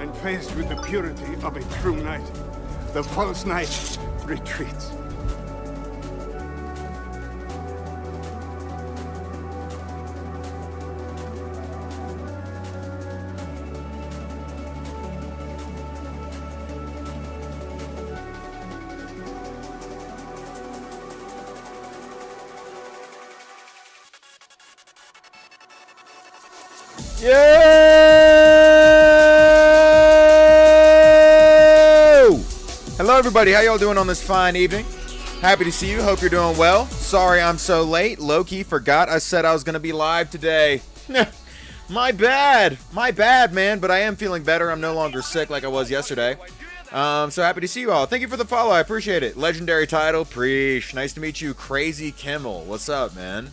When faced with the purity of a true knight, the false knight retreats. Yo! Hello everybody, how y'all doing on this fine evening? Happy to see you, hope you're doing well. Sorry I'm so late, low-key forgot I said I was gonna be live today. My bad, man, but I am feeling better. I'm no longer sick like I was yesterday. So happy to see you all. Thank you for the follow, I appreciate it. Legendary title, preesh. Nice to meet you, Crazy Kimmel. What's up, man?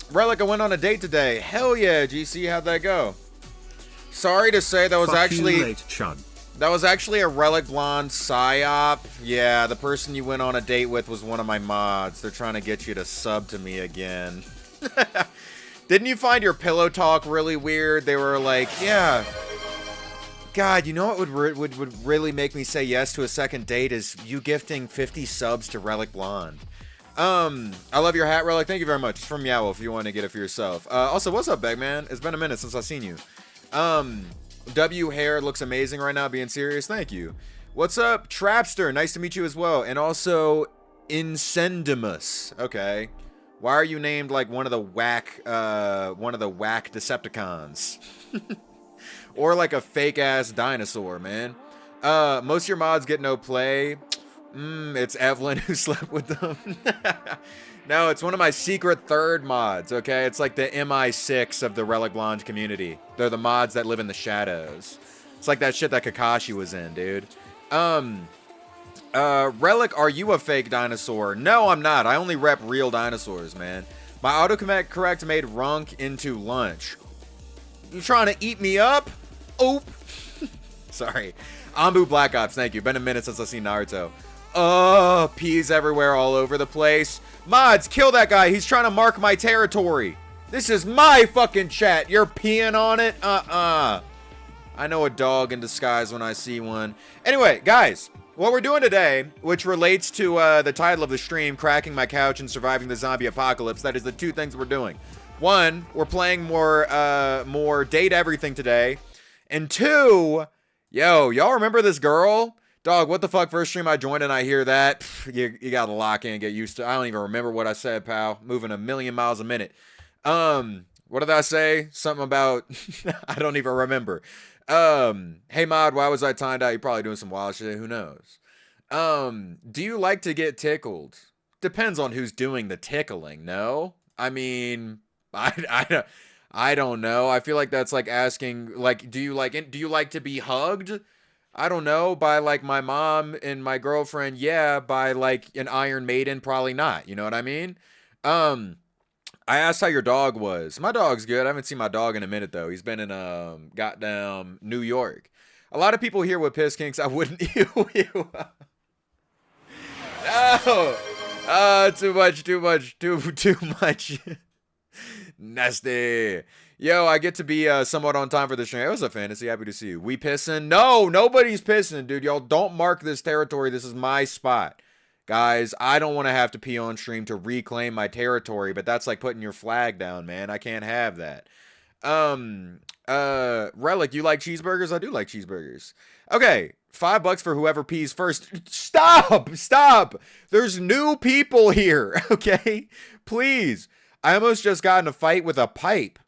Relic, I went on a date today. Hell yeah, GC, how'd that go? Sorry to say that was actually a Relic Blonde psyop. Yeah, the person you went on a date with was one of my mods. They're trying to get you to sub to me again. Didn't you find your pillow talk really weird? They were like, yeah. God, you know what would really make me say yes to a second date is you gifting 50 subs to Relic Blonde. I love your hat, Relic. Thank you very much. It's from Yowl if you want to get it for yourself. Also, what's up, Begman? It's been a minute since I've seen you. W hair looks amazing right now, being serious. Thank you. What's up, Trapster? Nice to meet you as well. And also, Incendimus. Okay. Why are you named like one of the whack Decepticons? Or like a fake-ass dinosaur, man. Most of your mods get no play. It's Evelyn who slept with them. No, it's one of my secret third mods, okay? It's like the MI6 of the Relic Blonde community. They're the mods that live in the shadows. It's like that shit that Kakashi was in, dude. Relic, are you a fake dinosaur? No, I'm not. I only rep real dinosaurs, man. My autocorrect made Runk into lunch. You trying to eat me up? Oop. Sorry. Ambu Black Ops, thank you. Been a minute since I've seen Naruto. Peas everywhere all over the place. Mods, kill that guy. He's trying to mark my territory. This is my fucking chat. You're peeing on it? I know a dog in disguise when I see one. Anyway, guys, what we're doing today, which relates to the title of the stream, Cracking My Couch and Surviving the Zombie Apocalypse, that is the two things we're doing. One, we're playing more Date Everything today. And two, yo, y'all remember this girl? Dog, what the fuck? First stream I joined and I hear that. You gotta lock in and get used to it. I don't even remember what I said, pal. Moving a million miles a minute. What did I say? Something about... I don't even remember. Hey, mod, why was I timed out? You're probably doing some wild shit. Who knows? Do you like to get tickled? Depends on who's doing the tickling, no? I mean... I don't know. I feel like that's like asking, like, do you like to be hugged? I don't know. By like my mom and my girlfriend, yeah. By like an Iron Maiden, probably not. You know what I mean? I asked how your dog was. My dog's good. I haven't seen my dog in a minute though. He's been in goddamn New York. A lot of people here with piss kinks. I wouldn't. Ew. No. Too much. Nasty. Yo, I get to be somewhat on time for the stream. It was a fantasy. Happy to see you. We pissing? No, nobody's pissing, dude. Y'all don't mark this territory. This is my spot. Guys, I don't want to have to pee on stream to reclaim my territory, but that's like putting your flag down, man. I can't have that. Relic, you like cheeseburgers? I do like cheeseburgers. Okay, $5 for whoever pees first. Stop. There's new people here, okay? Please. I almost just got in a fight with a pipe.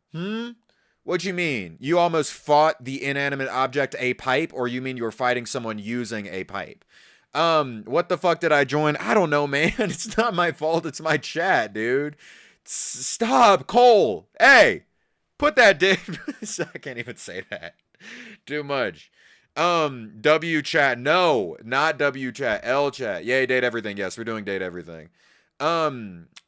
What you mean? You almost fought the inanimate object, a pipe, or you mean you were fighting someone using a pipe? What the fuck did I join? I don't know, man. It's not my fault. It's my chat, dude. Stop, Cole. Hey, put that dick. I can't even say that. Too much. W chat. No, not W chat. L chat. Yay, date everything. Yes, we're doing date everything.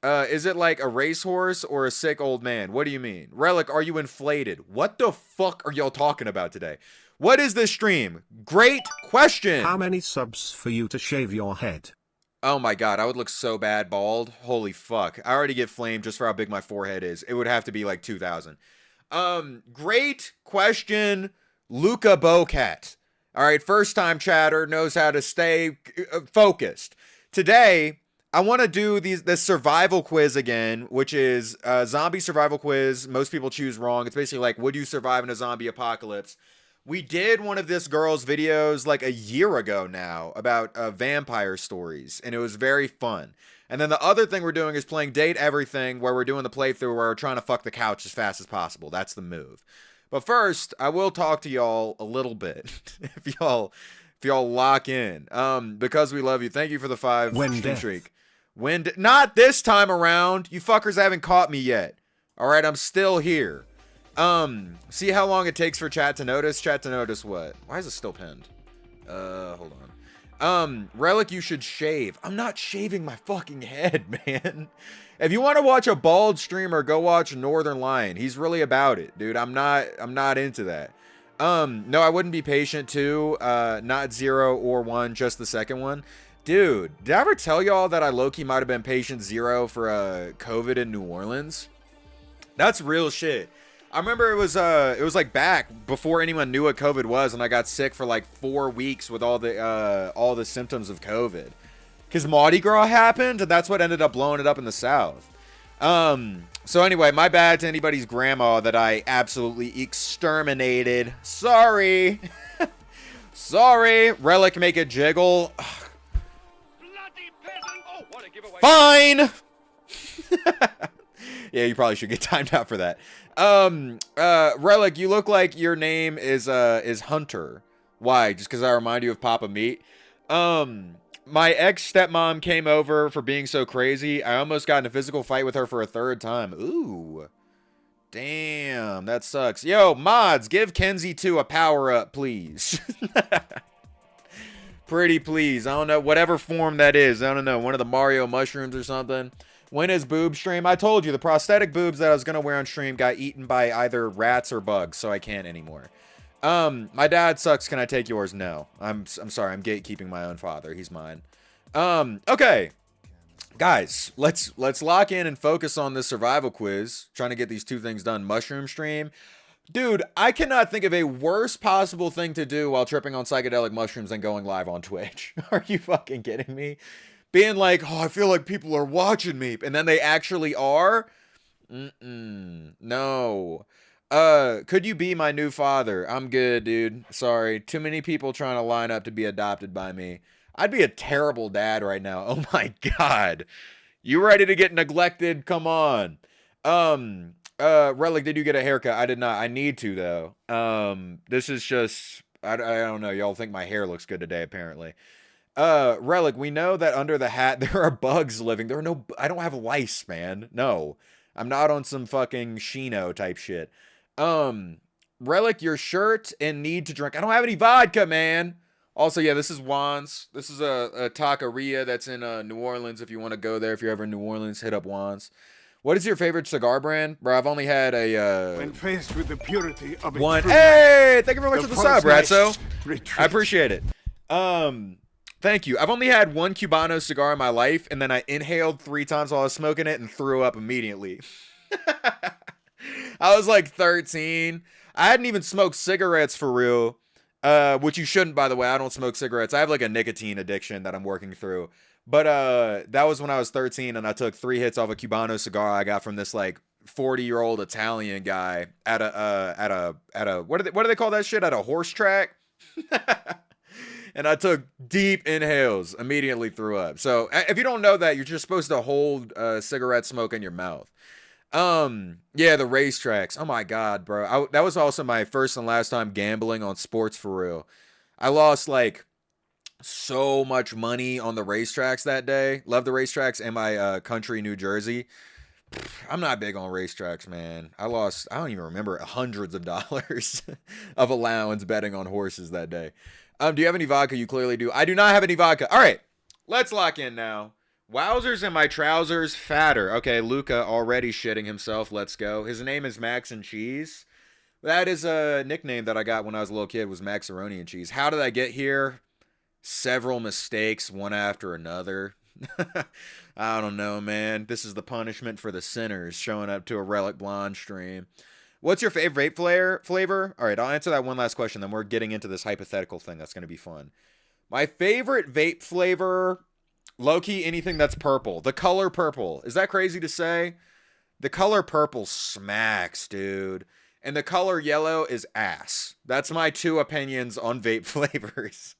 Is it like a racehorse or a sick old man? What do you mean? Relic, are you inflated? What the fuck are y'all talking about today? What is this stream? Great question. How many subs for you to shave your head? Oh my god, I would look so bad bald. Holy fuck. I already get flamed just for how big my forehead is. It would have to be like 2,000. Great question. Luca Bocat. All right, first time chatter, knows how to stay focused. Today, I want to do this survival quiz again, which is a zombie survival quiz. Most people choose wrong. It's basically like, would you survive in a zombie apocalypse? We did one of this girl's videos like a year ago now about vampire stories, and it was very fun. And then the other thing we're doing is playing Date Everything, where we're doing the playthrough where we're trying to fuck the couch as fast as possible. That's the move. But first, I will talk to y'all a little bit if y'all lock in. Because we love you. Thank you for the 5 stream streak. Not this time around. You fuckers haven't caught me yet. All right, I'm still here. See how long it takes for chat to notice? Chat to notice what? Why is it still pinned? Hold on. Relic, you should shave. I'm not shaving my fucking head, man. If you want to watch a bald streamer, go watch Northern Lion. He's really about it, dude. I'm not into that. No, I wouldn't be patient too. Not 0 or 1, just the second one. Dude, did I ever tell y'all that I low-key might have been patient 0 for COVID in New Orleans? That's real shit. I remember it was like back before anyone knew what COVID was, and I got sick for like 4 weeks with all the symptoms of COVID. Because Mardi Gras happened, and that's what ended up blowing it up in the South. So anyway, my bad to anybody's grandma that I absolutely exterminated. Sorry. Sorry. Relic, make it jiggle. Oh, what a giveaway. Fine. Yeah, you probably should get timed out for that. Relic, you look like your name is Hunter. Why? Just because I remind you of Papa Meat? My ex-stepmom came over for being so crazy. I almost got in a physical fight with her for a 3rd time. Ooh. Damn, that sucks. Yo, mods, give Kenzie 2 a power-up, please. Pretty please. I don't know. Whatever form that is. I don't know. One of the Mario mushrooms or something. When is boob stream? I told you, the prosthetic boobs that I was going to wear on stream got eaten by either rats or bugs, so I can't anymore. My dad sucks. Can I take yours? No. I'm sorry. I'm gatekeeping my own father. He's mine. Okay. Guys, let's lock in and focus on this survival quiz. Trying to get these 2 things done. Mushroom stream. Dude, I cannot think of a worse possible thing to do while tripping on psychedelic mushrooms than going live on Twitch. Are you fucking kidding me? Being like, oh, I feel like people are watching me. And then they actually are? No. Could you be my new father? I'm good, dude. Sorry. Too many people trying to line up to be adopted by me. I'd be a terrible dad right now. Oh my God. You ready to get neglected? Come on. Relic, did you get a haircut? I did not. I need to, though. This is just, I don't know. Y'all think my hair looks good today, apparently. Relic, we know that under the hat there are bugs living. There are no, I don't have lice, man. No. I'm not on some fucking Shino type shit. Relic, your shirt and need to drink. I don't have any vodka, man. Also, yeah, this is Juan's. This is a taqueria that's in New Orleans. If you want to go there, if you're ever in New Orleans, hit up Juan's. What is your favorite cigar brand? Bro, I've only had a when faced with the purity of a one. true Hey, thank you very much for the sub, false Ratso. retreat. I appreciate it. Thank you. I've only had one Cubano cigar in my life, and then I inhaled 3 times while I was smoking it and threw up immediately. I was like 13. I hadn't even smoked cigarettes for real, which you shouldn't, by the way. I don't smoke cigarettes. I have like a nicotine addiction that I'm working through. But that was when I was 13, and I took 3 hits off a Cubano cigar I got from this like 40-year-old Italian guy at a what do they call that shit? At a horse track. And I took deep inhales, immediately threw up. So if you don't know that, you're just supposed to hold cigarette smoke in your mouth. Yeah, the racetracks. Oh my God, bro. That was also my first and last time gambling on sports for real. I lost like so much money on the racetracks that day. Love the racetracks in my country, New Jersey. I'm not big on racetracks, man. I don't even remember, hundreds of dollars of allowance betting on horses that day. Do you have any vodka? You clearly do. I do not have any vodka. All right, let's lock in now. Wowzers and my trousers fatter. Okay, Luca already shitting himself. Let's go. His name is Max and Cheese. That is a nickname that I got when I was a little kid, was Maxaroni and Cheese. How did I get here? Several mistakes, one after another. I don't know, man. This is the punishment for the sinners showing up to a Relic Blonde stream. What's your favorite vape flavor? All right, I'll answer that one last question, then we're getting into this hypothetical thing that's going to be fun. My favorite vape flavor, low-key, anything that's purple. The color purple. Is that crazy to say? The color purple smacks, dude. And the color yellow is ass. That's my 2 opinions on vape flavors.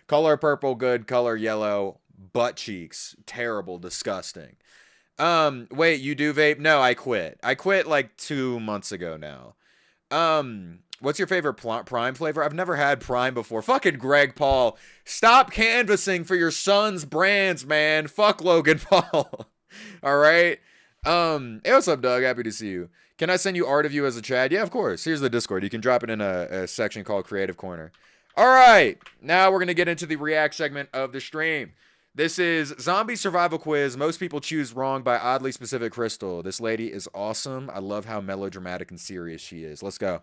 Color purple, good. Color yellow, butt cheeks. Terrible, disgusting. Wait, you do vape? No, I quit. I quit like 2 months ago now. What's your favorite Prime flavor? I've never had Prime before. Fucking Greg Paul. Stop canvassing for your son's brands, man. Fuck Logan Paul. All right? Hey, what's up, Doug? Happy to see you. Can I send you art of you as a Chad? Yeah, of course. Here's the Discord. You can drop it in a section called Creative Corner. All right. Now we're going to get into the react segment of the stream. This is Zombie Survival Quiz. Most people choose wrong by oddly specific Crystal. This lady is awesome. I love how melodramatic and serious she is. Let's go.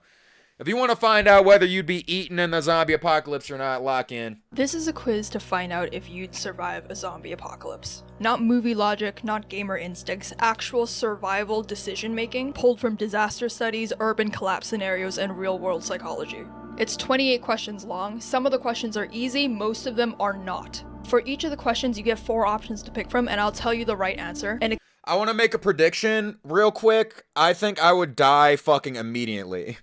If you want to find out whether you'd be eaten in the zombie apocalypse or not, lock in. This is a quiz to find out if you'd survive a zombie apocalypse. Not movie logic, not gamer instincts, actual survival decision making pulled from disaster studies, urban collapse scenarios, and real world psychology. It's 28 questions long. Some of the questions are easy, most of them are not. For each of the questions, you get 4 options to pick from, and I'll tell you the right answer. And I want to make a prediction real quick. I think I would die fucking immediately.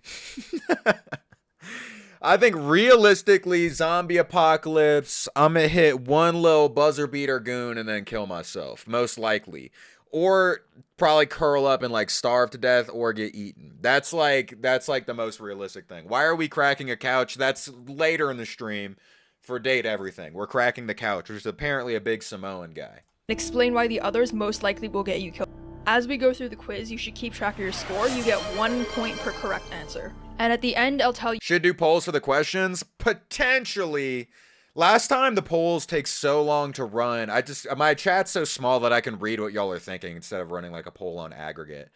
I think realistically, zombie apocalypse, I'm going to hit one little buzzer beater goon and then kill myself, most likely. Or probably curl up and like starve to death or get eaten. That's like the most realistic thing. Why are we cracking a couch? That's later in the stream for date everything. We're cracking the couch, which is apparently a big Samoan guy. explain why the others most likely will get you killed. As we go through the quiz, you should keep track of your score. You get 1 point per correct answer. And at the end, I'll tell you— Should do polls for the questions? Potentially. Last time the polls take so long to run. My chat's so small that I can read what y'all are thinking instead of running like a poll on aggregate.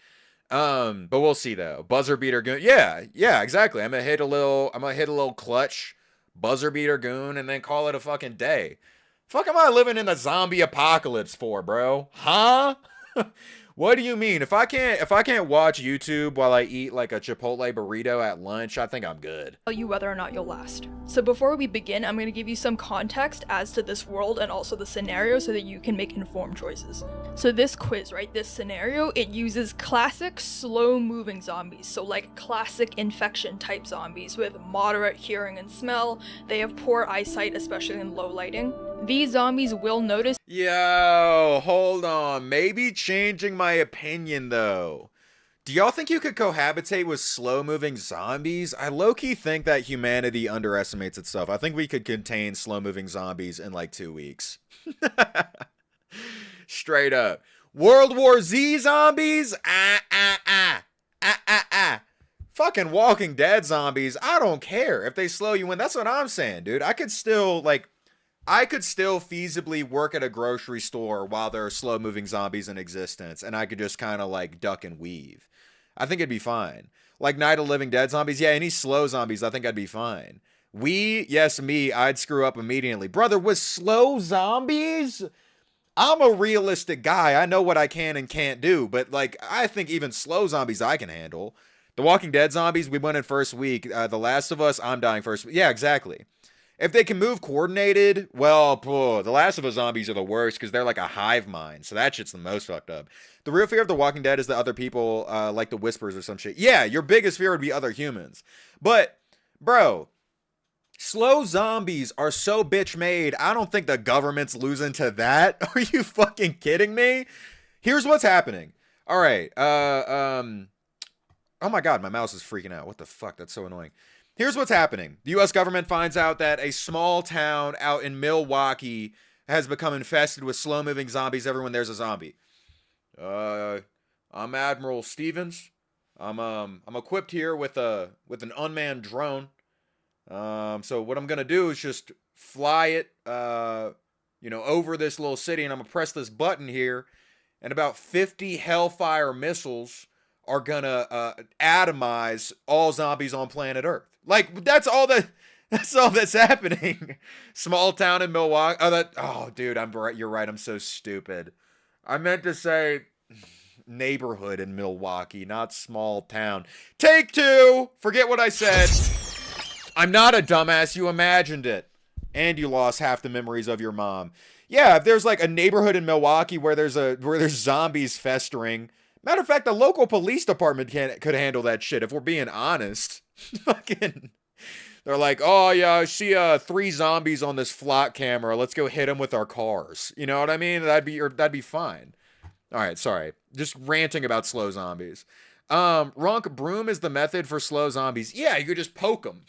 But we'll see though. Buzzer beater goon. Yeah, exactly. I'm gonna hit a little clutch buzzer beater goon and then call it a fucking day. Fuck am I living in a zombie apocalypse for, bro? Huh? What do you mean? If I can't watch YouTube while I eat like a Chipotle burrito at lunch, I think I'm good. Tell you whether or not you'll last. So before we begin, I'm going to give you some context as to this world and also the scenario so that you can make informed choices. So this quiz, right, this scenario, it uses classic slow-moving zombies. So like classic infection type zombies with moderate hearing and smell. They have poor eyesight, especially in low lighting. These zombies will notice— Yo, hold on. Maybe changing my opinion though. Do y'all think you could cohabitate with slow-moving zombies? I low-key think that humanity underestimates itself. I think we could contain slow-moving zombies in like 2 weeks. Straight up. World War Z zombies? Fucking Walking Dead zombies, I don't care if they slow you in. That's what I'm saying, dude. I could still feasibly work at a grocery store while there are slow-moving zombies in existence, and I could just kind of like duck and weave. I think it'd be fine. Like Night of Living Dead zombies, yeah, any slow zombies, I think I'd be fine. I'd screw up immediately. Brother, with slow zombies, I'm a realistic guy. I know what I can and can't do, but like, I think even slow zombies I can handle. The Walking Dead zombies, we went in first week. The Last of Us, I'm dying first. Yeah, exactly. If they can move coordinated, well, the Last of Us zombies are the worst because they're like a hive mind. So that shit's the most fucked up. The real fear of The Walking Dead is that other people, like the Whispers or some shit. Yeah, your biggest fear would be other humans. But, bro, slow zombies are so bitch made, I don't think the government's losing to that. Are you fucking kidding me? Here's what's happening. All right. Oh my God, my mouse is freaking out. What the fuck? That's so annoying. Here's what's happening. The U.S. government finds out that a small town out in Milwaukee has become infested with slow-moving zombies everywhere there's a zombie. I'm Admiral Stevens. I'm equipped here with an unmanned drone. So what I'm gonna do is just fly it, over this little city, and I'm gonna press this button here, and about 50 Hellfire missiles are gonna atomize all zombies on planet Earth. Like, that's all that's happening. Small town in Milwaukee. Oh, dude, you're right. I'm so stupid. I meant to say, neighborhood in Milwaukee, not small town. Take two! Forget what I said. I'm not a dumbass. You imagined it. And you lost half the memories of your mom. Yeah, if there's like a neighborhood in Milwaukee where there's zombies festering. Matter of fact, the local police department could handle that shit if we're being honest. Fucking, they're like, oh yeah, I see 3 zombies on this flock camera. Let's go hit them with our cars. You know what I mean? That'd be fine. All right, sorry, just ranting about slow zombies. Runk, broom is the method for slow zombies. Yeah, you could just poke them.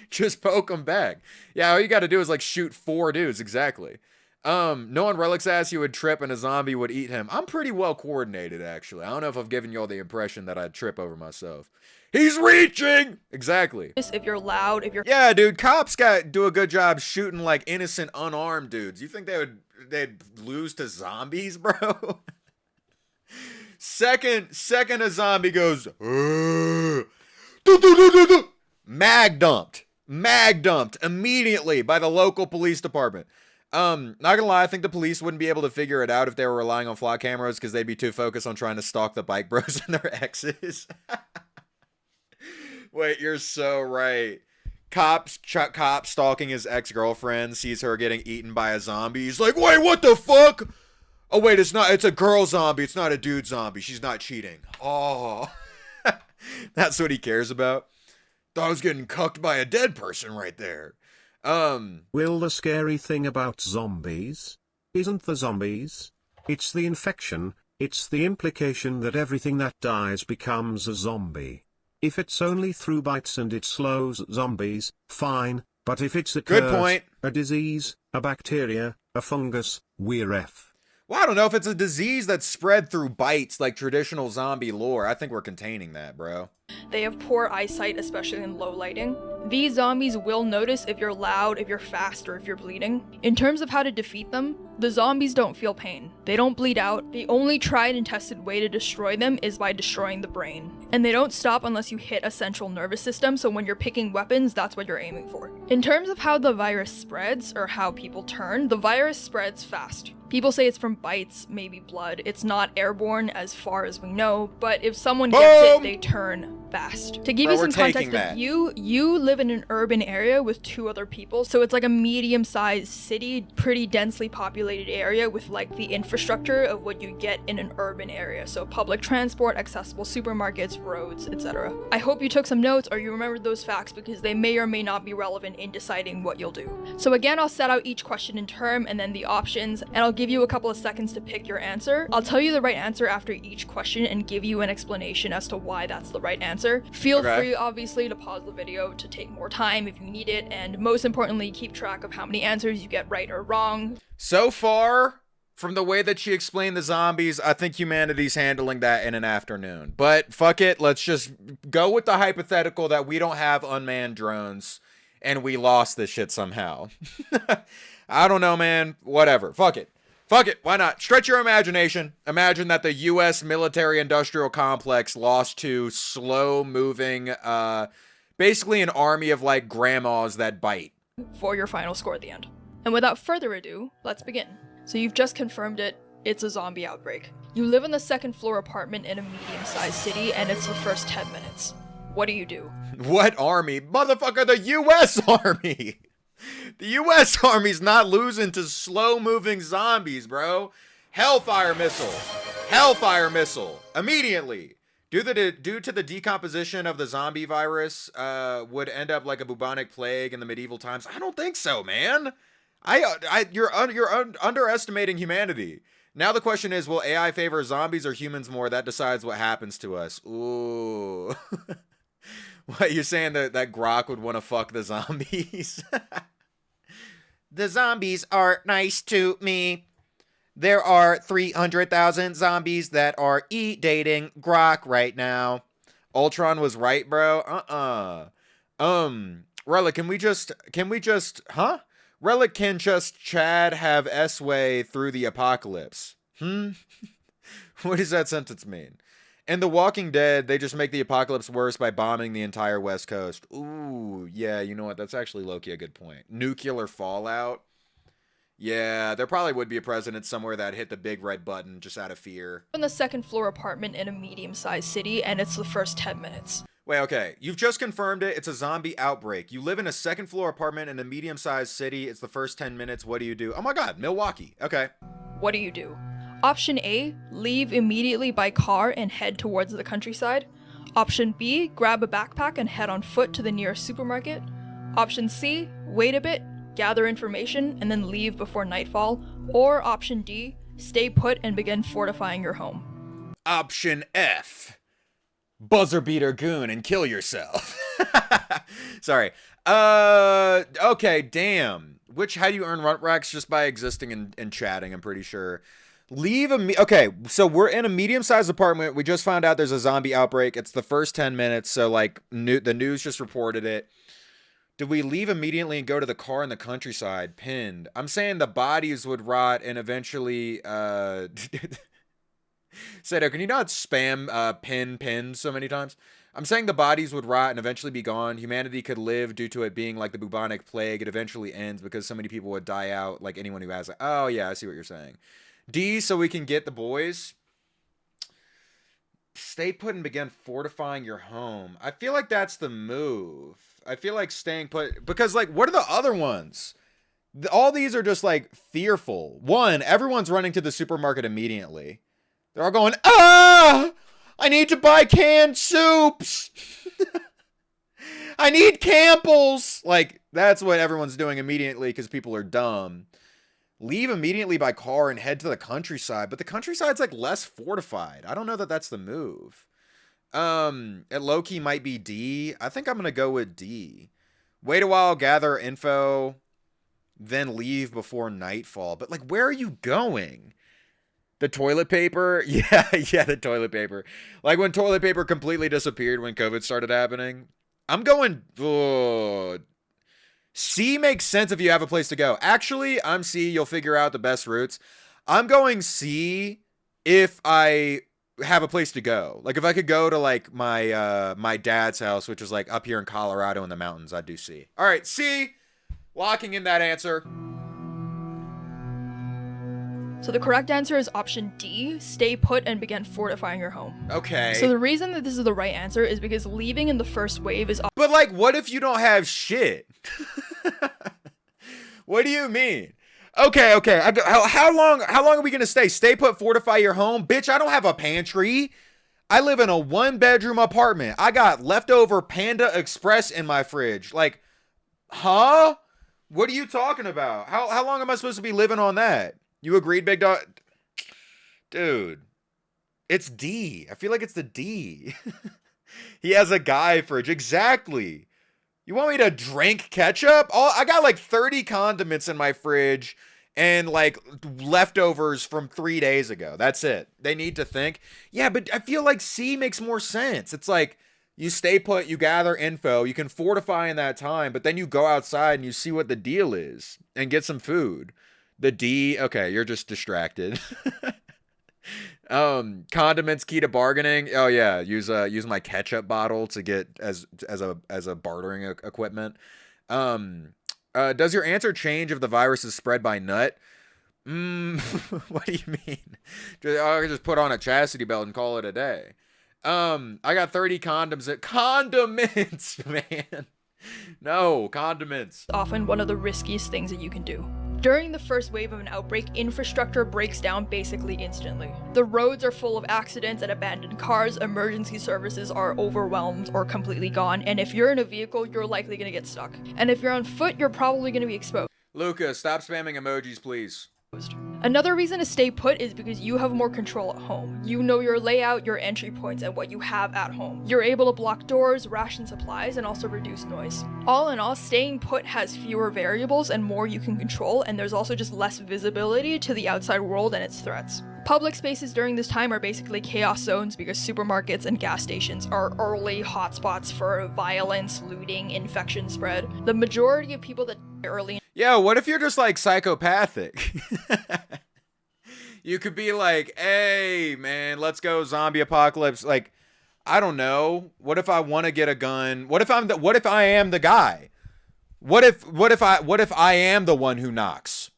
Just poke them back. Yeah, all you got to do is like shoot 4 dudes. Exactly. Knowing Relic's ass, he would trip and a zombie would eat him. I'm pretty well coordinated, actually. I don't know if I've given y'all the impression that I'd trip over myself. He's reaching! Exactly. If you're loud, if you're... Yeah, dude, cops do a good job shooting like innocent, unarmed dudes. You think they'd lose to zombies, bro? Second a zombie goes, mag dumped immediately by the local police department. Not gonna lie, I think the police wouldn't be able to figure it out if they were relying on flock cameras because they'd be too focused on trying to stalk the bike bros and their exes. Wait, you're so right. Cop stalking his ex-girlfriend, sees her getting eaten by a zombie. He's like, wait, what the fuck? Oh, wait, it's a girl zombie. It's not a dude zombie. She's not cheating. Oh, that's what he cares about. Thought I was getting cucked by a dead person right there. Will, the scary thing about zombies isn't the zombies. It's the infection. It's the implication that everything that dies becomes a zombie. If it's only through bites and it slows zombies, fine. But if it's a good curse, point, a disease, a bacteria, a fungus, we're F. Well, I don't know if it's a disease that's spread through bites like traditional zombie lore. I think we're containing that, bro. They have poor eyesight, especially in low lighting. These zombies will notice if you're loud, if you're fast, or if you're bleeding. In terms of how to defeat them, the zombies don't feel pain. They don't bleed out. The only tried and tested way to destroy them is by destroying the brain. And they don't stop unless you hit a central nervous system, so when you're picking weapons, that's what you're aiming for. In terms of how the virus spreads, or how people turn, the virus spreads fast. People say it's from bites, maybe blood. It's not airborne as far as we know, but if someone gets it, they turn fast. To give you some context, if you live in an urban area with 2 other people, so it's like a medium-sized city, pretty densely populated area with like the infrastructure of what you get in an urban area. So public transport, accessible supermarkets, roads, etc. I hope you took some notes or you remembered those facts because they may or may not be relevant in deciding what you'll do. So again, I'll set out each question in turn and then the options, and I'll give you a couple of seconds to pick your answer. I'll tell you the right answer after each question and give you an explanation as to why that's the right answer. Feel free, obviously, to pause the video to take more time if you need it, and most importantly, keep track of how many answers you get right or wrong. So far, from the way that she explained the zombies, I think humanity's handling that in an afternoon. But fuck it, let's just go with the hypothetical that we don't have unmanned drones and we lost this shit somehow. I don't know, man. Whatever. Fuck it. Fuck it, why not? Stretch your imagination. Imagine that the U.S. military-industrial complex lost to slow-moving, basically an army of, like, grandmas that bite. For your final score at the end. And without further ado, let's begin. So you've just confirmed it. It's a zombie outbreak. You live in the 2nd floor apartment in a medium-sized city, and it's the first 10 minutes. What do you do? What army? Motherfucker, the U.S. Army! The U.S. Army's not losing to slow-moving zombies, bro. Hellfire missile. Hellfire missile. Immediately. Due to the decomposition of the zombie virus, would end up like a bubonic plague in the medieval times. I don't think so, man. You're underestimating humanity. Now the question is, will AI favor zombies or humans more? That decides what happens to us. Ooh. What, you're saying that Grok would want to fuck the zombies? The zombies are nice to me. There are 300,000 zombies that are dating Grok right now. Ultron was right, bro. Relic, can we just, huh? Relic can just Chad have S-way through the apocalypse. What does that sentence mean? In The Walking Dead, they just make the apocalypse worse by bombing the entire West Coast. Ooh, yeah, you know what? That's actually low-key a good point. Nuclear fallout. Yeah, there probably would be a president somewhere that hit the big red button just out of fear. In the second floor apartment in a medium-sized city, and it's the first 10 minutes. Wait, okay. You've just confirmed it. It's a zombie outbreak. You live in a second floor apartment in a medium-sized city. It's the first 10 minutes. What do you do? Oh my god, Milwaukee. Okay. What do you do? Option A, leave immediately by car and head towards the countryside. Option B, grab a backpack and head on foot to the nearest supermarket. Option C, wait a bit, gather information, and then leave before nightfall. Or option D, stay put and begin fortifying your home. Option F. Buzzer beater goon and kill yourself. Sorry. Okay, damn. How do you earn runt racks? Just by existing and chatting, I'm pretty sure. Okay, so we're in a medium-sized apartment. We just found out there's a zombie outbreak. It's the first 10 minutes, so like the news just reported it. Did we leave immediately and go to the car in the countryside? Pinned. I'm saying the bodies would rot and eventually Sato, can you not spam pin so many times? I'm saying the bodies would rot and eventually be gone. Humanity could live due to it being like the bubonic plague. It eventually ends because so many people would die out, like anyone who has it. Oh yeah, I see what you're saying. D, so we can get the boys. Stay put and begin fortifying your home. I feel like that's the move. I feel like staying put, because like, what are the other ones? All these are just like fearful. One, everyone's running to the supermarket immediately. They're all going, ah, I need to buy canned soups. I need Campbell's. Like, that's what everyone's doing immediately because people are dumb. Leave immediately by car and head to the countryside. But the countryside's like less fortified. I don't know that that's the move. At low-key might be D. I think I'm going to go with D. Wait a while, gather info, then leave before nightfall. But like, where are you going? The toilet paper? Yeah, the toilet paper. Like when toilet paper completely disappeared when COVID started happening. I'm going... C makes sense if you have a place to go. Actually, I'm C. You'll figure out the best routes. I'm going C if I have a place to go. Like if I could go to like my dad's house, which is like up here in Colorado in the mountains, I'd do C. All right, C. Locking in that answer. So the correct answer is option D, stay put and begin fortifying your home. Okay. So the reason that this is the right answer is because leaving in the first wave is... But like, what if you don't have shit? What do you mean? Okay. How long are we gonna stay? Stay put, fortify your home? Bitch, I don't have a pantry. I live in a 1-bedroom apartment. I got leftover Panda Express in my fridge. Like, huh? What are you talking about? How long am I supposed to be living on that? You agreed, big dog? Dude, it's D. I feel like it's the D. He has a guy fridge. Exactly. You want me to drink ketchup? I got like 30 condiments in my fridge and like leftovers from 3 days ago. That's it. They need to think. Yeah, but I feel like C makes more sense. It's like you stay put, you gather info, you can fortify in that time, but then you go outside and you see what the deal is and get some food. The D, okay, you're just distracted. Condiments key to bargaining. Oh yeah, use my ketchup bottle to get as a bartering equipment. Does your answer change if the virus is spread by nut? What do you mean? Just put on a chastity belt and call it a day. I got 30 condiments, man. No, condiments. Often one of the riskiest things that you can do. During the first wave of an outbreak, infrastructure breaks down basically instantly. The roads are full of accidents and abandoned cars, emergency services are overwhelmed or completely gone, and if you're in a vehicle, you're likely gonna get stuck. And if you're on foot, you're probably gonna be exposed. Luca, stop spamming emojis, please. Another reason to stay put is because you have more control at home. You know your layout, your entry points, and what you have at home. You're able to block doors, ration supplies, and also reduce noise. All in all, staying put has fewer variables and more you can control, and there's also just less visibility to the outside world and its threats. Public spaces during this time are basically chaos zones because supermarkets and gas stations are early hotspots for violence, looting, infection spread. The majority of people that die early... Yeah, what if you're just like psychopathic? You could be like, hey man, let's go zombie apocalypse. Like, I don't know. What if I want to get a gun? What if I am the guy? What if I am the one who knocks?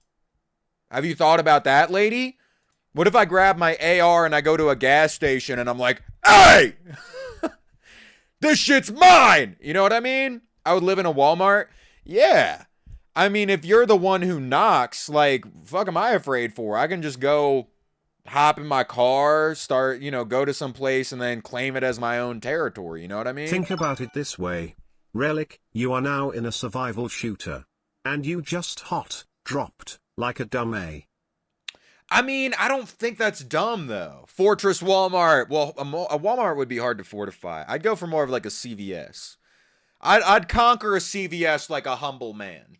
Have you thought about that, lady? What if I grab my AR and I go to a gas station and I'm like, hey, this shit's mine. You know what I mean? I would live in a Walmart. Yeah. I mean, if you're the one who knocks, like, fuck am I afraid for? I can just go hop in my car, start, go to some place and then claim it as my own territory. You know what I mean? Think about it this way. Relic, you are now in a survival shooter. And you just dropped, like a dummy. I mean, I don't think that's dumb, though. Fortress Walmart. Well, a Walmart would be hard to fortify. I'd go for more of like a CVS. I'd conquer a CVS like a humble man.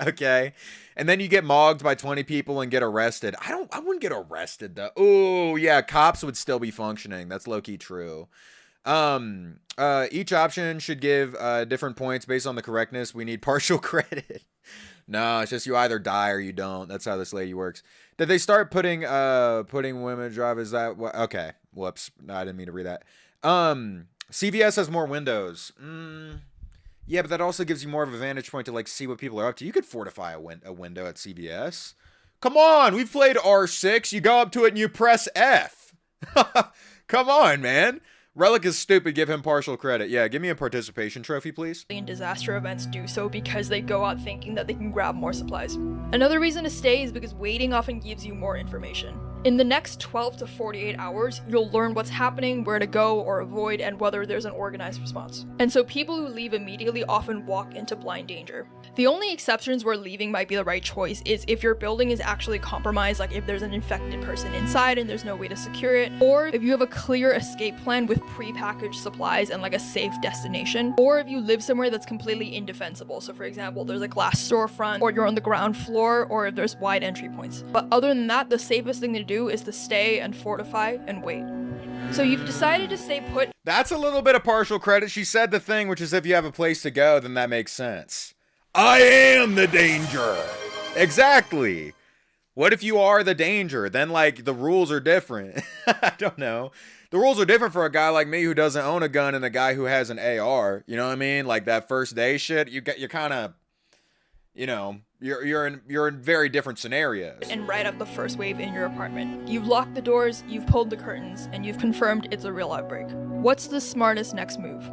Okay? And then you get mogged by 20 people and get arrested. I wouldn't get arrested, though. Oh, yeah, cops would still be functioning. That's low-key true. Each option should give different points based on the correctness. We need partial credit. No, it's just you either die or you don't. That's how this lady works. Did they start putting women drive? Is that what? Okay. Whoops. No, I didn't mean to read that. CVS has more windows. Yeah, but that also gives you more of a vantage point to like see what people are up to. You could fortify a window at CVS. Come on, we've played R6. You go up to it and you press F. Come on, man. Relic is stupid. Give him partial credit. Yeah, give me a participation trophy, please. In disaster events do so because they go out thinking that they can grab more supplies. Another reason to stay is because waiting often gives you more information. In the next 12 to 48 hours, you'll learn what's happening, where to go or avoid, and whether there's an organized response. And so people who leave immediately often walk into blind danger. The only exceptions where leaving might be the right choice is if your building is actually compromised, like if there's an infected person inside and there's no way to secure it, or if you have a clear escape plan with pre-packaged supplies and like a safe destination, or if you live somewhere that's completely indefensible. So for example, there's a glass storefront, or you're on the ground floor, or if there's wide entry points. But other than that, the safest thing to do is to stay and fortify and wait. So you've decided to stay put. That's a little bit of partial credit. She said the thing, which is if you have a place to go, then that makes sense. I am the danger. Exactly. What if you are the danger? Then like the rules are different. I don't know. The rules are different for a guy like me who doesn't own a gun and a guy who has an AR. You know what I mean? Like that first day shit, you're kind of, you're in very different scenarios. And right up the first wave in your apartment. You've locked the doors, you've pulled the curtains, and you've confirmed it's a real outbreak. What's the smartest next move?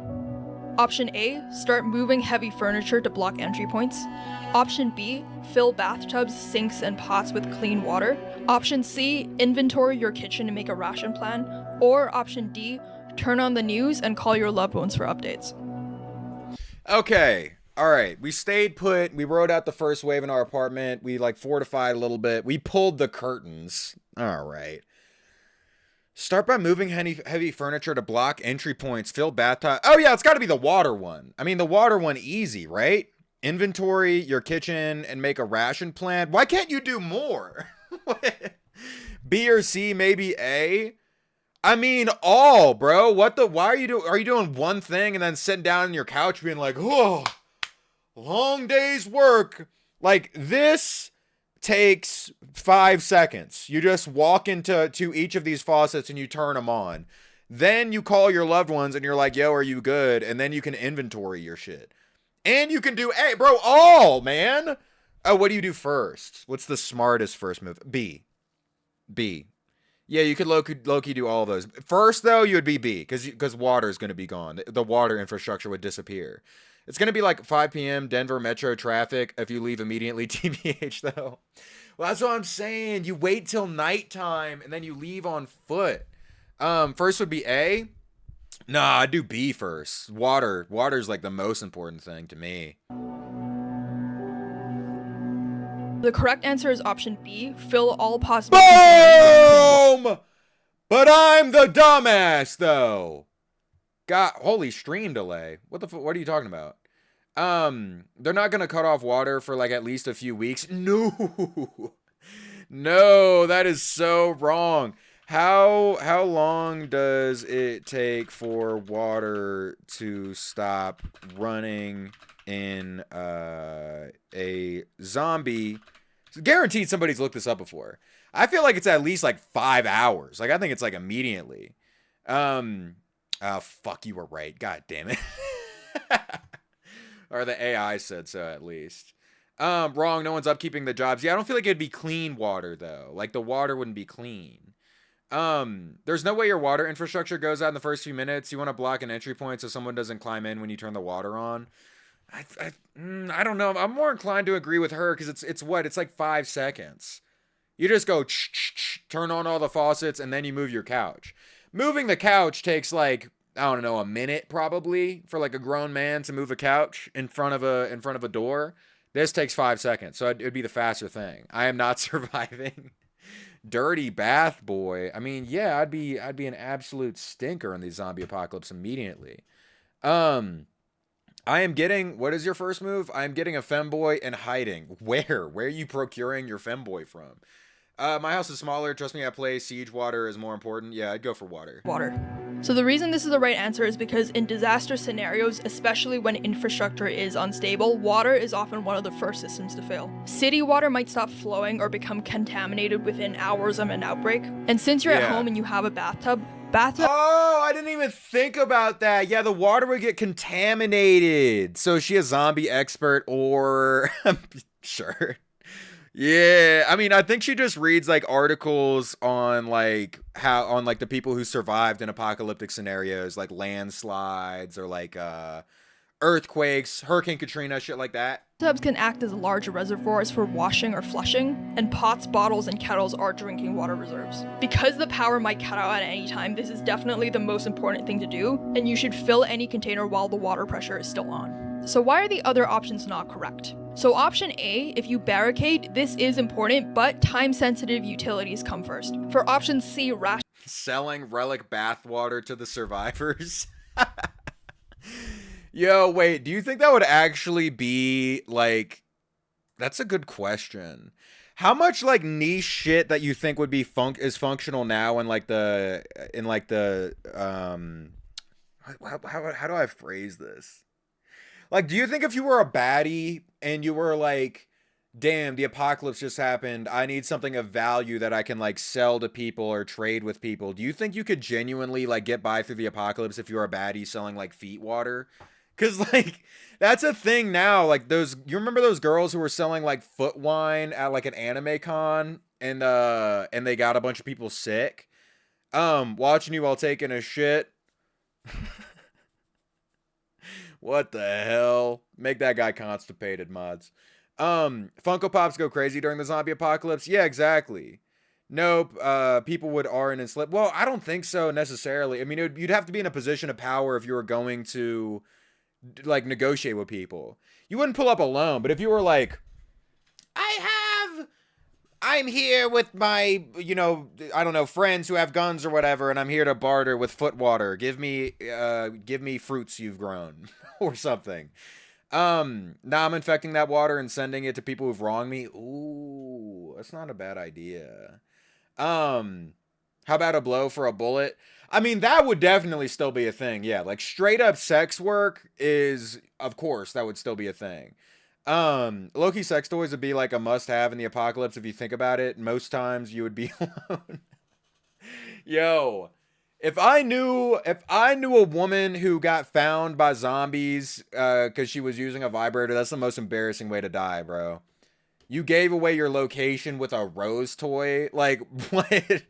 Option A, start moving heavy furniture to block entry points. Option B, fill bathtubs, sinks, and pots with clean water. Option C, inventory your kitchen and make a ration plan. Or option D, turn on the news and call your loved ones for updates. Okay. All right. We stayed put. We rode out the first wave in our apartment. We like fortified a little bit. We pulled the curtains. All right. Start by moving heavy furniture to block entry points. Fill bathtub. Oh yeah, it's got to be the water one. I mean, the water one easy, right? Inventory your kitchen and make a ration plan. Why can't you do more? B or C, maybe A. I mean, all, bro. Why are you doing one thing and then sitting down on your couch being like, oh, long day's work. Like this takes 5 seconds. You just walk into each of these faucets and you turn them on. Then you call your loved ones and you're like, yo, are you good? And then you can inventory your shit. And you can do A, bro, all, man. Oh, what do you do first? What's the smartest first move? B. Yeah, you could low-key do all of those. First, though, you would be B, because water is going to be gone. The water infrastructure would disappear. It's going to be like 5 p.m. Denver metro traffic if you leave immediately, TBH, though. Well, that's what I'm saying. You wait till nighttime, and then you leave on foot. First would be A. Nah, I'd do B first. Water's like the most important thing to me. The correct answer is option B, fill all possible... Boom! But I'm the dumbass, though. God, holy stream delay. What are you talking about? They're not gonna cut off water for like at least a few weeks. No. No, that is so wrong. How long does it take for water to stop running in a zombie? Guaranteed somebody's looked this up before. I feel like it's at least like 5 hours. Like I think it's like immediately. Oh fuck, you were right. God damn it. Or the AI said so at least. Wrong. No one's upkeeping the jobs. Yeah, I don't feel like it'd be clean water though. Like the water wouldn't be clean. There's no way your water infrastructure goes out in the first few minutes. You want to block an entry point so someone doesn't climb in when you turn the water on. I don't know. I'm more inclined to agree with her because it's what? It's like 5 seconds. You just go turn on all the faucets and then you move your couch. Moving the couch takes like, I don't know, a minute probably for like a grown man to move a couch in front of a door. This takes 5 seconds, so it'd be the faster thing. I am not surviving. Dirty bath boy. I mean, yeah, I'd be an absolute stinker in the zombie apocalypse immediately. I am getting, what is your first move? I am getting a femboy and hiding. Where? Where are you procuring your femboy from? My house is smaller. Trust me, I play siege. Water is more important. Yeah, I'd go for water. Water. So the reason this is the right answer is because in disaster scenarios, especially when infrastructure is unstable, water is often one of the first systems to fail. City water might stop flowing or become contaminated within hours of an outbreak. And since you're at home and you have a bathtub. Oh, I didn't even think about that. Yeah, the water would get contaminated. So is she a zombie expert or... Sure. Yeah, I mean, I think she just reads like articles on like the people who survived in apocalyptic scenarios, like landslides or like earthquakes, Hurricane Katrina, shit like that. Bathtubs can act as large reservoirs for washing or flushing, and pots, bottles, and kettles are drinking water reserves. Because the power might cut out at any time, this is definitely the most important thing to do, and you should fill any container while the water pressure is still on. So why are the other options not correct? So option A, if you barricade, this is important, but time-sensitive utilities come first. For option C, selling relic bathwater to the survivors. Yo, wait, do you think that would actually be like, that's a good question. How much like niche shit that you think would be functional now in like the how do I phrase this? Like, do you think if you were a baddie and you were like, damn, the apocalypse just happened, I need something of value that I can like sell to people or trade with people, do you think you could genuinely like get by through the apocalypse if you were a baddie selling like feet water? Because like that's a thing now. Like you remember those girls who were selling like foot wine at like an anime con and they got a bunch of people sick? Watching you while taking a shit. What the hell? Make that guy constipated, mods. Funko Pops go crazy during the zombie apocalypse? Yeah, exactly. Nope. People would RN and slip. Well, I don't think so necessarily. I mean, you'd have to be in a position of power if you were going to like negotiate with people. You wouldn't pull up alone, but if you were like, I'm here with my, I don't know, friends who have guns or whatever, and I'm here to barter with foot water. Give me fruits you've grown or something. Now I'm infecting that water and sending it to people who've wronged me. Ooh, that's not a bad idea. How about a blow for a bullet? I mean, that would definitely still be a thing. Yeah, like straight up sex work is, of course, that would still be a thing. Low-key sex toys would be like a must-have in the apocalypse if you think about it. Most times you would be alone. Yo, if I knew a woman who got found by zombies because she was using a vibrator, that's the most embarrassing way to die, bro. You gave away your location with a rose toy? Like, what?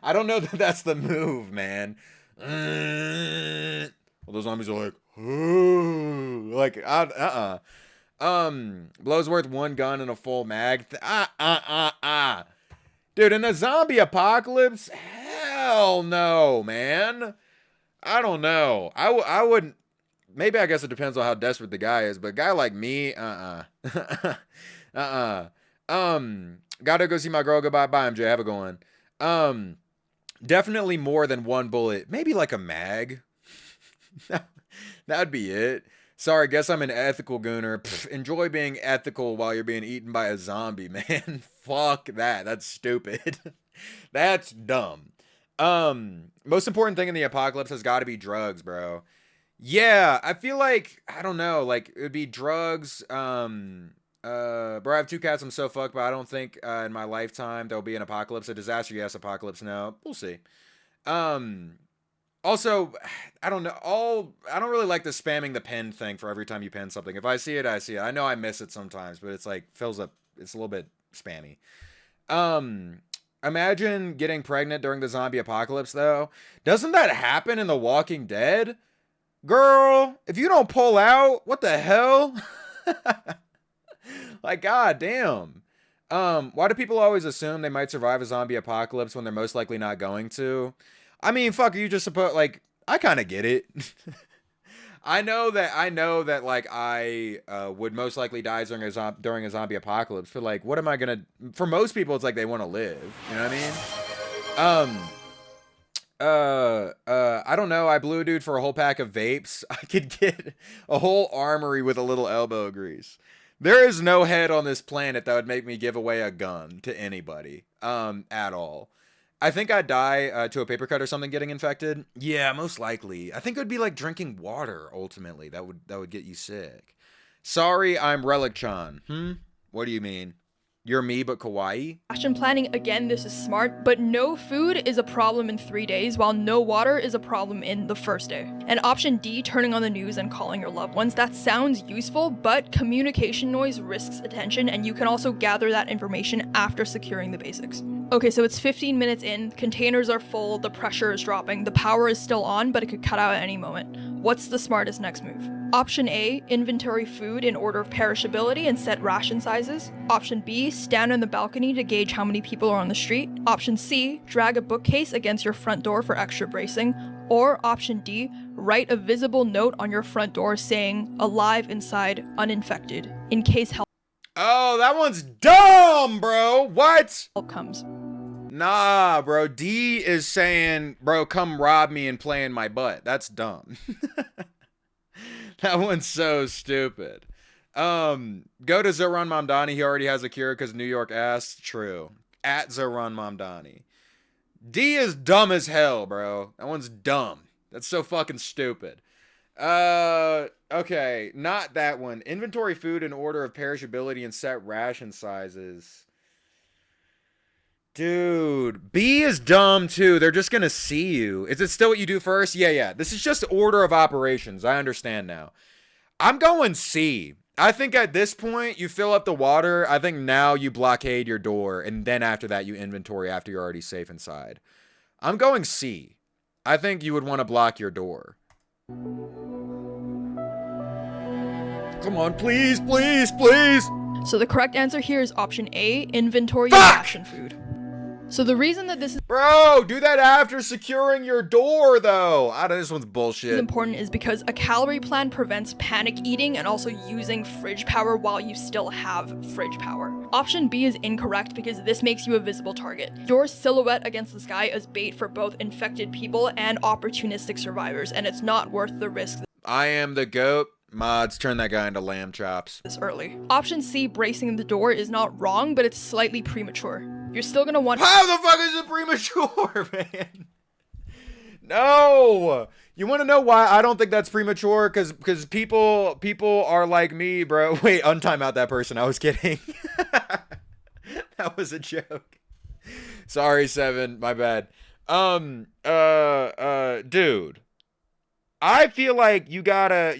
I don't know that that's the move, man. Well, those zombies are like, like, blows worth one gun and a full mag. Dude, in a zombie apocalypse? Hell no, man. I don't know. I wouldn't. Maybe I guess it depends on how desperate the guy is, but a guy like me, gotta go see my girl. Goodbye. Bye, MJ. Have a good one. Definitely more than one bullet. Maybe like a mag. That'd be it. Sorry, guess I'm an ethical gooner. Enjoy being ethical while you're being eaten by a zombie, man. Fuck that. That's stupid. That's dumb. Most important thing in the apocalypse has got to be drugs, bro. Yeah, I feel like, I don't know, like, it would be drugs. Bro, I have 2 cats. I'm so fucked, but I don't think in my lifetime there'll be an apocalypse. A disaster, yes. Apocalypse, no. We'll see. Also, I don't know. I don't really like the spamming the pen thing for every time you pen something. If I see it, I see it. I know I miss it sometimes, but it's like fills up. It's a little bit spammy. Imagine getting pregnant during the zombie apocalypse, though. Doesn't that happen in The Walking Dead? Girl, if you don't pull out, what the hell? Like, god damn. Why do people always assume they might survive a zombie apocalypse when they're most likely not going to? I mean, fuck, you just suppose, like, I kind of get it. I know that like I would most likely die during a zombie apocalypse, but like what am I gonna, for most people it's like they want to live, you know what I mean? I don't know, I blew a dude for a whole pack of vapes. I could get a whole armory with a little elbow grease. There is no head on this planet that would make me give away a gun to anybody at all. I think I'd die to a paper cut or something getting infected. Yeah, most likely. I think it would be like drinking water, ultimately. That would get you sick. Sorry, I'm Relic-chan. What do you mean? You're me, but kawaii? Ration planning, again, this is smart, but no food is a problem in 3 days, while no water is a problem in the first day. And option D, turning on the news and calling your loved ones, that sounds useful, but communication noise risks attention, and you can also gather that information after securing the basics. Okay, so it's 15 minutes in, containers are full, the pressure is dropping, the power is still on, but it could cut out at any moment. What's the smartest next move? Option A, inventory food in order of perishability and set ration sizes. Option B, stand on the balcony to gauge how many people are on the street. Option C, drag a bookcase against your front door for extra bracing. Or option D, write a visible note on your front door saying, alive inside, uninfected, in case help Oh, that one's dumb, bro. What? comes. Nah, bro. D is saying, bro, come rob me and play in my butt. That's dumb. That one's so stupid. Go to Zoran Mamdani. He already has a cure because New York asked. True. At Zoran Mamdani. D is dumb as hell, bro. That one's dumb. That's so fucking stupid. Okay. Not that one. Inventory food in order of perishability and set ration sizes. Dude, B is dumb too. They're just gonna see you. Is it still what you do first? Yeah. This is just order of operations. I understand now. I'm going C. I think at this point, you fill up the water. I think now you blockade your door. And then after that, you inventory after you're already safe inside. I'm going C. I think you would want to block your door. Come on, please, please, please. So the correct answer here is option A, inventory Fuck! ration food. So the reason that this is Bro, do that after securing your door, though. This one's bullshit. important is because a calorie plan prevents panic eating and also using fridge power while you still have fridge power. Option B is incorrect because this makes you a visible target. Your silhouette against the sky is bait for both infected people and opportunistic survivors, and it's not worth the risk I am the goat. Mods, turn that guy into lamb chops. this early. Option C, bracing the door, is not wrong, but it's slightly premature. You're still gonna want How the fuck is it premature, man? No. You want to know why I don't think that's premature? Because people are like me, bro. Wait, untime out that person. I was kidding. That was a joke. Sorry, Seven. My bad. Dude. I feel like you gotta,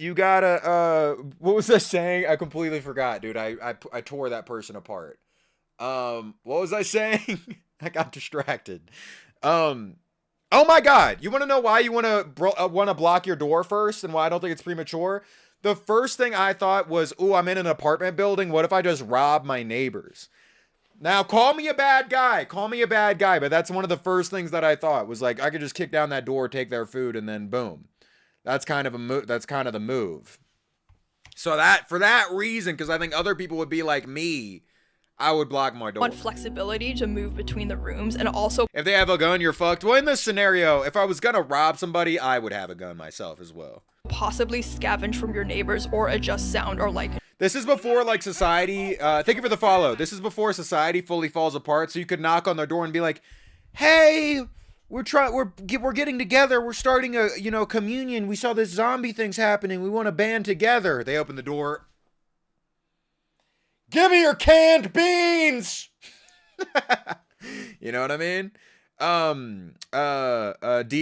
what was I saying? I completely forgot, dude. I tore that person apart. What was I saying? I got distracted. Oh my God. You want to know why you want to block your door first and why I don't think it's premature? The first thing I thought was, ooh, I'm in an apartment building. What if I just rob my neighbors? Now, call me a bad guy. Call me a bad guy. But that's one of the first things that I thought was like, I could just kick down that door, take their food, and then boom. That's kind of the move. So for that reason, because I think other people would be like me, I would block my door. want flexibility to move between the rooms, and also If they have a gun, you're fucked. Well, in this scenario, if I was gonna rob somebody, I would have a gun myself as well. possibly scavenge from your neighbors or adjust sound or light This is before, like, society, thank you for the follow. This is before society fully falls apart, so you could knock on their door and be like, hey, we're getting together, we're starting a, communion, we saw this zombie thing's happening, we want to band together. They open the door. Give me your canned beans! You know what I mean? D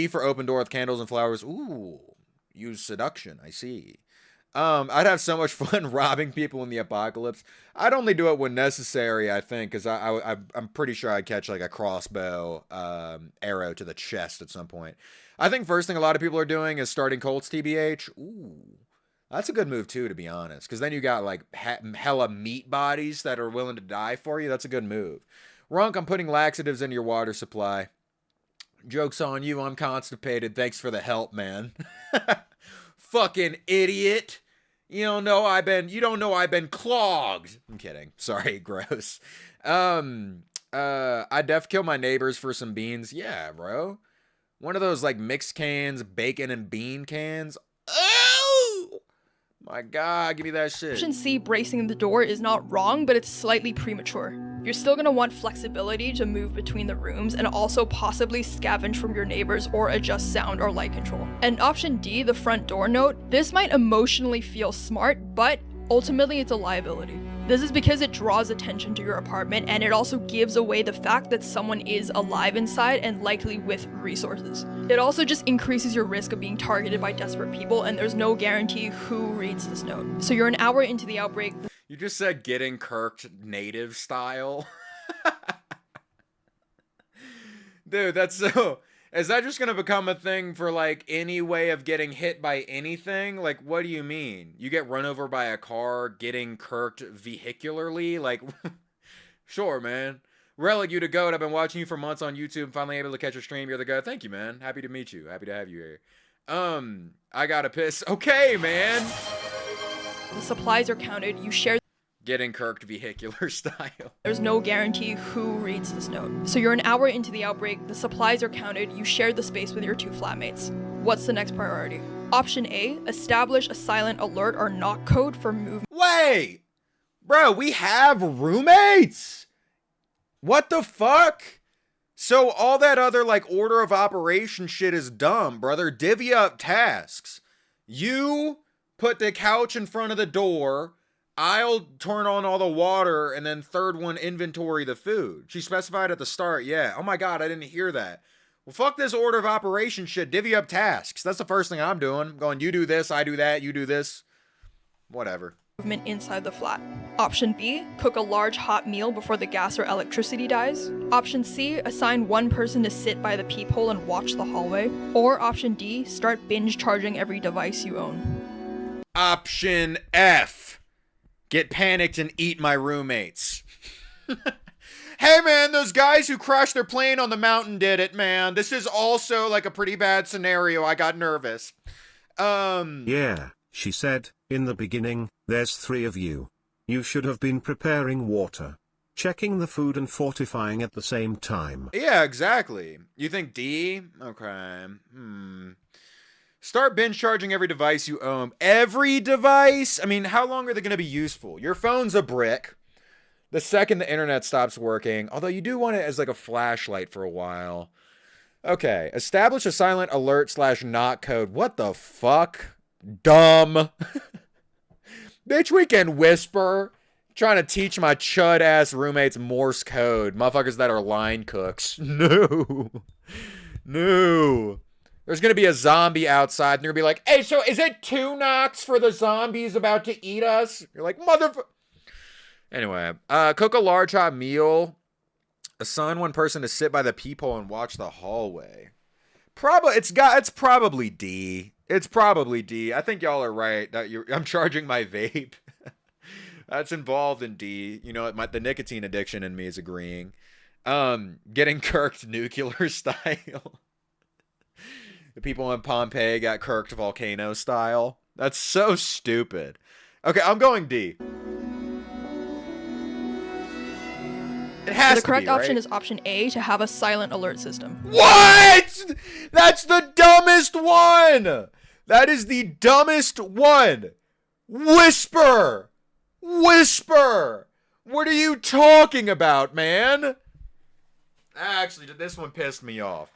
for open door with candles and flowers. Ooh, use seduction. I see. I'd have so much fun robbing people in the apocalypse. I'd only do it when necessary, I think, because I'm pretty sure I'd catch like a crossbow arrow to the chest at some point. I think first thing a lot of people are doing is starting Colts, TBH. Ooh, that's a good move too, to be honest, because then you got like hella meat bodies that are willing to die for you. That's a good move. Runk, I'm putting laxatives in your water supply. Joke's on you, I'm constipated. Thanks for the help, man. Fucking idiot. You don't know I've been clogged. I'm kidding. Sorry, gross. I'd def kill my neighbors for some beans. Yeah, bro. One of those like mixed cans, bacon and bean cans. Oh my god, give me that shit. Option C, bracing the door, is not wrong, but it's slightly premature. You're still gonna want flexibility to move between the rooms and also possibly scavenge from your neighbors or adjust sound or light control. And option D, the front door note, this might emotionally feel smart, but ultimately it's a liability. This is because it draws attention to your apartment and it also gives away the fact that someone is alive inside and likely with resources. It also just increases your risk of being targeted by desperate people, and there's no guarantee who reads this note. So you're an hour into the outbreak. You just said getting kirked native style. Dude, that's so... Is that just going to become a thing for, like, any way of getting hit by anything? Like, what do you mean? You get run over by a car getting kirked vehicularly? Like, sure, man. Relic, you the goat. I've been watching you for months on YouTube. Finally able to catch your stream. You're the goat. Thank you, man. Happy to meet you. Happy to have you here. I gotta piss. Okay, man. The supplies are counted. You share. Getting kirked vehicular style. There's no guarantee who reads this note. So you're an hour into the outbreak, the supplies are counted, you share the space with your two flatmates. What's the next priority? Option A, establish a silent alert or knock code for movement. Wait! Bro, we have roommates? What the fuck? So all that other like order of operation shit is dumb, brother. Divvy up tasks. You put the couch in front of the door. I'll turn on all the water, and then third one, inventory the food. She specified at the start, yeah. Oh my god, I didn't hear that. Well, fuck this order of operation shit. Divvy up tasks. That's the first thing I'm doing. I'm going, you do this, I do that, you do this. Whatever. Movement inside the flat. Option B, cook a large hot meal before the gas or electricity dies. Option C, assign one person to sit by the peephole and watch the hallway. Or option D, start binge charging every device you own. Option F. Get panicked and eat my roommates. Hey man, those guys who crashed their plane on the mountain did it, man. This is also like a pretty bad scenario. I got nervous. Yeah, she said, in the beginning, there's 3 of you. You should have been preparing water, checking the food and fortifying at the same time. Yeah, exactly. You think D? Okay. Start binge charging every device you own. Every device? I mean, how long are they going to be useful? Your phone's a brick. The second the internet stops working, although you do want it as like a flashlight for a while. Okay, establish a silent alert / knock code. What the fuck? Dumb. Bitch, we can whisper. Trying to teach my chud ass roommates Morse code. Motherfuckers that are line cooks. No. No. There's going to be a zombie outside, and they're going to be like, hey, so is it 2 knocks for the zombies about to eat us? You're like, motherfucker. Anyway, cook a large hot meal. Assign one person to sit by the peephole and watch the hallway. It's probably D. It's probably D. I think y'all are right. I'm charging my vape. That's involved in D. You know, the nicotine addiction in me is agreeing. Getting kirked nuclear style. The people in Pompeii got kirked volcano style. That's so stupid. Okay, I'm going D. It has The to correct be, right? option is option A, to have a silent alert system. What? That's the dumbest one. That is the dumbest one. Whisper. Whisper. What are you talking about, man? Actually, this one pissed me off.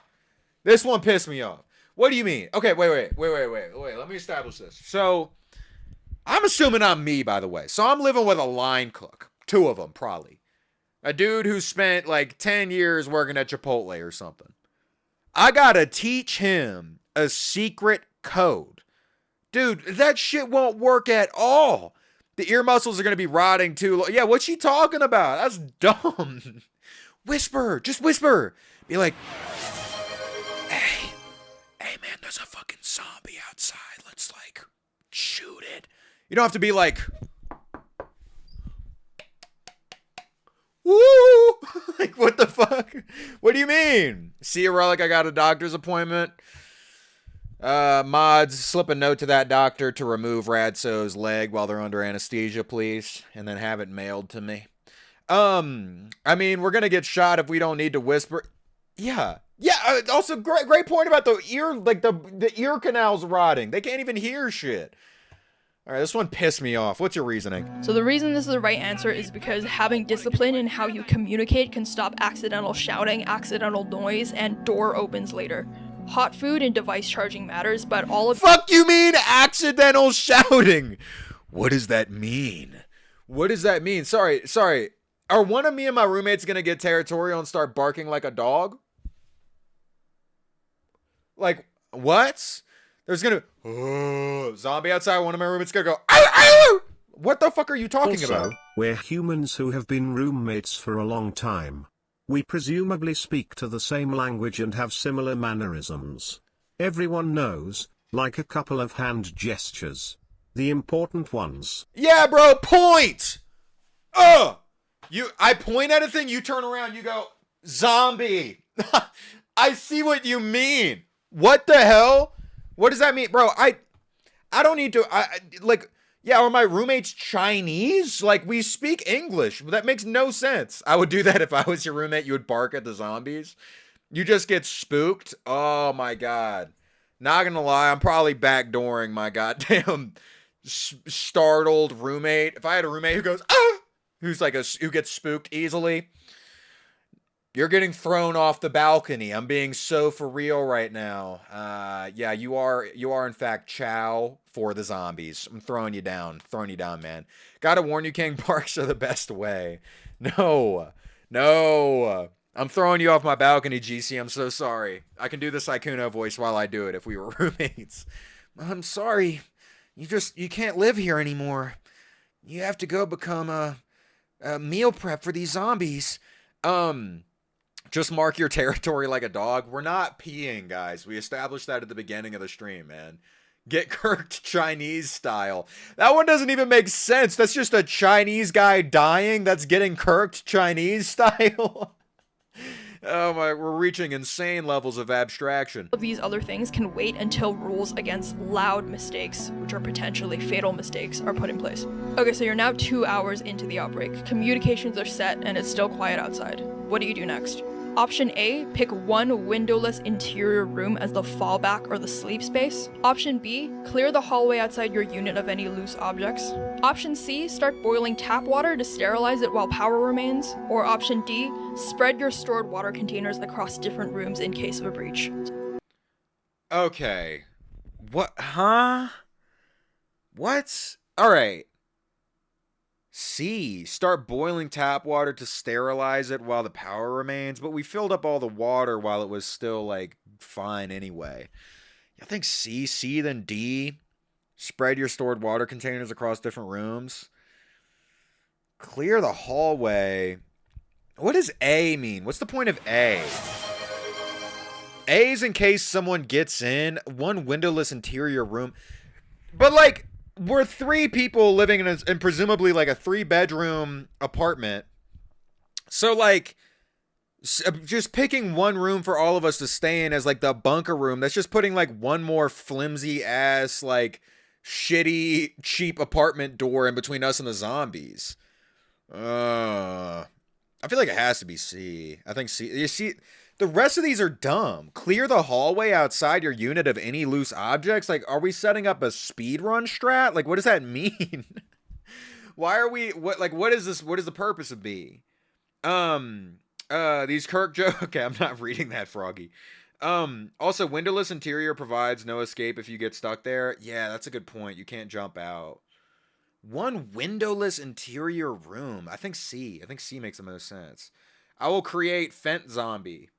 This one pissed me off. What do you mean? Okay, wait. Let me establish this. So, I'm assuming I'm me, by the way. So I'm living with a line cook. 2 of them, probably. A dude who spent like 10 years working at Chipotle or something. I gotta teach him a secret code. Dude, that shit won't work at all. The ear muscles are gonna be rotting too. Yeah, what's she talking about? That's dumb. Whisper, just whisper. Be like, hey man, there's a fucking zombie outside. Let's like shoot it. You don't have to be like, woo! Like, what the fuck? What do you mean? See a relic, I got a doctor's appointment. Mods, slip a note to that doctor to remove Radso's leg while they're under anesthesia, please. And then have it mailed to me. I mean, we're gonna get shot if we don't need to whisper. Yeah. Yeah, also, great point about the ear, like, the ear canals rotting. They can't even hear shit. All right, this one pissed me off. What's your reasoning? So the reason this is the right answer is because having discipline in how you communicate can stop accidental shouting, accidental noise, and door opens later. Hot food and device charging matters, but all of— Fuck you mean accidental shouting? What does that mean? What does that mean? Sorry. Are one of me and my roommates gonna get territorial and start barking like a dog? Like, what? There's gonna zombie outside. One of my roommates gonna go, "Ow, ow!" What the fuck are you talking about? We're humans who have been roommates for a long time. We presumably speak to the same language and have similar mannerisms. Everyone knows, like a couple of hand gestures. The important ones. Yeah, bro, point! I point at a thing, you turn around, you go, zombie. I see what you mean. What the hell? What does that mean? Bro, I don't need to, yeah, are my roommates Chinese? Like, we speak English. That makes no sense. I would do that if I was your roommate. You would bark at the zombies. You just get spooked. Oh, my God. Not gonna lie, I'm probably backdooring my goddamn startled roommate. If I had a roommate who goes, ah! Who gets spooked easily, you're getting thrown off the balcony. I'm being so for real right now. Yeah, you are in fact chow for the zombies. I'm throwing you down, man. Gotta warn you, King, parks are the best way. No. I'm throwing you off my balcony, GC. I'm so sorry. I can do the Sykkuno voice while I do it if we were roommates. I'm sorry. You can't live here anymore. You have to go become a meal prep for these zombies. Just mark your territory like a dog. We're not peeing, guys. We established that at the beginning of the stream, man. Get kirked Chinese style. That one doesn't even make sense. That's just a Chinese guy dying that's getting kirked Chinese style. Oh my, we're reaching insane levels of abstraction. Of these other things can wait until rules against loud mistakes, which are potentially fatal mistakes, are put in place. Okay, so you're now 2 hours into the outbreak. Communications are set and it's still quiet outside. What do you do next? Option A, pick one windowless interior room as the fallback or the sleep space. Option B, clear the hallway outside your unit of any loose objects. Option C, start boiling tap water to sterilize it while power remains. Or option D, spread your stored water containers across different rooms in case of a breach. Okay. What? Huh? What? Alright. C, start boiling tap water to sterilize it while the power remains, but we filled up all the water while it was still, like, fine anyway. I think C, then D, spread your stored water containers across different rooms. Clear the hallway. What does A mean? What's the point of A? A is in case someone gets in. One windowless interior room. But, like, we're 3 people living in presumably like a 3-bedroom apartment. So like, just picking one room for all of us to stay in as like the bunker room, that's just putting like one more flimsy ass, like shitty, cheap apartment door in between us and the zombies. I feel like it has to be C. I think C. You see, the rest of these are dumb. Clear the hallway outside your unit of any loose objects. Like, are we setting up a speedrun strat? Like, what does that mean? Why are we, what is this? What is the purpose of B? These Kirk jokes. Okay, I'm not reading that, Froggy. Also, windowless interior provides no escape if you get stuck there. Yeah, that's a good point. You can't jump out. One windowless interior room. I think C. I think C makes the most sense. I will create Fent Zombie.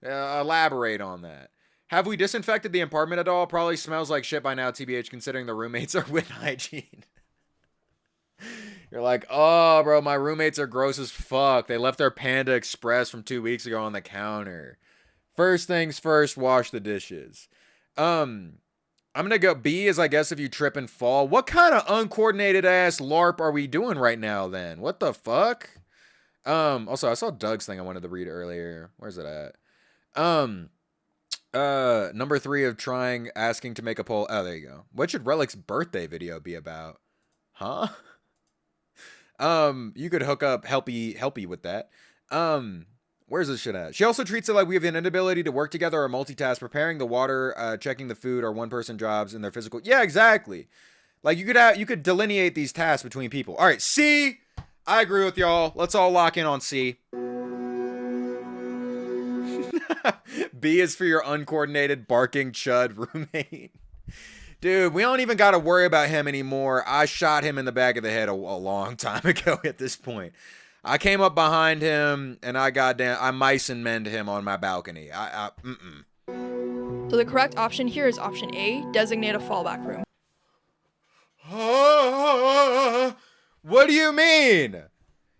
Elaborate on that. Have we disinfected the apartment at all? Probably smells like shit by now, TBH, considering the roommates are with hygiene. You're like, oh, bro, my roommates are gross as fuck. They left their Panda Express from 2 weeks ago on the counter. First things first, wash the dishes. I'm gonna go B is, I guess, if you trip and fall. What kind of uncoordinated ass LARP are we doing right now then? What the fuck? Also, I saw Doug's thing I wanted to read earlier. Where's it at? Number 3 of asking to make a poll. Oh, there you go. What should Relic's birthday video be about? Huh? You could hook up Helpy with that. Where's this shit at? She also treats it like we have an inability to work together or multitask. Preparing the water, checking the food are one-person jobs in their physical. Yeah, exactly. Like you could delineate these tasks between people. All right, C. I agree with y'all. Let's all lock in on C. B is for your uncoordinated barking chud roommate. Dude, we don't even got to worry about him anymore. I shot him in the back of the head a long time ago at this point. I came up behind him and I mice and mend him on my balcony. So the correct option here is option A, designate a fallback room. What do you mean?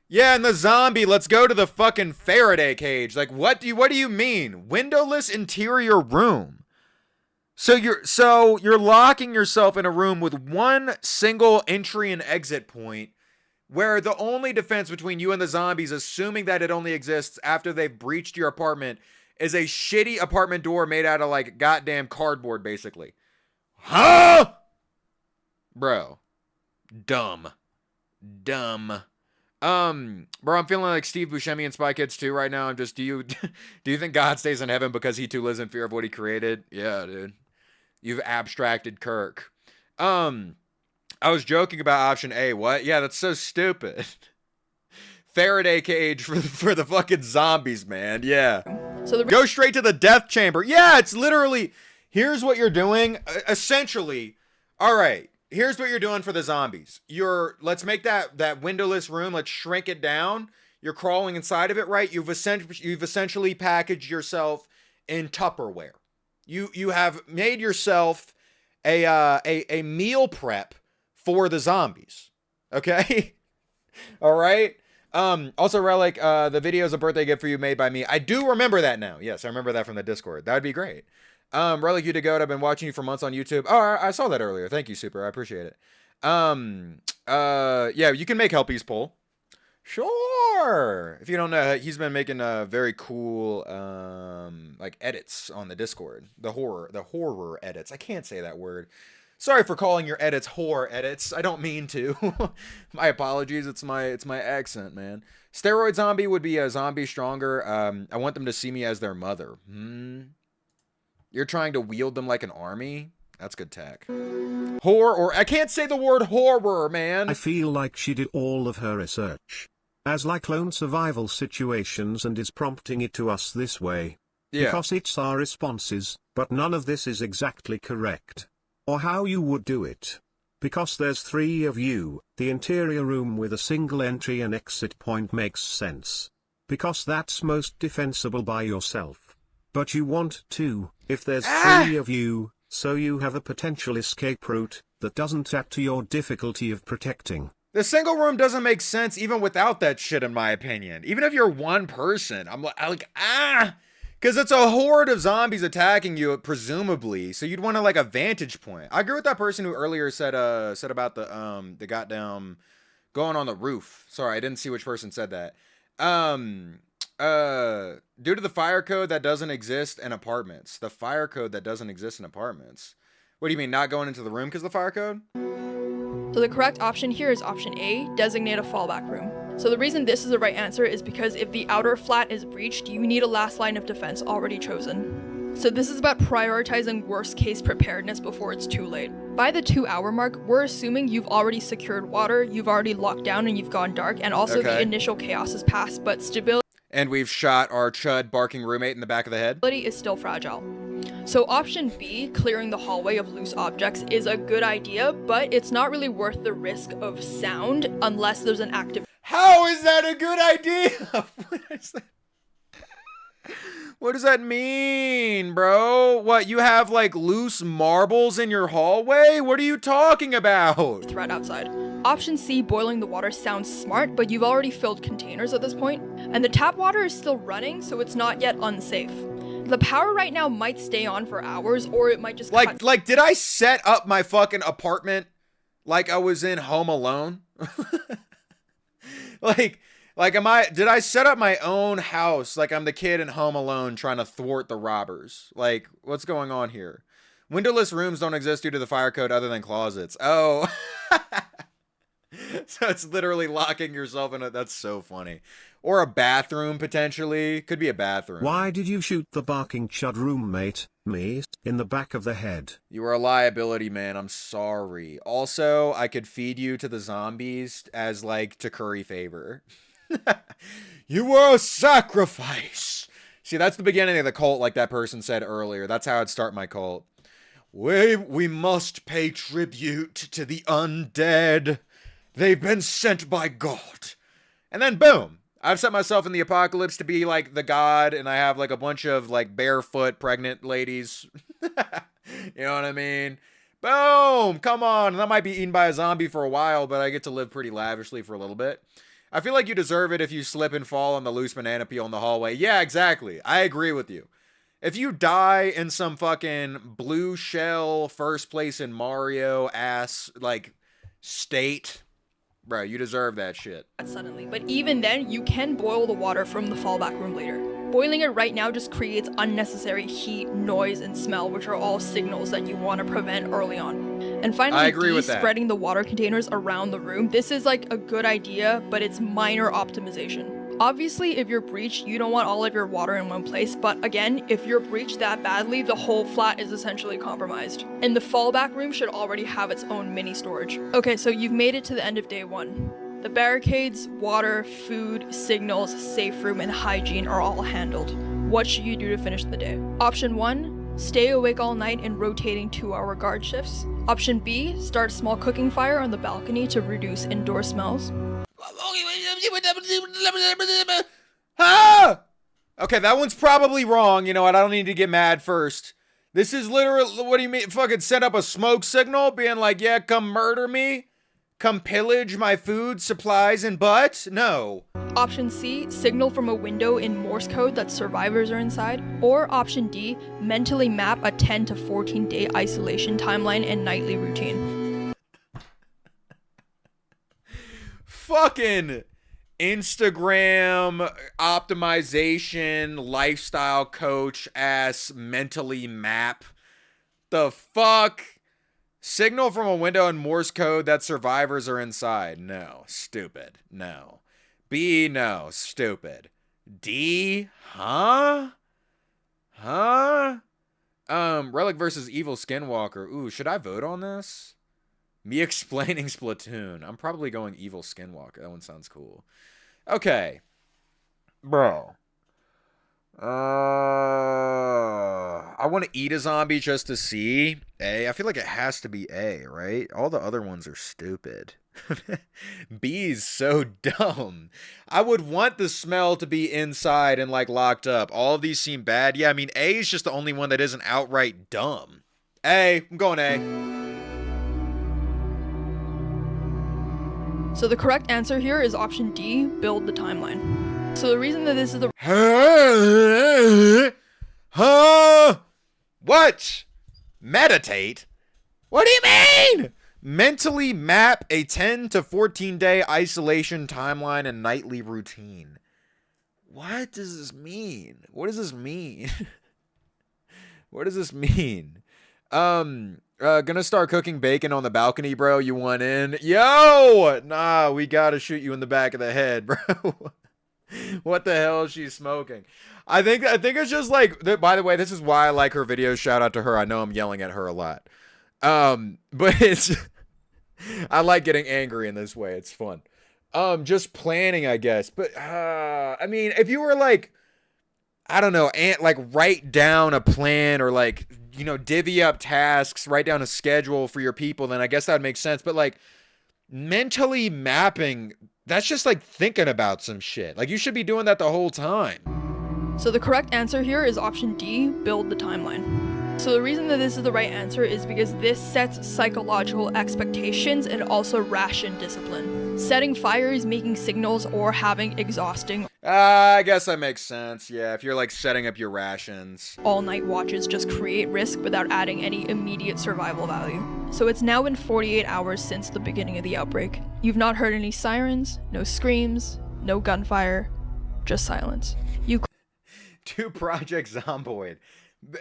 Yeah, and the zombie, let's go to the fucking Faraday cage. Like, what do you mean? Windowless interior room. So you're locking yourself in a room with one single entry and exit point, where the only defense between you and the zombies, assuming that it only exists after they've breached your apartment, is a shitty apartment door made out of like goddamn cardboard, basically. Huh? Bro. Dumb. Bro, I'm feeling like Steve Buscemi and Spy Kids 2 right now. I'm just, do you think God stays in heaven because he too lives in fear of what he created? Yeah, dude. You've abstracted Kirk. I was joking about option A. What? Yeah, that's so stupid. Faraday cage for the fucking zombies, man. Yeah. So go straight to the death chamber. Yeah, it's literally, here's what you're doing. Essentially, all right. Here's what you're doing for the zombies. Let's make that windowless room. Let's shrink it down. You're crawling inside of it, right? You've essentially packaged yourself in Tupperware. You have made yourself a meal prep for the zombies. Okay? All right? Also, Relic, the video is a birthday gift for you made by me. I do remember that now. Yes, I remember that from the Discord. That would be great. Relic, you to go. I've been watching you for months on YouTube. Oh, I saw that earlier. Thank you, Super. I appreciate it. Yeah, you can make Helpy's poll. Sure. If you don't know, he's been making very cool like edits on the Discord. The horror edits. I can't say that word. Sorry for calling your edits horror edits. I don't mean to. My apologies. It's my accent, man. Steroid zombie would be a zombie stronger. I want them to see me as their mother. You're trying to wield them like an army? That's good tech. Horror, I can't say the word horror, man. I feel like she did all of her research as like lone survival situations and is prompting it to us this way. Yeah. Because it's our responses, but none of this is exactly correct. Or how you would do it. Because there's 3 of you, the interior room with a single entry and exit point makes sense. Because that's most defensible by yourself. But you want to, if there's 3 of you, so you have a potential escape route that doesn't add to your difficulty of protecting. The single room doesn't make sense even without that shit, in my opinion. Even if you're one person, I'm like, because it's a horde of zombies attacking you, presumably. So you'd want to like a vantage point. I agree with that person who earlier said about the goddamn going on the roof. Sorry, I didn't see which person said that. Due to the fire code that doesn't exist in apartments. The fire code that doesn't exist in apartments. What do you mean, not going into the room because of the fire code? So the correct option here is option A, designate a fallback room. So the reason this is the right answer is because if the outer flat is breached, you need a last line of defense already chosen. So this is about prioritizing worst case preparedness before it's too late. By the 2-hour mark, we're assuming you've already secured water, you've already locked down and you've gone dark, and also the initial chaos is past, but stability And we've shot our chud barking roommate in the back of the head. is still fragile. So option B, clearing the hallway of loose objects, is a good idea, but it's not really worth the risk of sound unless there's an active... How is that a good idea? What does that mean, bro? What, you have like loose marbles in your hallway? What are you talking about? threat outside. Option C, boiling the water, sounds smart, but you've already filled containers at this point, and the tap water is still running, so it's not yet unsafe. The power right now might stay on for hours, or it might just like did I set up my fucking apartment like I was in Home Alone? Did I set up my own house like I'm the kid in Home Alone trying to thwart the robbers? Like, what's going on here? Windowless rooms don't exist due to the fire code other than closets. Oh. So it's literally locking yourself in it. That's so funny. Or a bathroom, potentially. Could be a bathroom. Why did you shoot the barking chud roommate, me, in the back of the head? You were a liability, man. I'm sorry. Also, I could feed you to the zombies as, like, to curry favor. You were a sacrifice. See, that's the beginning of the cult, like that person said earlier. That's how I'd start my cult. We must pay tribute to the undead. They've been sent by God. And then, boom. I've set myself in the apocalypse to be, like, the god, and I have, like, a bunch of, like, barefoot pregnant ladies. You know what I mean? Boom! Come on. And I might be eaten by a zombie for a while, but I get to live pretty lavishly for a little bit. I feel like you deserve it if you slip and fall on the loose banana peel in the hallway. Yeah, exactly. I agree with you. If you die in some fucking blue shell first place in Mario ass, like, state, bro, you deserve that shit. suddenly, but even then, you can boil the water from the fallback room later. Boiling it right now just creates unnecessary heat, noise, and smell, which are all signals that you want to prevent early on. And finally, I agree with that. spreading the water containers around the room. This is like a good idea, but it's minor optimization. Obviously, if you're breached, you don't want all of your water in one place, but again, if you're breached that badly, the whole flat is essentially compromised. And the fallback room should already have its own mini storage. Okay, so you've made it to the end of day 1. The barricades, water, food, signals, safe room, and hygiene are all handled. What should you do to finish the day? Option 1, stay awake all night in rotating 2-hour guard shifts. Option B, start a small cooking fire on the balcony to reduce indoor smells. Ah! Okay, that one's probably wrong. You know what? I don't need to get mad first. This is literally, what do you mean? Fucking set up a smoke signal being like, yeah, come murder me? Come pillage my food, supplies, and butt? No. Option C, signal from a window in Morse code that survivors are inside. Or option D, mentally map a 10 to 14 day isolation timeline and nightly routine. Fucking Instagram optimization lifestyle coach ass mentally map. The fuck? Signal from a window in Morse code that survivors are inside. No. Stupid. No. B, no. Stupid. D, huh? Huh? Relic versus Evil Skinwalker. Ooh, should I vote on this? Me explaining Splatoon. I'm probably going Evil Skinwalker. That one sounds cool. Okay. Bro. I want to eat a zombie just to see. A. I feel like it has to be A, right? All the other ones are stupid. B is so dumb. I would want the smell to be inside and like locked up. All of these seem bad. Yeah, I mean, A is just the only one that isn't outright dumb. A. I'm going A. So the correct answer here is option D, build the timeline. So the reason that this is the What? Meditate? What do you mean? Mentally map a 10 to 14 day isolation timeline and nightly routine. What does this mean? What does this mean? What does this mean? Gonna start cooking bacon on the balcony, bro. You want in? Yo! Nah, we gotta shoot you in the back of the head, bro. What the hell is she smoking? I think it's just like, by the way, this is why I like her videos. Shout out to her. I know I'm yelling at her a lot. But it's, I like getting angry in this way. It's fun. Just planning, I guess. But, I mean, if you were like, I don't know, and like write down a plan or like, you know, divvy up tasks, write down a schedule for your people, then I guess that would make sense. But like mentally mapping, that's just like thinking about some shit. Like you should be doing that the whole time. So the correct answer here is option D, build the timeline. So the reason that this is the right answer is because this sets psychological expectations and also ration discipline. Setting fires, making signals, or having exhausting I guess that makes sense. Yeah, if you're like setting up your rations. all-night watches just create risk without adding any immediate survival value. So it's now been 48 hours since the beginning of the outbreak. You've not heard any sirens, no screams, no gunfire, just silence. You To Project Zomboid.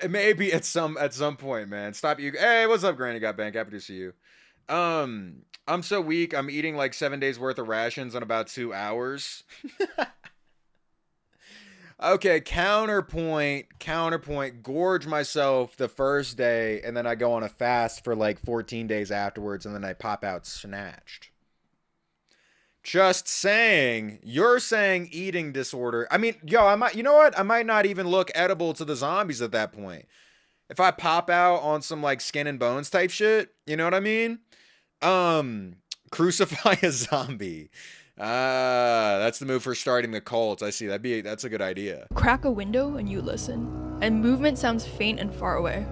Maybe at some point, man. Stop you. Hey, what's up, Granny Got Bank? Happy to see you. I'm so weak. I'm eating like 7 days worth of rations in about 2 hours. Okay, counterpoint. Gorge myself the first day, and then I go on a fast for like 14 days afterwards, and then I pop out snatched. Just saying. You're saying eating disorder. I mean, yo, you know what? I might not even look edible to the zombies at that point. If I pop out on some like skin and bones type shit, you know what I mean? Crucify a zombie. That's the move for starting the cult. I see. That's a good idea. crack a window and you listen, and movement sounds faint and far away.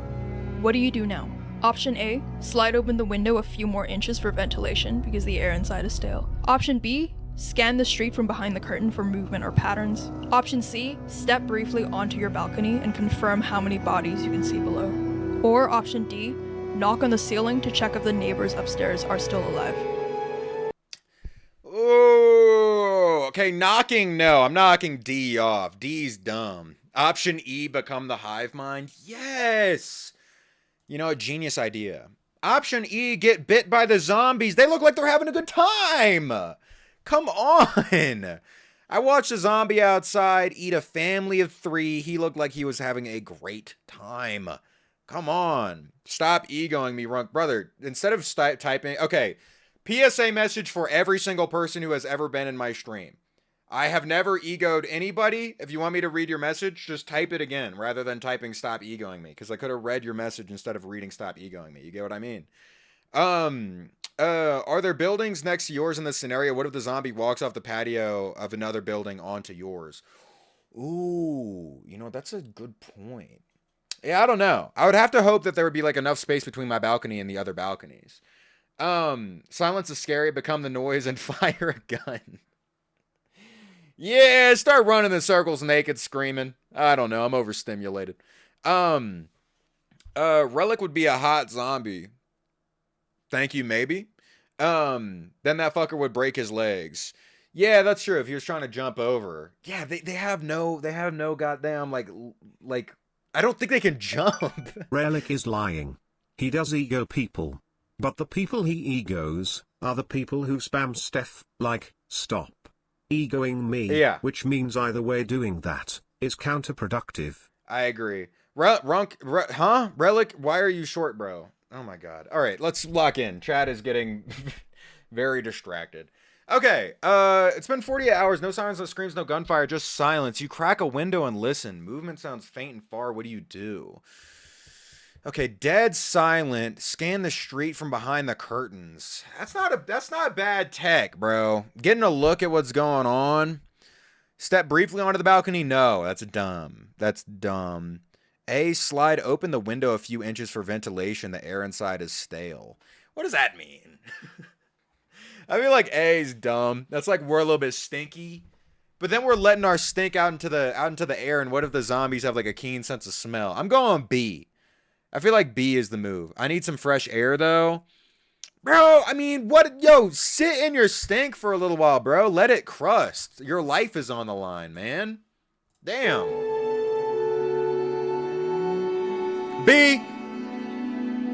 What do you do now? Option A, slide open the window a few more inches for ventilation because the air inside is stale. Option B, scan the street from behind the curtain for movement or patterns. Option C, step briefly onto your balcony and confirm how many bodies you can see below. Or option D, knock on the ceiling to check if the neighbors upstairs are still alive. Oh, okay, knocking, no. I'm knocking D off. D's dumb. Option E, become the hive mind. Yes! You know, a genius idea. Option E, get bit by the zombies. They look like they're having a good time. Come on. I watched a zombie outside eat a family of 3. He looked like he was having a great time. Come on. Stop egoing me, Runk. Brother, instead of typing... Okay, PSA message for every single person who has ever been in my stream. I have never egoed anybody. If you want me to read your message, just type it again rather than typing stop egoing me, because I could have read your message instead of reading stop egoing me. You get what I mean? Are there buildings next to yours in this scenario? What if the zombie walks off the patio of another building onto yours? Ooh, you know, that's a good point. Yeah, I don't know. I would have to hope that there would be like enough space between my balcony and the other balconies. Silence is scary. Become the noise and fire a gun. Yeah, start running in circles naked, screaming. I don't know. I'm overstimulated. Relic would be a hot zombie. Thank you, maybe. Then that fucker would break his legs. Yeah, that's true. If he was trying to jump over. Yeah, they have no goddamn like I don't think they can jump. Relic is lying. He does ego people. But the people he egos are the people who spam Steph, like, stop egoing me, yeah. Which means either way doing that is counterproductive. I agree. Relic, why are you short, bro? Oh my god. All right, let's lock in. Chad is getting very distracted. Okay, it's been 48 hours. No sirens, no screams, no gunfire, just silence. You crack a window and listen. Movement sounds faint and far. What do you do? Okay, dead silent. Scan the street from behind the curtains. That's not bad tech, bro. Getting a look at what's going on. Step briefly onto the balcony. No, that's dumb. That's dumb. A, slide open the window a few inches for ventilation. The air inside is stale. What does that mean? I feel like A is dumb. That's like we're a little bit stinky. But then we're letting our stink out into the air, and what if the zombies have like a keen sense of smell? I'm going B. I feel like B is the move. I need some fresh air, though. Bro, I mean, what? Yo, sit in your stink for a little while, bro. Let it crust. Your life is on the line, man. Damn. B.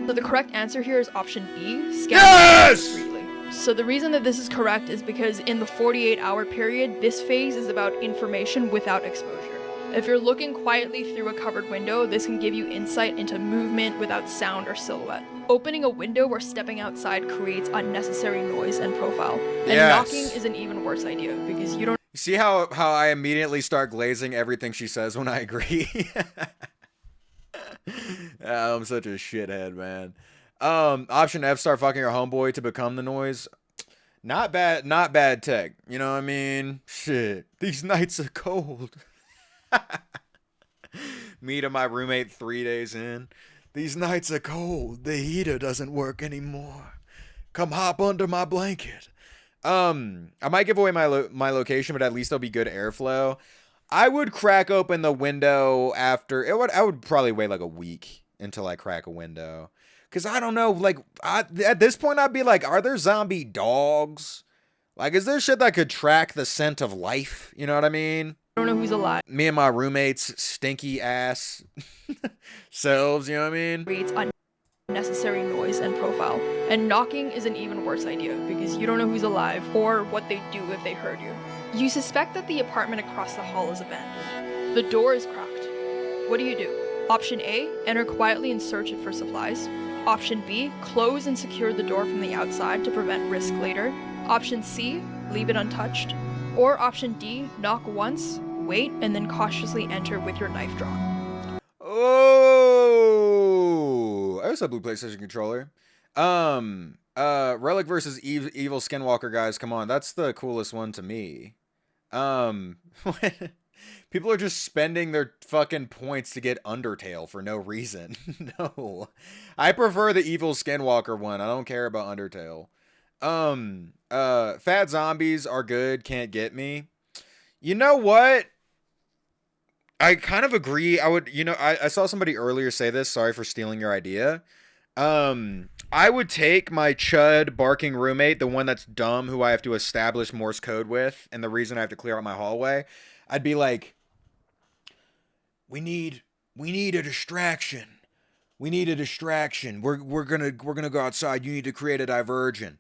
So the correct answer here is option B, scan Yes! discreetly. So the reason that this is correct is because in the 48-hour period, this phase is about information without exposure. If you're looking quietly through a covered window, this can give you insight into movement without sound or silhouette. Opening a window or stepping outside creates unnecessary noise and profile. And Yes. knocking is an even worse idea because you don't You see how I immediately start glazing everything she says when I agree? I'm such a shithead, man. Option F, start fucking your homeboy to become the noise. Not bad tech. You know what I mean? Shit. These nights are cold. Me to my roommate 3 days in. These nights are cold. The heater doesn't work anymore. Come hop under my blanket. I might give away my location, but at least there'll be good airflow. I would crack open the window after I would probably wait like a week until I crack a window. Cause I don't know, like at this point I'd be like, are there zombie dogs? Like, is there shit that could track the scent of life? You know what I mean? I don't know who's alive. Me and my roommates stinky ass selves, you know what I mean? Creates unnecessary noise and profile. And knocking is an even worse idea because you don't know who's alive or what they'd do if they heard you. You suspect that the apartment across the hall is abandoned. The door is cracked. What do you do? Option A, enter quietly and search it for supplies. Option B, close and secure the door from the outside to prevent risk later. Option C, leave it untouched. Or option D, knock once, wait, and then cautiously enter with your knife drawn. Oh, what's up, Blue PlayStation controller? Relic versus Evil Skinwalker, guys. Come on, that's the coolest one to me. People are just spending their fucking points to get Undertale for no reason. No. I prefer the Evil Skinwalker one. I don't care about Undertale. Fat zombies are good, can't get me. You know what? I kind of agree. I saw somebody earlier say this. Sorry for stealing your idea. I would take my chud barking roommate, the one that's dumb, who I have to establish Morse code with, and the reason I have to clear out my hallway. I'd be like, we need a distraction. We need a distraction. We're gonna go outside. You need to create a diversion.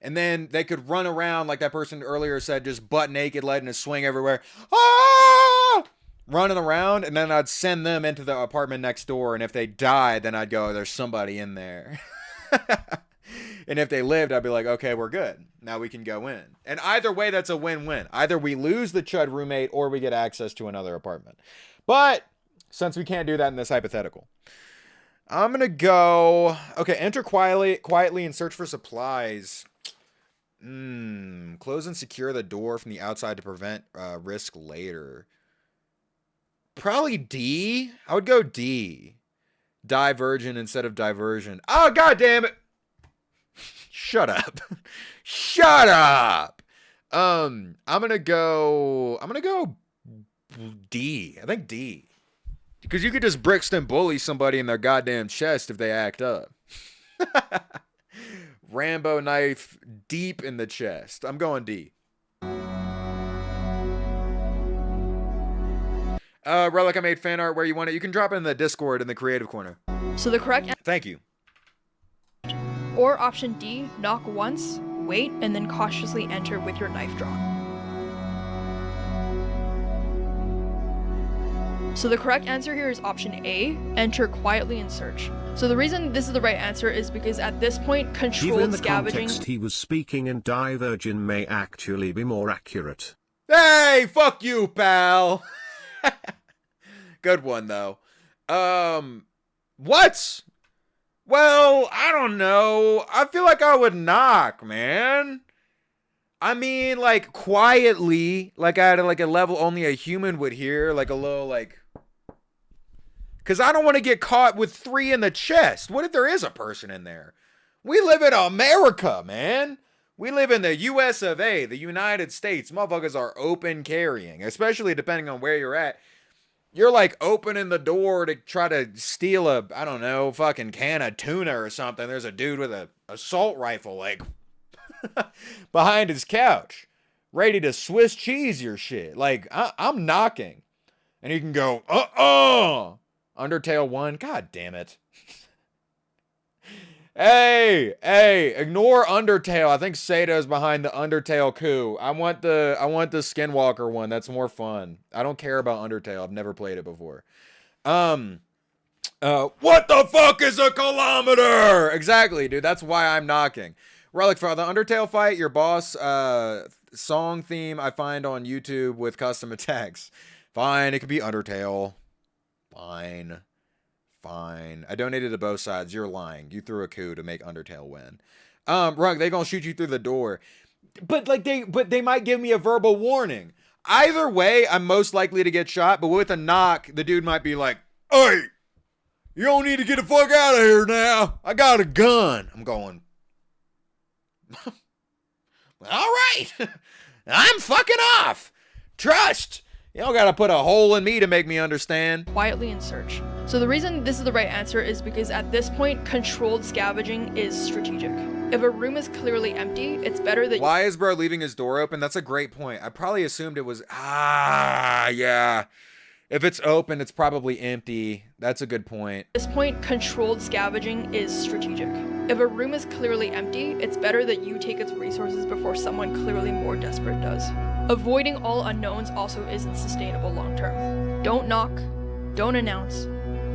And then they could run around like that person earlier said, just butt naked, letting it swing everywhere. Ah! Running around, and then I'd send them into the apartment next door, and if they died, then I'd go, there's somebody in there. And if they lived, I'd be like, okay, we're good. Now we can go in. And either way, that's a win-win. Either we lose the chud roommate, or we get access to another apartment. But since we can't do that in this hypothetical, I'm gonna go, okay, enter quietly and search for supplies. Close and secure the door from the outside to prevent risk later. Probably D. I would go D. Divergent instead of diversion. Oh, god damn it. Shut up. Shut up. I'm gonna go D. I think D. Because you could just Brixton bully somebody in their goddamn chest if they act up. Rambo knife deep in the chest. I'm going D. Relic, I made fan art where you want it. You can drop it in the Discord in the creative corner. So the correct Thank you. or option D, knock once, wait, and then cautiously enter with your knife drawn. So the correct answer here is option A, enter quietly and search. So the reason this is the right answer is because at this point, Even in controlled the scavenging... context he was speaking in, divergent may actually be more accurate. Hey, fuck you, pal. Good one, though. What? Well, I don't know. I feel like I would knock, man. I mean, like, quietly, like, at like a level only a human would hear, like a little, like... Because I don't want to get caught with 3 in the chest. What if there is a person in there? We live in America, man. We live in the US of A, the United States. Motherfuckers are open carrying, especially depending on where you're at. You're like opening the door to try to steal a, I don't know, fucking can of tuna or something. There's a dude with a assault rifle, like, behind his couch, ready to Swiss cheese your shit. Like, I'm knocking. And you can go, Undertale 1, god damn it. Hey, ignore Undertale. I think Sato's behind the Undertale coup. I want the Skinwalker one. That's more fun. I don't care about Undertale. I've never played it before. What the fuck is a kilometer? Exactly, dude. That's why I'm knocking. Relic for the Undertale fight, your boss song theme I find on YouTube with custom attacks. Fine, it could be Undertale. Fine. I donated to both sides. You're lying. You threw a coup to make Undertale win. Rug, they gonna shoot you through the door. But they might give me a verbal warning. Either way, I'm most likely to get shot, but with a knock, the dude might be like, "Hey, you don't need to get the fuck out of here now. I got a gun." I'm going, all right. I'm fucking off. Trust. You don't gotta put a hole in me to make me understand. Quietly in search. So the reason this is the right answer is because at this point, controlled scavenging is strategic. If a room is clearly empty, it's better that— Why is bro leaving his door open? That's a great point. I probably assumed it was, yeah. If it's open, it's probably empty. That's a good point. At this point, controlled scavenging is strategic. If a room is clearly empty, it's better that you take its resources before someone clearly more desperate does. Avoiding all unknowns also isn't sustainable long term. Don't knock, don't announce,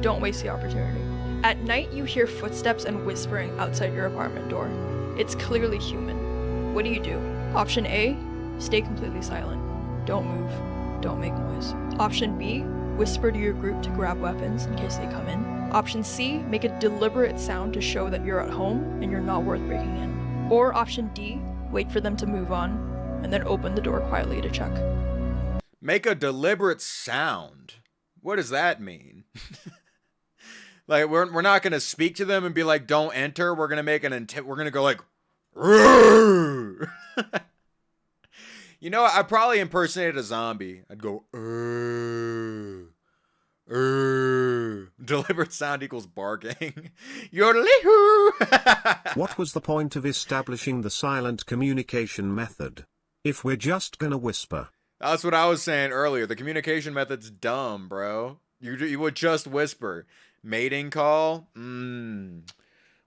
don't waste the opportunity. At night, you hear footsteps and whispering outside your apartment door. It's clearly human. What do you do? Option A, stay completely silent. Don't move, don't make noise. Option B, whisper to your group to grab weapons in case they come in. Option C, make a deliberate sound to show that you're at home and you're not worth breaking in. Or option D, wait for them to move on and then open the door quietly to check. Make a deliberate sound. What does that mean? Like, we're not going to speak to them and be like, don't enter. We're going to make we're going to go like, "Rrrr." You know, I probably impersonated a zombie. I'd go, deliberate sound equals barking. Yodelihoo. What was the point of establishing the silent communication method? If we're just gonna whisper. That's what I was saying earlier. The communication method's dumb, bro. You would just whisper. Mating call?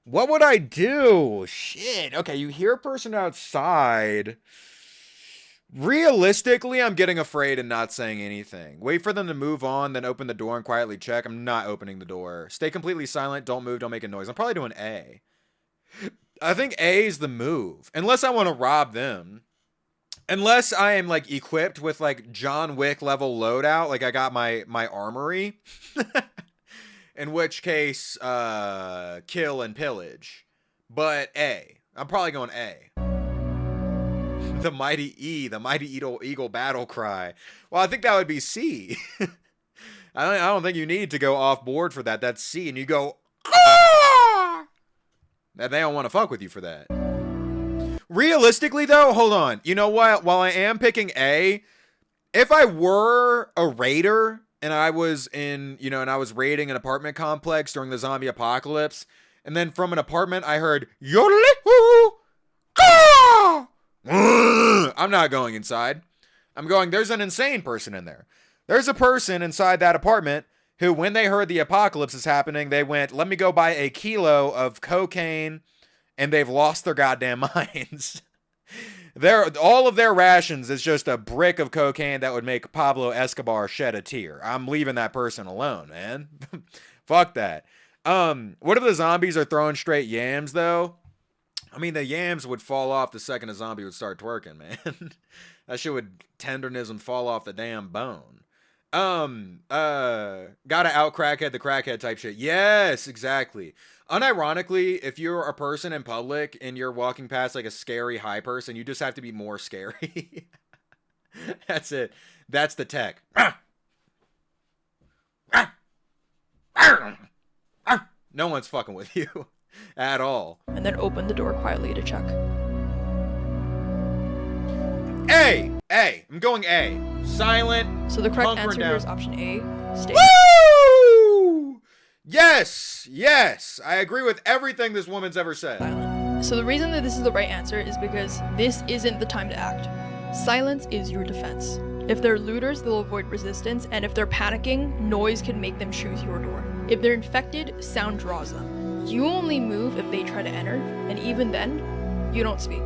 What would I do? Shit. Okay, you hear a person outside. Realistically, I'm getting afraid and not saying anything. Wait for them to move on, then open the door and quietly check. I'm not opening the door. Stay completely silent. Don't move. Don't make a noise. I'm probably doing A. I think A is the move. Unless I want to rob them. Unless I am, like, equipped with, like, John Wick level loadout. Like, I got my armory. In which case, kill and pillage. But A. I'm probably going A. The mighty E, the mighty eagle battle cry. Well, I think that would be C. I don't think you need to go off board for that. That's C, and you go, "Ah!" They don't want to fuck with you for that. Realistically, though, hold on. You know what? While I am picking A, if I were a raider and I was in, you know, and I was raiding an apartment complex during the zombie apocalypse, and then from an apartment I heard yodelihoo, ah! I'm not going inside. I'm going, there's an insane person in there. There's a person inside that apartment who, when they heard the apocalypse is happening, they went, let me go buy a kilo of cocaine, and they've lost their goddamn minds. All of their rations is just a brick of cocaine that would make Pablo Escobar shed a tear. I'm leaving that person alone, man. Fuck that. What if the zombies are throwing straight yams, though? I mean, the yams would fall off the second a zombie would start twerking, man. That shit would tenderness and fall off the damn bone. Gotta out crackhead the crackhead type shit. Yes, exactly. Unironically, if you're a person in public and you're walking past like a scary high person, you just have to be more scary. That's it. That's the tech. No one's fucking with you. At all. And then open the door quietly to check. A! I'm going A. Silent. So the correct answer here is option A. Stay. Woo! Yes! I agree with everything this woman's ever said. Silent. So the reason that this is the right answer is because this isn't the time to act. Silence is your defense. If they're looters, they'll avoid resistance, and if they're panicking, noise can make them choose your door. If they're infected, sound draws them. You only move if they try to enter, and even then, you don't speak.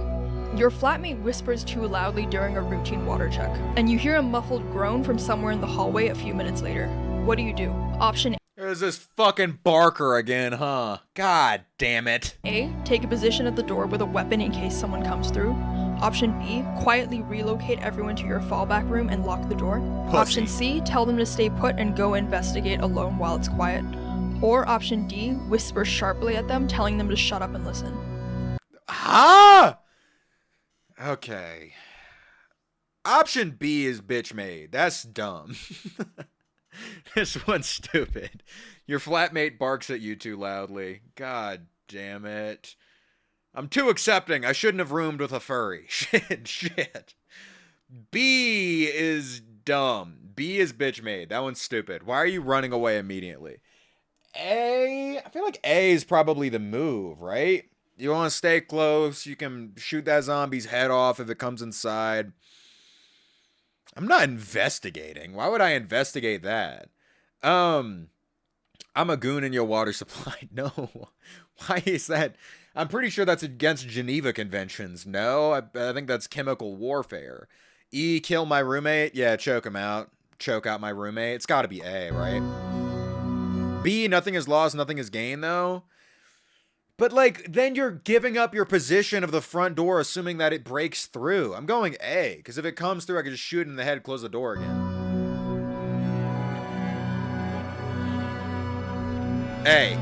Your flatmate whispers too loudly during a routine water check, and you hear a muffled groan from somewhere in the hallway a few minutes later. What do you do? Option A. There's this fucking Barker again, huh? God damn it. A. Take a position at the door with a weapon in case someone comes through. Option B. Quietly relocate everyone to your fallback room and lock the door. Pussy. Option C. Tell them to stay put and go investigate alone while it's quiet. Or option D. Whisper sharply at them, telling them to shut up and listen. Huh? Okay. Option B is bitch made. That's dumb. This one's stupid. Your flatmate barks at you too loudly. God damn it. I'm too accepting. I shouldn't have roomed with a furry. Shit. B is dumb. B is bitch made. That one's stupid. Why are you running away immediately? A, I feel like A is probably the move, right? You want to stay close. You can shoot that zombie's head off if it comes inside. I'm not investigating. Why would I investigate that? I'm a goon in your water supply. No. Why is that? I'm pretty sure that's against Geneva Conventions. No, I think that's chemical warfare. E, kill my roommate. Yeah, choke him out. Choke out my roommate. It's got to be A, right? B, nothing is lost, nothing is gained, though. But, like, then you're giving up your position of the front door, assuming that it breaks through. I'm going A, because if it comes through, I can just shoot it in the head, close the door again. A.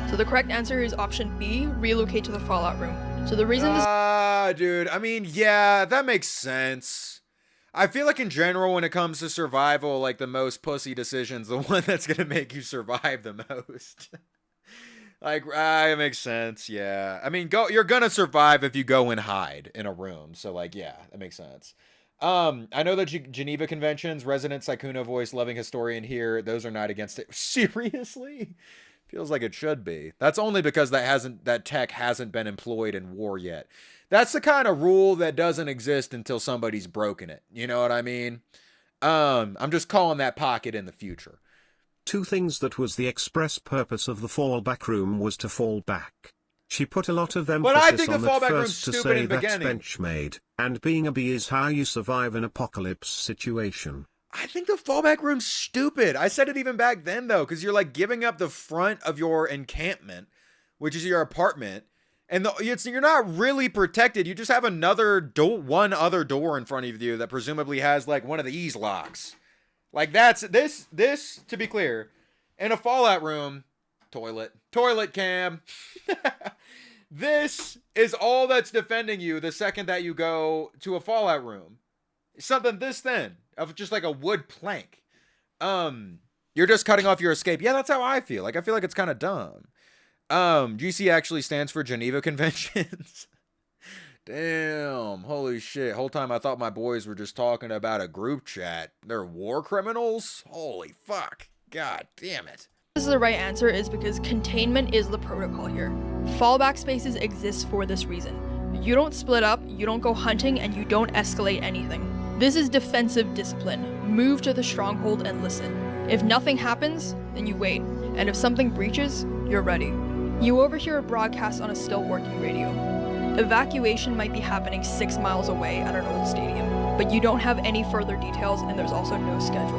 So the correct answer is option B, relocate to the fallout room. So the reason this Dude, I mean, yeah, that makes sense. I feel like in general, when it comes to survival, like the most pussy decision's the one that's gonna make you survive the most. Like, it makes sense, yeah. I mean, you're gonna survive if you go and hide in a room. So, like, yeah, that makes sense. I know that Geneva Conventions, resident Sykkuno voice, loving historian here, those are not against it. Seriously? Feels like it should be. That's only because that tech hasn't been employed in war yet. That's the kind of rule that doesn't exist until somebody's broken it. You know what I mean? I'm just calling that pocket in the future. Two things that was the express purpose of the fallback room was to fall back. She put a lot of emphasis I think the on that fallback room's first to stupid say in the that's beginning. bench made, and being a bee is how you survive an apocalypse situation. I think the fallback room's stupid. I said it even back then, though, because you're like giving up the front of your encampment, which is your apartment, and you're not really protected. You just have one other door in front of you that presumably has like one of these locks. Like that's this, to be clear, in a fallout room, toilet cam. This is all that's defending you the second that you go to a fallout room. Something this thin of just like a wood plank. You're just cutting off your escape. Yeah, that's how I feel. Like, I feel like it's kind of dumb. GC actually stands for Geneva Conventions. Damn, holy shit. Whole time I thought my boys were just talking about a group chat. They're war criminals? Holy fuck. God damn it. is the right answer is because containment is the protocol here. Fallback spaces exist for this reason. You don't split up, you don't go hunting, and you don't escalate anything. This is defensive discipline. Move to the stronghold and listen. If nothing happens, then you wait. And if something breaches, you're ready. You overhear a broadcast on a still working radio. Evacuation might be happening 6 miles away at an old stadium, but you don't have any further details and there's also no schedule.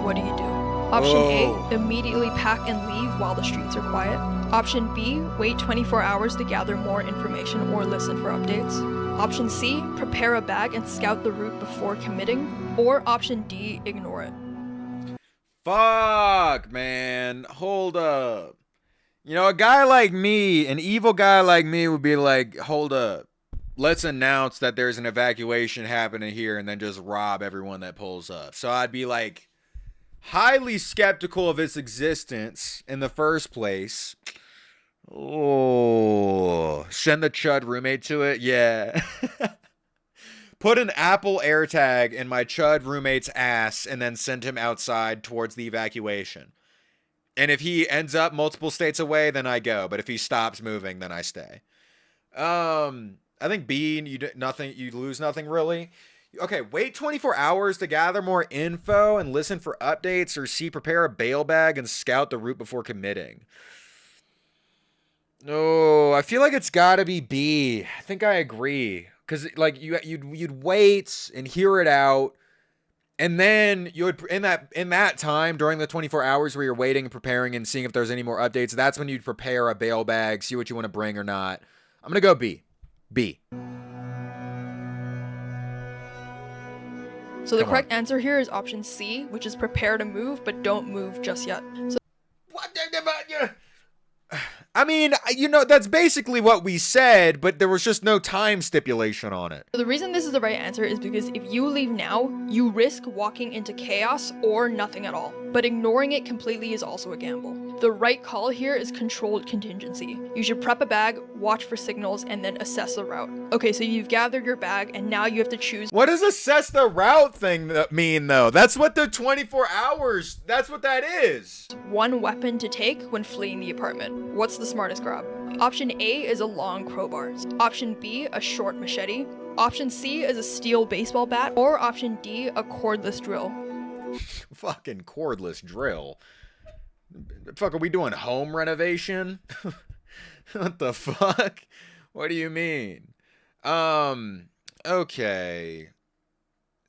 What do you do? Option A, immediately pack and leave while the streets are quiet. Option B, wait 24 hours to gather more information or listen for updates. Option C, prepare a bag and scout the route before committing. Or option D, ignore it. Fuck, man. Hold up. You know, a guy like me, an evil guy like me would be like, hold up. Let's announce that there's an evacuation happening here and then just rob everyone that pulls up. So I'd be like highly skeptical of its existence in the first place. Oh, send the chud roommate to it? Yeah. Put an Apple AirTag in my chud roommate's ass and then send him outside towards the evacuation. And if he ends up multiple states away, then I go. But if he stops moving, then I stay. I think B, you lose nothing really. Okay, wait 24 hours to gather more info and listen for updates, or C, prepare a bail bag and scout the route before committing. No, I feel like it's got to be B. I think I agree. Because like you'd wait and hear it out, And then you would in that time during the 24 hours where you're waiting and preparing and seeing if there's any more updates, that's when you'd prepare a bail bag, see what you want to bring or not. I'm gonna go B. B. So the correct answer here is option C, which is prepare to move, but don't move just yet. So What? I mean, you know, that's basically what we said, but there was just no time stipulation on it. the reason this is the right answer is because if you leave now, you risk walking into chaos or nothing at all. But ignoring it completely is also a gamble. The right call here is controlled contingency. You should prep a bag, watch for signals, and then assess the route. Okay, so you've gathered your bag, and now you have to choose. What does assess the route thing mean, though? That's what the 24 hours, that's what that is. One weapon to take when fleeing the apartment. What's the smartest grab? Option A is a long crowbar. Option B, a short machete. Option C is a steel baseball bat. Or option D, a cordless drill. Fucking cordless drill. Fuck, are we doing home renovation? What the fuck? What do you mean? Okay.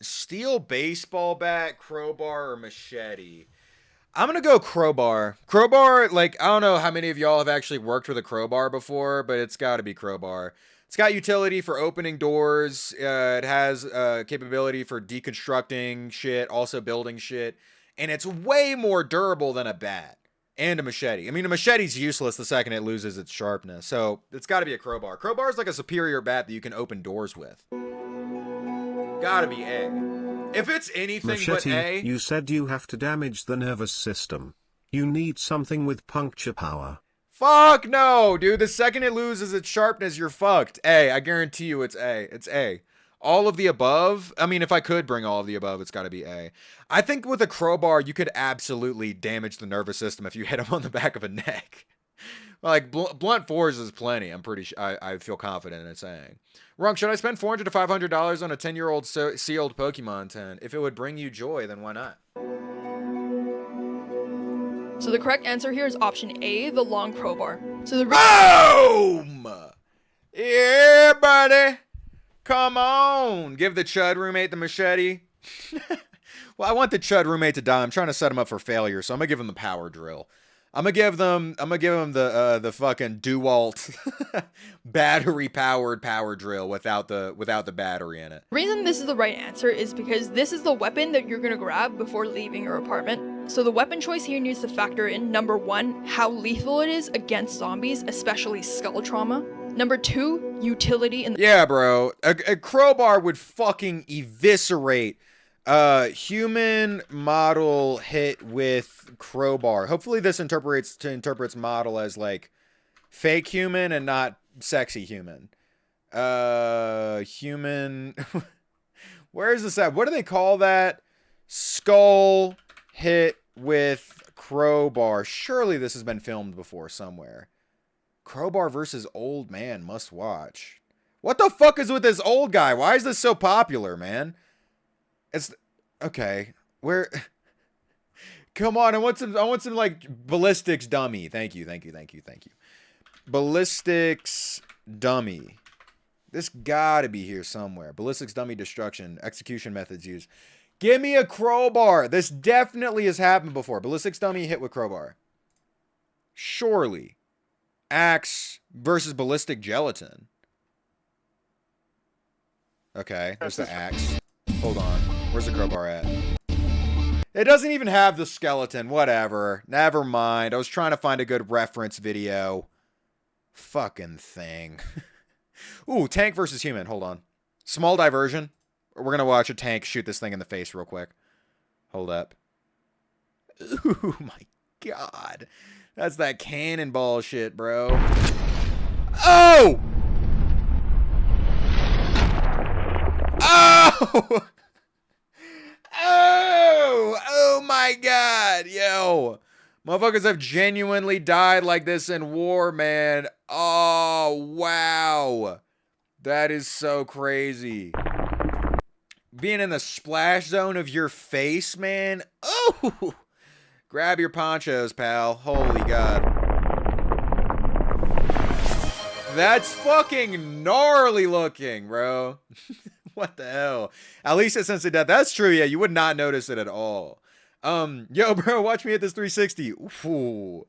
Steel baseball bat, crowbar, or machete? I'm gonna go crowbar. Crowbar, like, I don't know how many of y'all have actually worked with a crowbar before, but it's gotta be crowbar. It's got utility for opening doors. It has capability for deconstructing shit, also building shit. And it's way more durable than a bat and a machete. I mean, a machete's useless the second it loses its sharpness. So it's got to be a crowbar. Crowbar is like a superior bat that you can open doors with. Gotta be A. If it's anything Machete, but A... you said you have to damage the nervous system. You need something with puncture power. Fuck no, dude. The second it loses its sharpness, you're fucked. A. I guarantee you it's A. It's A. All of the above. I mean, if I could bring all of the above, it's got to be A. I think with a crowbar, you could absolutely damage the nervous system if you hit him on the back of a neck. Like, blunt force is plenty. I'm pretty sure. I feel confident in saying. Runk, should I spend $400 to $500 on a 10-year-old sealed Pokemon 10? If it would bring you joy, then why not? So the correct answer here is option A, the long crowbar. So the Boom! Yeah, buddy. Come on. Give the Chud roommate the machete. Well, I want the Chud roommate to die. I'm trying to set him up for failure, so I'm gonna give him the power drill. I'm gonna give him the fucking DeWalt battery powered power drill without the battery in it. The reason this is the right answer is because this is the weapon that you're gonna grab before leaving your apartment. So the weapon choice here needs to factor in, number 1, how lethal it is against zombies, especially skull trauma. Number 2, utility in the— Yeah, bro. A crowbar would fucking eviscerate human model hit with crowbar. Hopefully this interprets model as like fake human and not sexy human. Human. Where is this at? What do they call that? Skull hit with crowbar. Surely this has been filmed before somewhere. Crowbar versus old man, must watch. What the fuck is with this old guy? Why is this so popular, man? It's okay. Where? Come on, I want some like ballistics dummy. Thank you. Ballistics dummy. This gotta be here somewhere. Ballistics dummy destruction. Execution methods used. Give me a crowbar. This definitely has happened before. Ballistics dummy hit with crowbar. Surely. Axe versus ballistic gelatin. Okay, there's the axe. Hold on. Where's the crowbar at? It doesn't even have the skeleton. Whatever. Never mind. I was trying to find a good reference video. Fucking thing. Ooh, tank versus human. Hold on. Small diversion. We're going to watch a tank shoot this thing in the face real quick. Hold up. Ooh, my God. That's that cannonball shit, bro. Oh! Oh! Oh my God, yo. Motherfuckers have genuinely died like this in war, man. Oh, wow. That is so crazy. Being in the splash zone of your face, man. Oh! Grab your ponchos, pal. Holy God. That's fucking gnarly looking, bro. What the hell? At least it's instant death. That's true. Yeah, you would not notice it at all. Yo, bro, watch me hit this 360. Ooh.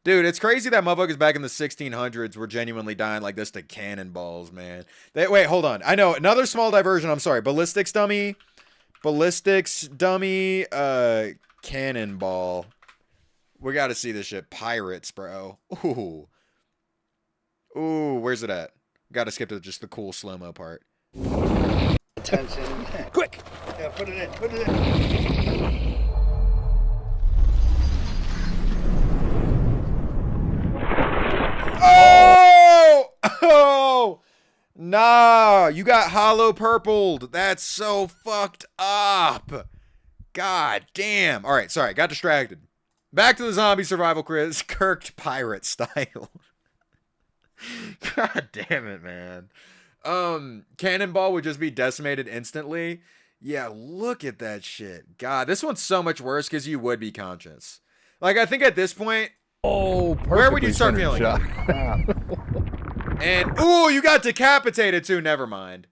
Dude, it's crazy that motherfuckers back in the 1600s were genuinely dying like this to cannonballs, man. Wait, hold on. I know, another small diversion. I'm sorry. Ballistics dummy, cannonball. We got to see this shit. Pirates, bro. Ooh. Ooh, where's it at? Got to skip to just the cool slow-mo part. Attention. Quick! Yeah, put it in. Put it in. Oh! Oh! Nah, you got hollow purpled. That's so fucked up. God damn. All right, sorry, got distracted. Back to the zombie survival quiz, Kirked pirate style. God damn it, man. Cannonball would just be decimated instantly. Yeah, look at that shit. God, this one's so much worse because you would be conscious. Like, I think at this point, where would you start feeling? And, ooh, you got decapitated too. Never mind.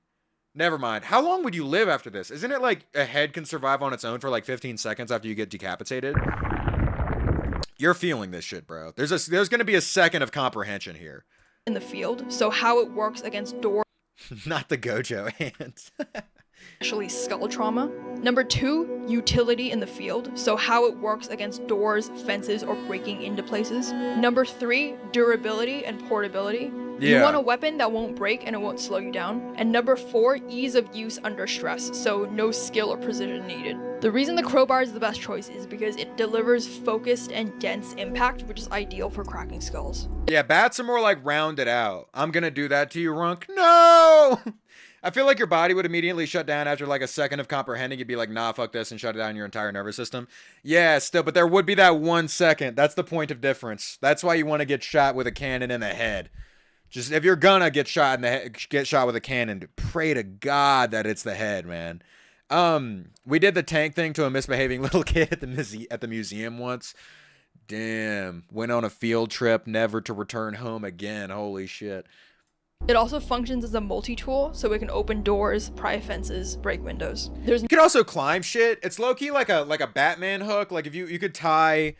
Never mind. How long would you live after this? Isn't it like a head can survive on its own for like 15 seconds after you get decapitated? You're feeling this shit, bro. There's going to be a second of comprehension here. In the field, so how it works against doors. Not the Gojo hands. Especially skull trauma. Number 2, utility in the field, so how it works against doors, fences, or breaking into places. Number 3, durability and portability. Yeah. You want a weapon that won't break and it won't slow you down. And number 4, ease of use under stress, so no skill or precision needed. The reason the crowbar is the best choice is because it delivers focused and dense impact, which is ideal for cracking skulls. Yeah, bats are more like rounded out. I'm gonna do that to you, Runk. No! I feel like your body would immediately shut down after like a second of comprehending. You'd be like, nah, fuck this, and shut down your entire nervous system. Yeah, still, but there would be that 1 second. That's the point of difference. That's why you want to get shot with a cannon in the head. Just if you're gonna get shot in the head, get shot with a cannon, pray to God that it's the head, man. We did the tank thing to a misbehaving little kid at the museum once. Damn, went on a field trip, never to return home again. Holy shit. It also functions as a multi-tool, so it can open doors, pry fences, break windows. You can also climb shit. It's low-key like a Batman hook. Like if you could tie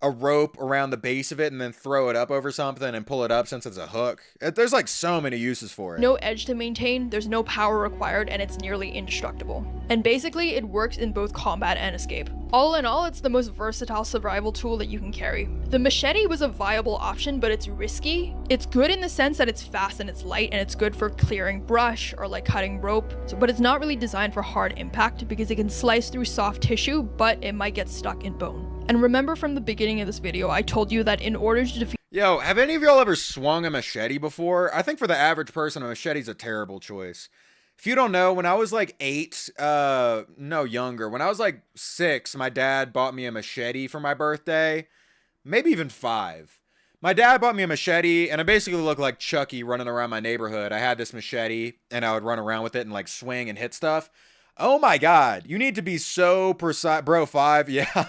a rope around the base of it and then throw it up over something and pull it up since it's a hook. There's like so many uses for it. No edge to maintain, there's no power required, and it's nearly indestructible. And basically, it works in both combat and escape. All in all, it's the most versatile survival tool that you can carry. The machete was a viable option, but it's risky. It's good in the sense that it's fast and it's light, and it's good for clearing brush or like cutting rope, but it's not really designed for hard impact because it can slice through soft tissue, but it might get stuck in bone. And remember from the beginning of this video, I told you that in order to defeat— Yo, have any of y'all ever swung a machete before? I think for the average person, a machete's a terrible choice. If you don't know, when I was like 8, no, younger, when I was like 6, my dad bought me a machete for my birthday. Maybe even 5. My dad bought me a machete, and I basically looked like Chucky running around my neighborhood. I had this machete, and I would run around with it and like swing and hit stuff. Oh my God, you need to be so precise. Bro, 5, yeah.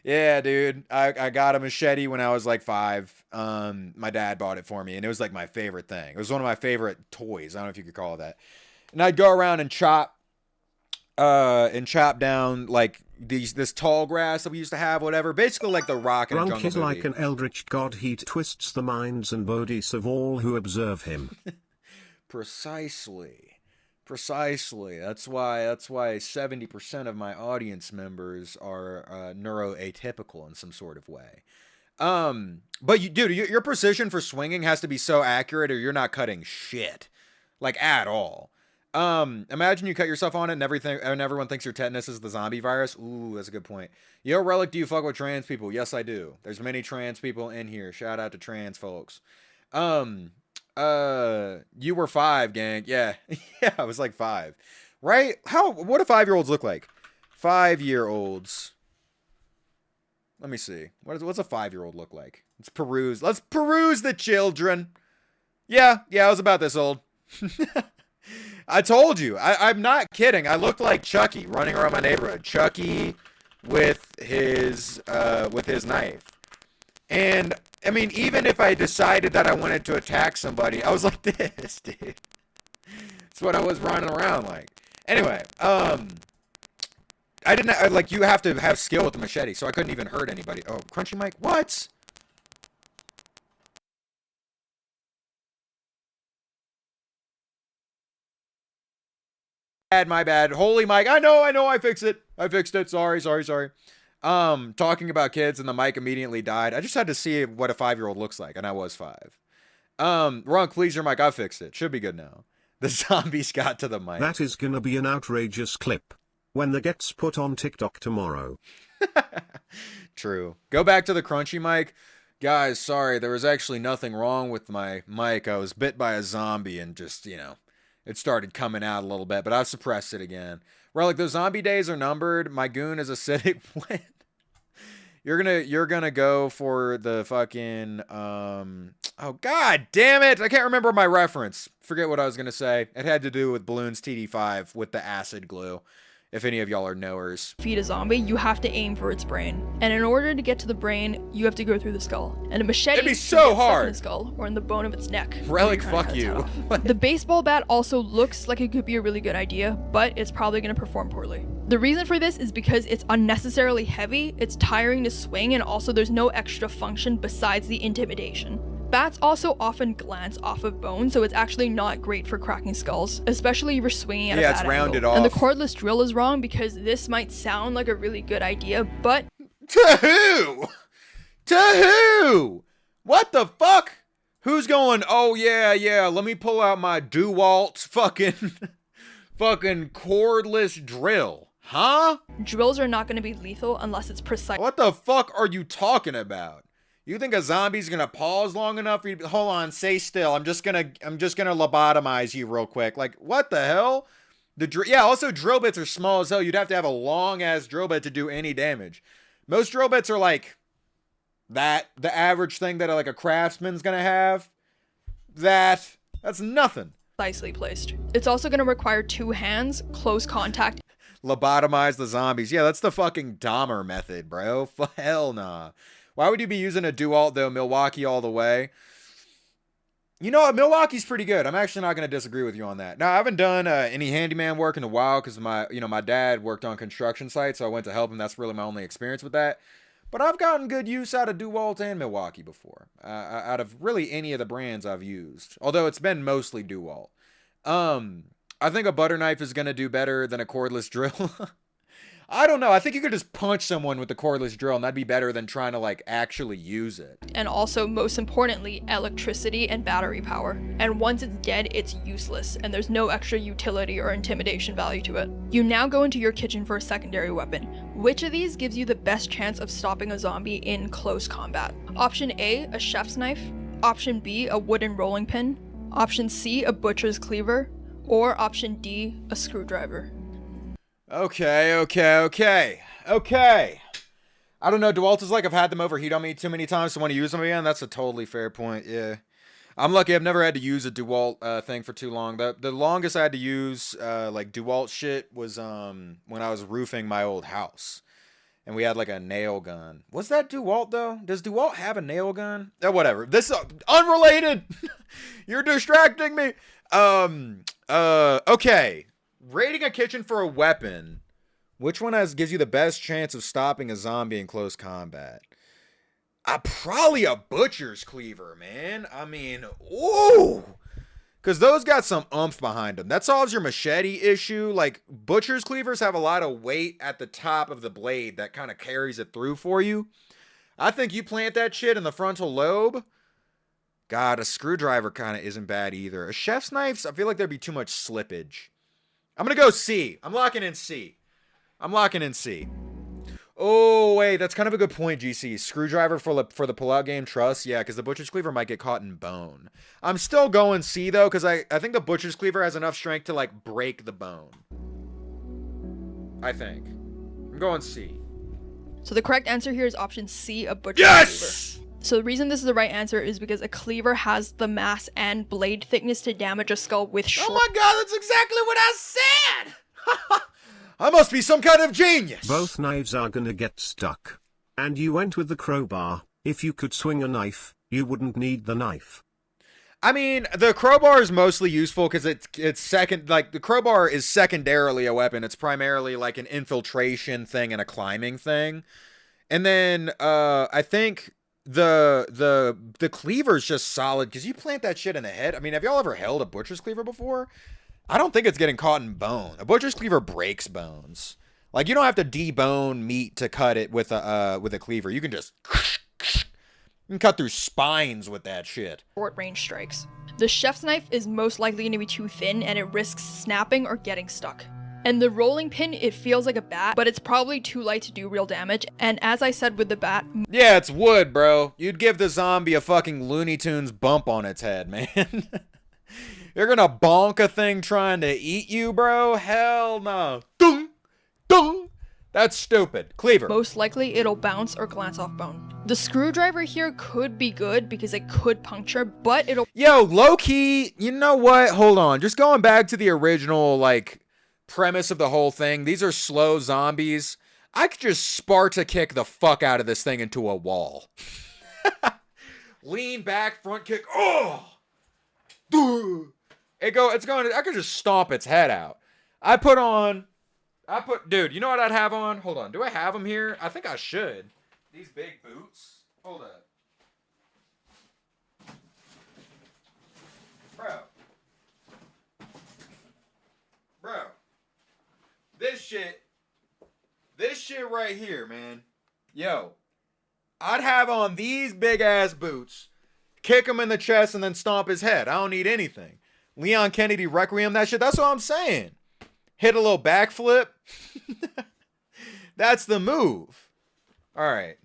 Yeah, dude. I got a machete when I was like 5. My dad bought it for me, and it was like my favorite thing. It was one of my favorite toys. I don't know if you could call it that. And I'd go around and chop down like this tall grass that we used to have, whatever. Basically like the Rock in a Jungle Grunk is movie. like an eldritch god. He twists the minds and bodies of all who observe him. Precisely. That's why 70% of my audience members are neuroatypical in some sort of way. But your precision for swinging has to be so accurate, or you're not cutting shit, like at all. Imagine you cut yourself on it and everyone thinks your tetanus is the zombie virus. Ooh, that's a good point. Yo, Relic, do you fuck with trans people? Yes, I do. There's many trans people in here. Shout out to trans folks. You were 5, gang. Yeah. Yeah, I was like 5. Right? What do 5-year-olds look like? 5-year-olds. Let me see. What's a 5-year-old look like? Let's peruse the children. Yeah, I was about this old. I told you. I'm not kidding. I looked like Chucky running around my neighborhood. Chucky with his knife. And I mean, even if I decided that I wanted to attack somebody, I was like this, dude. That's what I was running around like. Anyway, I didn't, like, you have to have skill with the machete, so I couldn't even hurt anybody. Oh, crunchy mic? What? My bad. Holy mic. I know, I fixed it. Sorry. Talking about kids and the mic immediately died. I just had to see what a 5-year-old looks like, and I was 5. Wrong, please your mic. I fixed it. Should be good now. The zombies got to the mic. That is gonna be an outrageous clip when that gets put on TikTok tomorrow. True. Go back to the crunchy mic. Guys, sorry, there was actually nothing wrong with my mic. I was bit by a zombie and just, you know, it started coming out a little bit, but I've suppressed it again. Relic, those zombie days are numbered. My goon is acidic. When you're gonna go for the fucking oh god damn it, I can't remember my reference. Forget what I was gonna say. It had to do with Balloons TD5 with the acid glue. If any of y'all are knowers. Feed a zombie, you have to aim for its brain. And in order to get to the brain, you have to go through the skull. And a machete It'd be can so get stuck hard. in the skull or in the bone of its neck. Relic, when you're trying to fuck cut its you. head off. The baseball bat also looks like it could be a really good idea, but it's probably going to perform poorly. The reason for this is because it's unnecessarily heavy, it's tiring to swing, and also there's no extra function besides the intimidation. Bats also often glance off of bone, so it's actually not great for cracking skulls, especially if you're swinging at a bad it's rounded angle. off. And the cordless drill is wrong because this might sound like a really good idea, but To who? To who? What the fuck? Who's going, oh yeah, let me pull out my DeWalt fucking cordless drill. Huh? drills are not going to be lethal unless it's precise. What the fuck are you talking about? You think a zombie's gonna pause long enough for you to, hold on, stay still. I'm just gonna lobotomize you real quick. Like, what the hell? Also drill bits are small as hell. You'd have to have a long ass drill bit to do any damage. Most drill bits are like the average thing that like a craftsman's gonna have. That's nothing. Precisely placed. It's also going to require 2 hands, close contact. Lobotomize the zombies. Yeah, that's the fucking Dahmer method, bro. Hell nah. Why would you be using a DeWalt though? Milwaukee all the way. You know what? Milwaukee's pretty good. I'm actually not going to disagree with you on that. Now, I haven't done any handyman work in a while because my dad worked on construction sites, so I went to help him. That's really my only experience with that. But I've gotten good use out of DeWalt and Milwaukee before. Out of really any of the brands I've used. Although it's been mostly DeWalt. I think a butter knife is going to do better than a cordless drill. I don't know. I think you could just punch someone with the cordless drill and that'd be better than trying to like actually use it. And also, most importantly, electricity and battery power. And once it's dead, it's useless, and there's no extra utility or intimidation value to it. You now go into your kitchen for a secondary weapon. Which of these gives you the best chance of stopping a zombie in close combat? Option A, a chef's knife. Option B, a wooden rolling pin. Option C, a butcher's cleaver. Or option D, a screwdriver. Okay. I don't know. DeWalt is like, I've had them overheat on me too many times to want to use them again. That's a totally fair point. Yeah. I'm lucky. I've never had to use a DeWalt thing for too long. The longest I had to use like DeWalt shit was when I was roofing my old house. And we had like a nail gun. Was that DeWalt though? Does DeWalt have a nail gun? Whatever. This unrelated. You're distracting me. Okay. Rating a kitchen for a weapon. Which one gives you the best chance of stopping a zombie in close combat? Probably a butcher's cleaver, man. I mean, ooh. Because those got some oomph behind them. That solves your machete issue. Like, butcher's cleavers have a lot of weight at the top of the blade that kind of carries it through for you. I think you plant that shit in the frontal lobe. God, a screwdriver kind of isn't bad either. A chef's knife, I feel like there'd be too much slippage. I'm going to go C. I'm locking in C. Oh, wait, that's kind of a good point, GC. Screwdriver for the pull-out game, trust? Yeah, because the butcher's cleaver might get caught in bone. I'm still going C, though, because I think the butcher's cleaver has enough strength to, like, break the bone. I think. I'm going C. So the correct answer here is option C, a butcher's cleaver. Yes! So the reason this is the right answer is because a cleaver has the mass and blade thickness to damage a skull with short... Oh my god, that's exactly what I said! I must be some kind of genius! Both knives are gonna get stuck. And you went with the crowbar. If you could swing a knife, you wouldn't need the knife. I mean, the crowbar is mostly useful because it's second, like the crowbar is secondarily a weapon. It's primarily like an infiltration thing and a climbing thing. And then I think the cleaver's just solid because you plant that shit in the head. I mean, have y'all ever held a butcher's cleaver before? I don't think it's getting caught in bone. A butcher's cleaver breaks bones. Like you don't have to debone meat to cut it with a cleaver. You can just you can cut through spines with that shit. Short range strikes. The chef's knife is most likely going to be too thin and it risks snapping or getting stuck. And the rolling pin, it feels like a bat, but it's probably too light to do real damage. And as I said with the bat... Yeah, it's wood, bro. You'd give the zombie a fucking Looney Tunes bump on its head, man. You're gonna bonk a thing trying to eat you, bro? Hell no. Dung! Dung! That's stupid. Cleaver. Most likely, it'll bounce or glance off bone. The screwdriver here could be good because it could puncture, but it'll... Yo, low-key, you know what? Hold on. Just going back to the original, like, premise of the whole thing. These are slow zombies. I could just Sparta kick the fuck out of this thing into a wall. Lean back, front kick. Oh! It's going, I could just stomp its head out. Dude, you know what I'd have on? Hold on. Do I have them here? I think I should. These big boots. Hold up. Bro. This shit right here, man. Yo. I'd have on these big ass boots, kick him in the chest, and then stomp his head. I don't need anything. Leon Kennedy Requiem, that shit. That's what I'm saying. Hit a little backflip. That's the move. All right.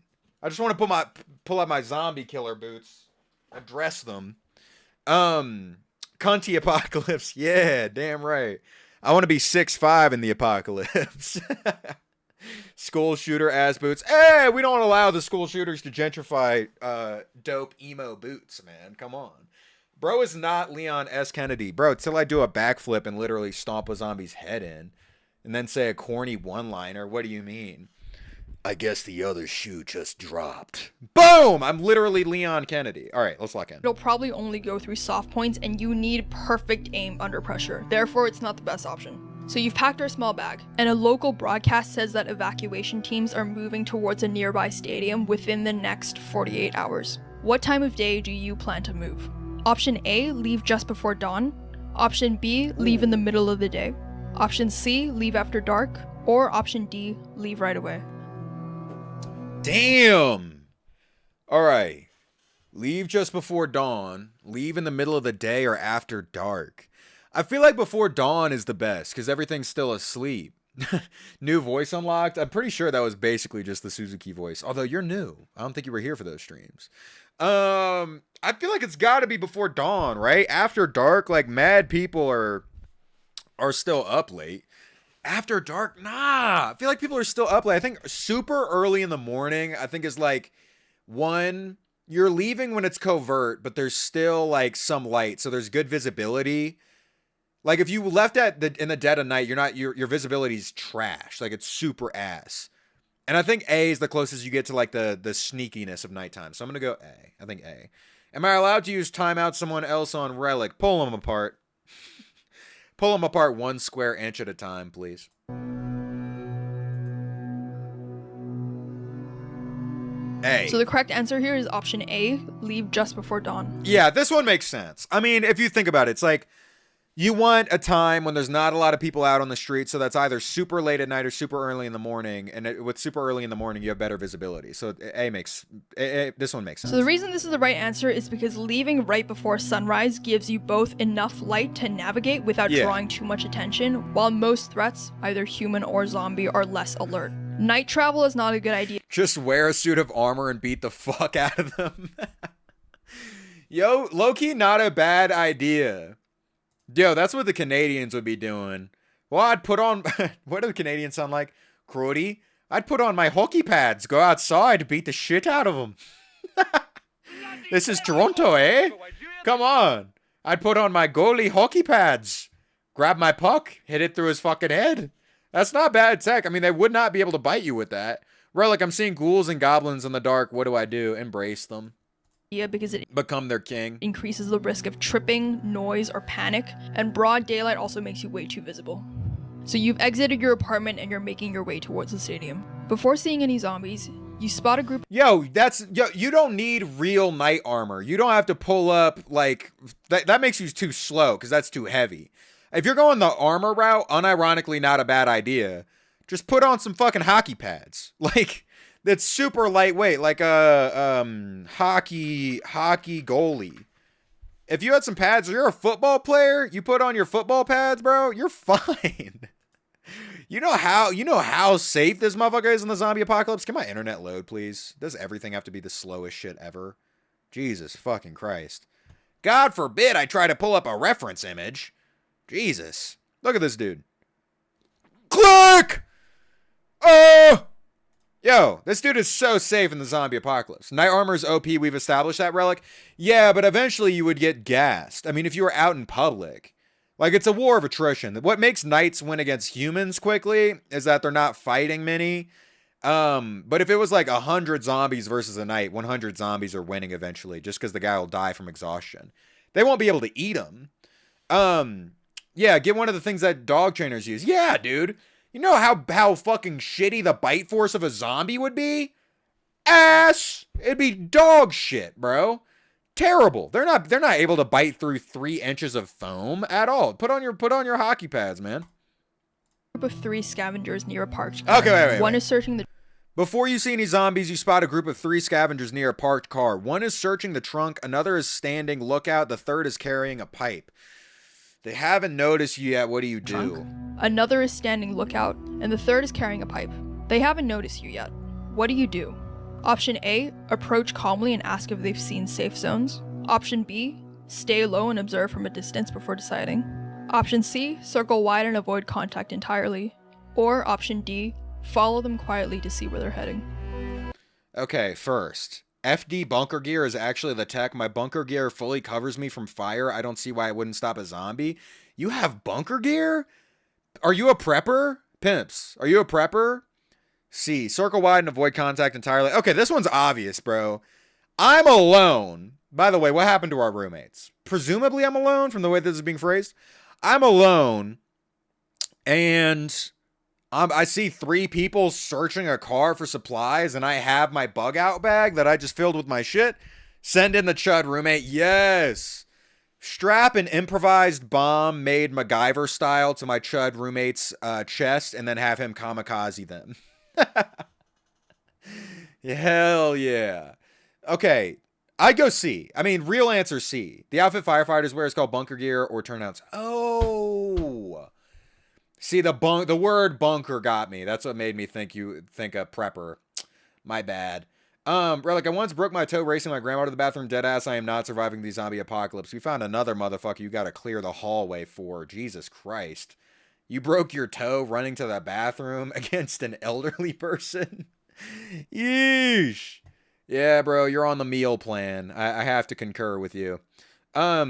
I just want to pull out my zombie killer boots. Address them. Cunty apocalypse. Yeah, damn right. I want to be 6'5" in the apocalypse. School shooter ass boots. Hey, we don't allow the school shooters to gentrify dope emo boots, man. Come on. Bro is not Leon S. Kennedy. Bro, till I do a backflip and literally stomp a zombie's head in and then say a corny one-liner. What do you mean? I guess the other shoe just dropped. Boom! I'm literally Leon Kennedy. All right, let's lock in. It'll probably only go through soft points and you need perfect aim under pressure. Therefore, it's not the best option. So you've packed our small bag, and a local broadcast says that evacuation teams are moving towards a nearby stadium within the next 48 hours. What time of day do you plan to move? Option A, leave just before dawn. Option B, leave in the middle of the day. Option C, leave after dark. Or option D, leave right away. Damn! Alright. Leave just before dawn. Leave in the middle of the day or after dark. I feel like before dawn is the best because everything's still asleep. New voice unlocked. I'm pretty sure that was basically just the Suzuki voice. Although you're new. I don't think you were here for those streams. I feel like it's got to be before dawn, right? After dark, like mad people are still up late. After dark, nah. I feel like people are still up late. I think super early in the morning, I think is like you're leaving when it's covert, but there's still like some light, so there's good visibility. Like if you left in the dead of night, your visibility's trash. Like it's super ass. And I think A is the closest you get to like the sneakiness of nighttime. So I'm gonna go A. I think A. Am I allowed to use timeout someone else on Relic? Pull them apart. Pull them apart 1 square inch at a time, please. A. So the correct answer here is option A, leave just before dawn. Yeah, this one makes sense. I mean, if you think about it, it's like you want a time when there's not a lot of people out on the street, so that's either super late at night or super early in the morning. And with super early in the morning, you have better visibility. So this one makes sense. So the reason this is the right answer is because leaving right before sunrise gives you both enough light to navigate without drawing too much attention, while most threats, either human or zombie, are less alert. Night travel is not a good idea. Just wear a suit of armor and beat the fuck out of them. Yo, low-key not a bad idea. Yo, that's what the Canadians would be doing. Well, I'd put on... what do the Canadians sound like? Crody? I'd put on my hockey pads, go outside, beat the shit out of them. This is Toronto, eh? Come on. I'd put on my goalie hockey pads, grab my puck, hit it through his fucking head. That's not bad tech. I mean, they would not be able to bite you with that. Relic, I'm seeing ghouls and goblins in the dark. What do I do? Embrace them. because it Become their king. increases the risk of tripping, noise, or panic, and broad daylight also makes you way too visible. So you've exited your apartment and you're making your way towards the stadium. Before seeing any zombies, you spot a group Yo, you don't need real knight armor. You don't have to pull up, like, that makes you too slow, because that's too heavy. If you're going the armor route, unironically not a bad idea. Just put on some fucking hockey pads. Like, that's super lightweight, like a hockey goalie. If you had some pads, or you're a football player, you put on your football pads, bro, you're fine. You know how safe this motherfucker is in the zombie apocalypse? Can my internet load, please? Does everything have to be the slowest shit ever? Jesus fucking Christ. God forbid I try to pull up a reference image. Jesus. Look at this dude. Click! Oh! Yo, this dude is so safe in the zombie apocalypse. Knight armor is OP, we've established that, Relic. Yeah, but eventually you would get gassed. I mean, if you were out in public. Like, it's a war of attrition. What makes knights win against humans quickly is that they're not fighting many. But if it was like 100 zombies versus a knight, 100 zombies are winning eventually just because the guy will die from exhaustion. They won't be able to eat him. Yeah, get one of the things that dog trainers use. Yeah, dude. You know how fucking shitty the bite force of a zombie would be? Ass! It'd be dog shit, bro. Terrible. They're not able to bite through 3 inches of foam at all. Put on your hockey pads, man. of 3 scavengers near a parked car. Okay, wait. One is searching the Before you see any zombies, you spot a group of 3 scavengers near a parked car. One is searching the trunk, another is standing lookout, the third is carrying a pipe. They haven't noticed you yet. What do you do? trunk. Another is standing lookout, and the third is carrying a pipe. They haven't noticed you yet. What do you do? Option A, approach calmly and ask if they've seen safe zones. Option B, stay low and observe from a distance before deciding. Option C, circle wide and avoid contact entirely. Or option D, follow them quietly to see where they're heading. Okay, first, FD bunker gear is actually the tech. My bunker gear fully covers me from fire. I don't see why it wouldn't stop a zombie. You have bunker gear? Are you a prepper? Pimps, are you a prepper? C, circle wide and avoid contact entirely. Okay, this one's obvious, bro. I'm alone. By the way, what happened to our roommates? Presumably I'm alone from the way this is being phrased. I'm alone, and I see 3 people searching a car for supplies, and I have my bug out bag that I just filled with my shit. Send in the chud roommate. Yes. Strap an improvised bomb made MacGyver style to my chud roommate's chest, and then have him kamikaze them. Hell yeah. Okay, I'd go C. I mean, real answer C. The outfit firefighters wear is called bunker gear or turnouts. Oh. See, the word bunker got me. That's what made me think a prepper. My bad. Relic, I once broke my toe racing my grandma to the bathroom. Deadass, I am not surviving the zombie apocalypse. We found another motherfucker you gotta clear the hallway for. Jesus Christ. You broke your toe running to the bathroom against an elderly person? Yeesh. Yeah, bro, you're on the meal plan. I have to concur with you. Yeah,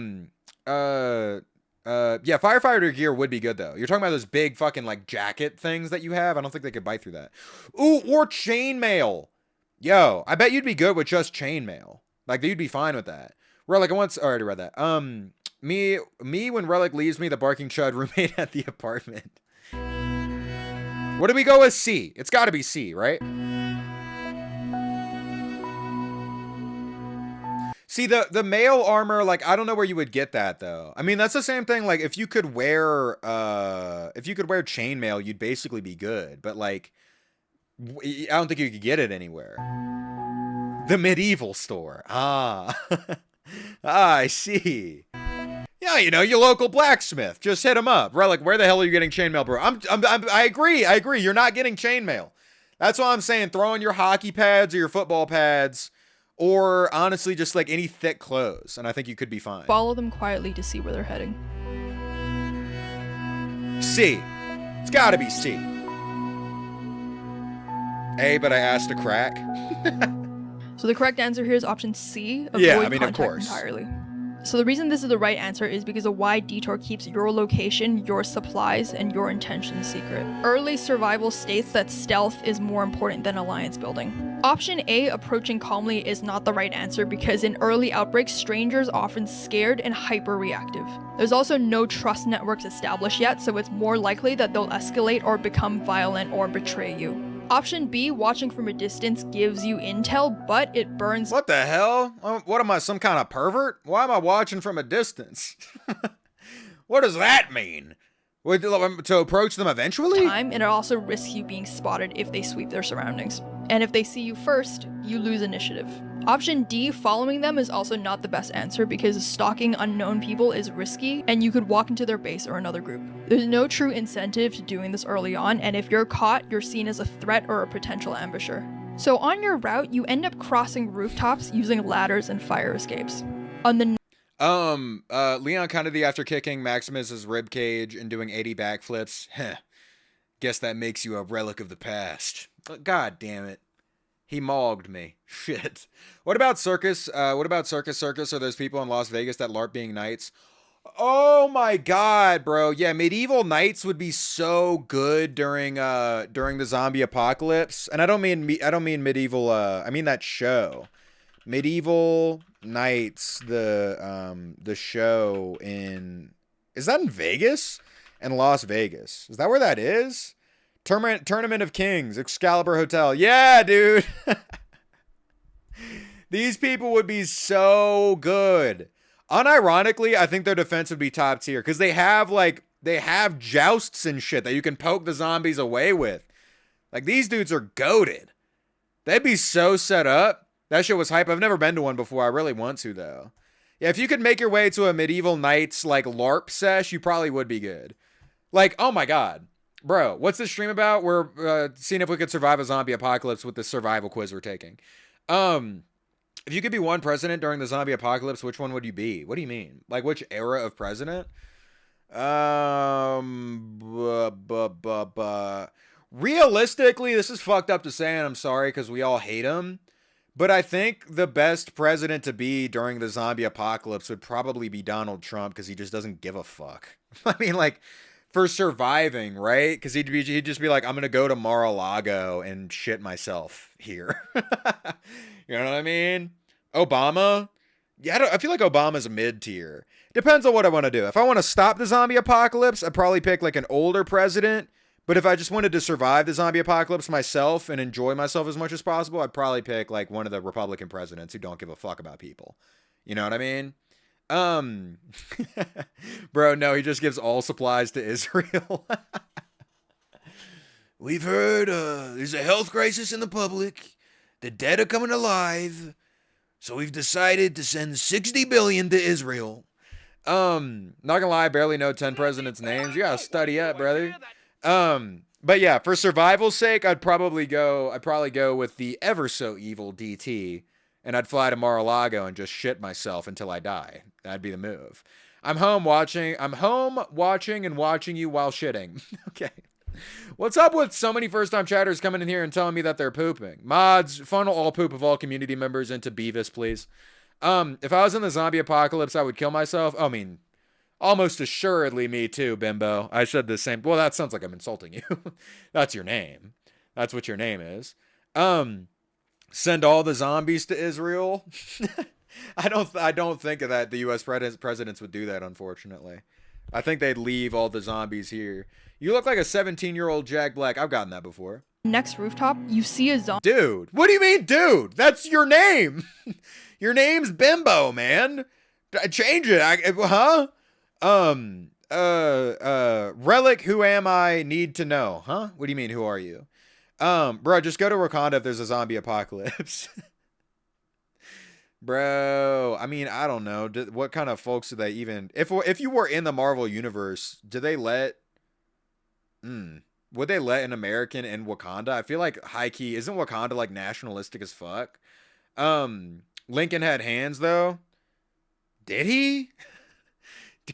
firefighter gear would be good, though. You're talking about those big fucking, like, jacket things that you have? I don't think they could bite through that. Ooh, or chainmail. Yo, I bet you'd be good with just chainmail. Like, you'd be fine with that. Relic, I once already read that. Me when Relic leaves me, the barking chud roommate at the apartment. What do we go with? C. It's got to be C, right? See, the male armor, like, I don't know where you would get that, though. I mean, that's the same thing, like, if you could wear chainmail, you'd basically be good. But, like, I don't think you could get it anywhere. The medieval store. Ah. I see. Yeah, you know, your local blacksmith. Just hit him up. Relic, where the hell are you getting chainmail, bro? I agree. You're not getting chainmail. That's why I'm saying throw in your hockey pads or your football pads. Or, honestly, just, like, any thick clothes. And I think you could be fine. Follow them quietly to see where they're heading. C. It's gotta be C. A, but I asked to crack. So the correct answer here is option C. Yeah, I avoid mean, of contact course. entirely. So the reason this is the right answer is because a wide detour keeps your location, your supplies, and your intentions secret. Early survival states that stealth is more important than alliance building. Option A, approaching calmly, is not the right answer because in early outbreaks, strangers are often scared and hyper-reactive. There's also no trust networks established yet, so it's more likely that they'll escalate or become violent or betray you. Option B, watching from a distance, gives you intel, but it burns. What the hell? What am I, some kind of pervert? Why am I watching from a distance? What does that mean? To approach them eventually? Time, and it also risks you being spotted if they sweep their surroundings. And if they see you first, you lose initiative. Option D, following them, is also not the best answer because stalking unknown people is risky and you could walk into their base or another group. There's no true incentive to doing this early on, and if you're caught, you're seen as a threat or a potential ambusher. So on your route, you end up crossing rooftops using ladders and fire escapes. On the Leon Kennedy, after kicking Maximus's ribcage and doing 80 backflips, guess that makes you a relic of the past. God damn it. He mogged me. Shit. What about Circus? What about Circus? Are those people in Las Vegas that LARP being knights? Oh my god, bro. Yeah, medieval knights would be so good during the zombie apocalypse. And I don't mean medieval, I mean that show. Medieval Knights, the show in, is that in Vegas? In Las Vegas. Is that where that is? Tournament of Kings, Excalibur Hotel. Yeah, dude. These people would be so good. Unironically, I think their defense would be top tier because they have jousts and shit that you can poke the zombies away with. Like, these dudes are goated. They'd be so set up. That shit was hype. I've never been to one before. I really want to, though. Yeah, if you could make your way to a medieval knights, like, LARP sesh, you probably would be good. Like, oh my god. Bro, what's this stream about? We're seeing if we could survive a zombie apocalypse with this survival quiz we're taking. If you could be one president during the zombie apocalypse, which one would you be? What do you mean? Like, which era of president? Realistically, this is fucked up to say, and I'm sorry because we all hate him. But I think the best president to be during the zombie apocalypse would probably be Donald Trump because he just doesn't give a fuck. I mean, like, for surviving, right? Because he'd just be like, I'm going to go to Mar-a-Lago and shit myself here. You know what I mean? Obama? Yeah, I feel like Obama's mid-tier. Depends on what I want to do. If I want to stop the zombie apocalypse, I'd probably pick like an older president. But if I just wanted to survive the zombie apocalypse myself and enjoy myself as much as possible, I'd probably pick like one of the Republican presidents who don't give a fuck about people. You know what I mean? Bro, no, he just gives all supplies to Israel. We've heard there's a health crisis in the public. The dead are coming alive. So we've decided to send 60 billion to Israel. Not gonna lie, I barely know 10 presidents' names. You gotta study up, brother. But yeah, for survival's sake, I'd probably go with the ever so evil DT, and I'd fly to Mar-a-Lago and just shit myself until I die. That'd be the move. I'm home watching and watching you while shitting. Okay. What's up with so many first-time chatters coming in here and telling me that they're pooping? Mods, funnel all poop of all community members into Beavis, please. If I was in the zombie apocalypse, I would kill myself. I mean, almost assuredly me too, bimbo. I said the same. Well, that sounds like I'm insulting you. That's your name. That's what your name is. Send all the zombies to Israel. I don't think that the U.S. presidents would do that, unfortunately. I think they'd leave all the zombies here. You look like a 17-year-old Jack Black. I've gotten that before. Next rooftop, you see a zombie. Dude, what do you mean, dude? That's your name. Your name's Bimbo, man. Change it. Relic, who am I? Need to know. Huh? What do you mean, who are you? Bro, just go to Wakanda if there's a zombie apocalypse. Bro, I mean, I don't know. What kind of folks do they even... If you were in the Marvel Universe, do they let... Would they let an American in Wakanda? I feel like high-key... Isn't Wakanda, like, nationalistic as fuck? Lincoln had hands, though. Did he?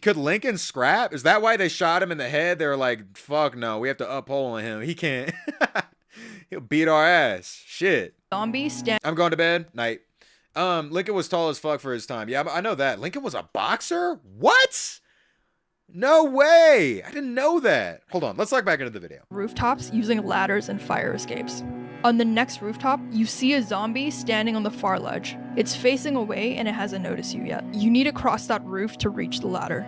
Could Lincoln scrap? Is that why they shot him in the head? They were like, fuck no, we have to uphold him. He can't. He'll beat our ass. Shit. Zombie stand. I'm going to bed. Night. Lincoln was tall as fuck for his time. Yeah, I know that. Lincoln was a boxer? What? No way! I didn't know that. Hold on, let's log back into the video. Rooftops using ladders and fire escapes. On the next rooftop, you see a zombie standing on the far ledge. It's facing away and it hasn't noticed you yet. You need to cross that roof to reach the ladder.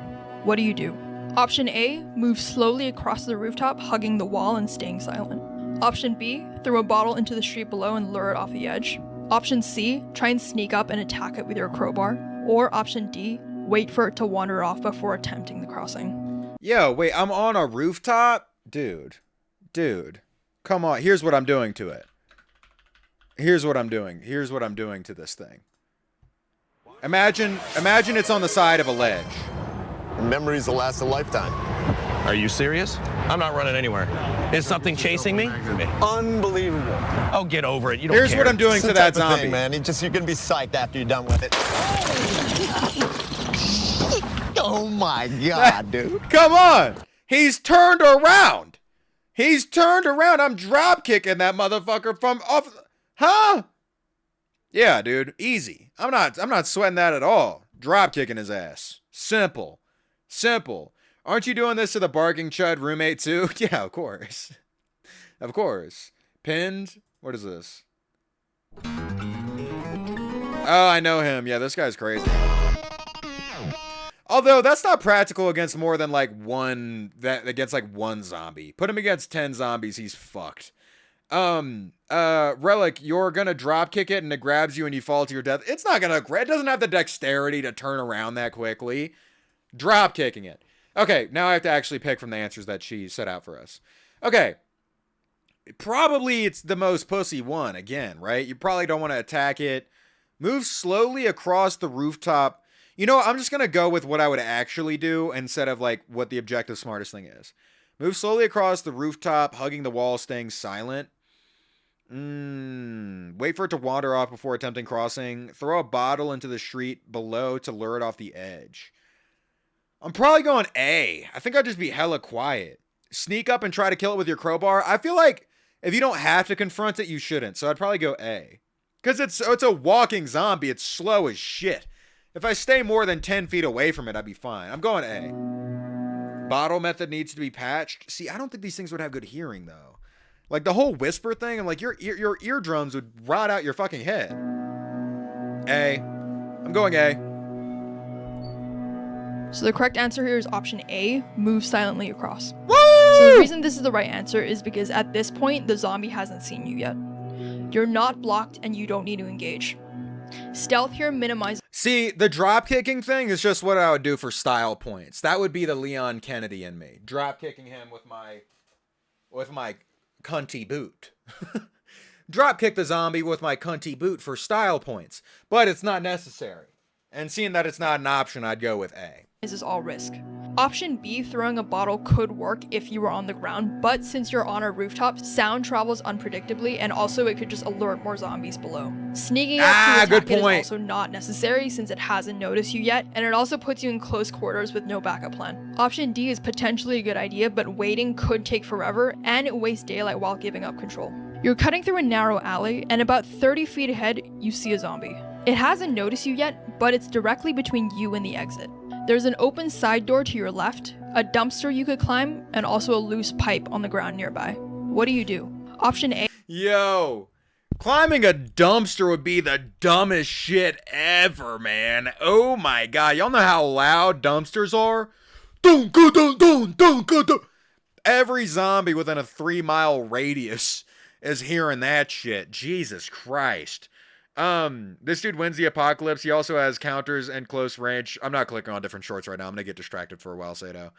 What do? Option A, move slowly across the rooftop, hugging the wall and staying silent. Option B, throw a bottle into the street below and lure it off the edge. Option C, try and sneak up and attack it with your crowbar. Or option D, wait for it to wander off before attempting the crossing. Yo, wait, I'm on a rooftop? Dude, come on. Here's what I'm doing to it. Here's what I'm doing to this thing. Imagine it's on the side of a ledge. Memories will last a lifetime. Are you serious? I'm not running anywhere. Is something chasing me? Unbelievable. Oh, get over it. You don't Here's care. what I'm doing It's to the that type of zombie. thing, man. You're gonna be psyched after you're done with it. Oh my God, dude. Come on! He's turned around! I'm drop kicking that motherfucker from off. Huh? Yeah, dude. Easy. I'm not sweating that at all. Drop kicking his ass. Simple. Aren't you doing this to the barking chud roommate too? Yeah, of course. Of course. Pinned? What is this? Oh, I know him. Yeah, this guy's crazy. Although that's not practical against more than like one zombie. Put him against 10 zombies, he's fucked. Relic, you're gonna drop kick it and it grabs you and you fall to your death. It doesn't have the dexterity to turn around that quickly. Drop kicking it. Okay, now I have to actually pick from the answers that she set out for us. Okay. Probably it's the most pussy one again, right? You probably don't want to attack it. Move slowly across the rooftop. You know what? I'm just going to go with what I would actually do instead of like what the objective smartest thing is. Move slowly across the rooftop, hugging the wall, staying silent. Wait for it to wander off before attempting crossing. Throw a bottle into the street below to lure it off the edge. I'm probably going A. I think I'd just be hella quiet. Sneak up and try to kill it with your crowbar. I feel like if you don't have to confront it, you shouldn't. So I'd probably go A. Because it's a walking zombie. It's slow as shit. If I stay more than 10 feet away from it, I'd be fine. I'm going A. Bottle method needs to be patched. See, I don't think these things would have good hearing, though. Like, the whole whisper thing, I'm like, your eardrums would rot out your fucking head. A. I'm going A. So the correct answer here is option A, move silently across. Woo! So the reason this is the right answer is because at this point, the zombie hasn't seen you yet. You're not blocked and you don't need to engage. Stealth here minimizes. See, the drop kicking thing is just what I would do for style points. That would be the Leon Kennedy in me. Drop kicking him with my cunty boot. Drop kick the zombie with my cunty boot for style points. But it's not necessary. And seeing that it's not an option, I'd go with A. Is all risk. Option B, throwing a bottle could work if you were on the ground, but since you're on a rooftop, sound travels unpredictably and also it could just alert more zombies below. Sneaking up to attack good it is point. also not necessary since it hasn't noticed you yet, and it also puts you in close quarters with no backup plan. Option D is potentially a good idea, but waiting could take forever and it wastes daylight while giving up control. You're cutting through a narrow alley and about 30 feet ahead, you see a zombie. It hasn't noticed you yet, but it's directly between you and the exit. There's an open side door to your left, a dumpster you could climb, and also a loose pipe on the ground nearby. What do? Option A. Yo, climbing a dumpster would be the dumbest shit ever, man. Oh my god, y'all know how loud dumpsters are? Dun, go, dun, dun, dun, go, dun. Every zombie within a 3-mile radius is hearing that shit. Jesus Christ. This dude wins the apocalypse. He also has counters and close range. I'm not clicking on different shorts right now. I'm gonna get distracted for a while, Sato.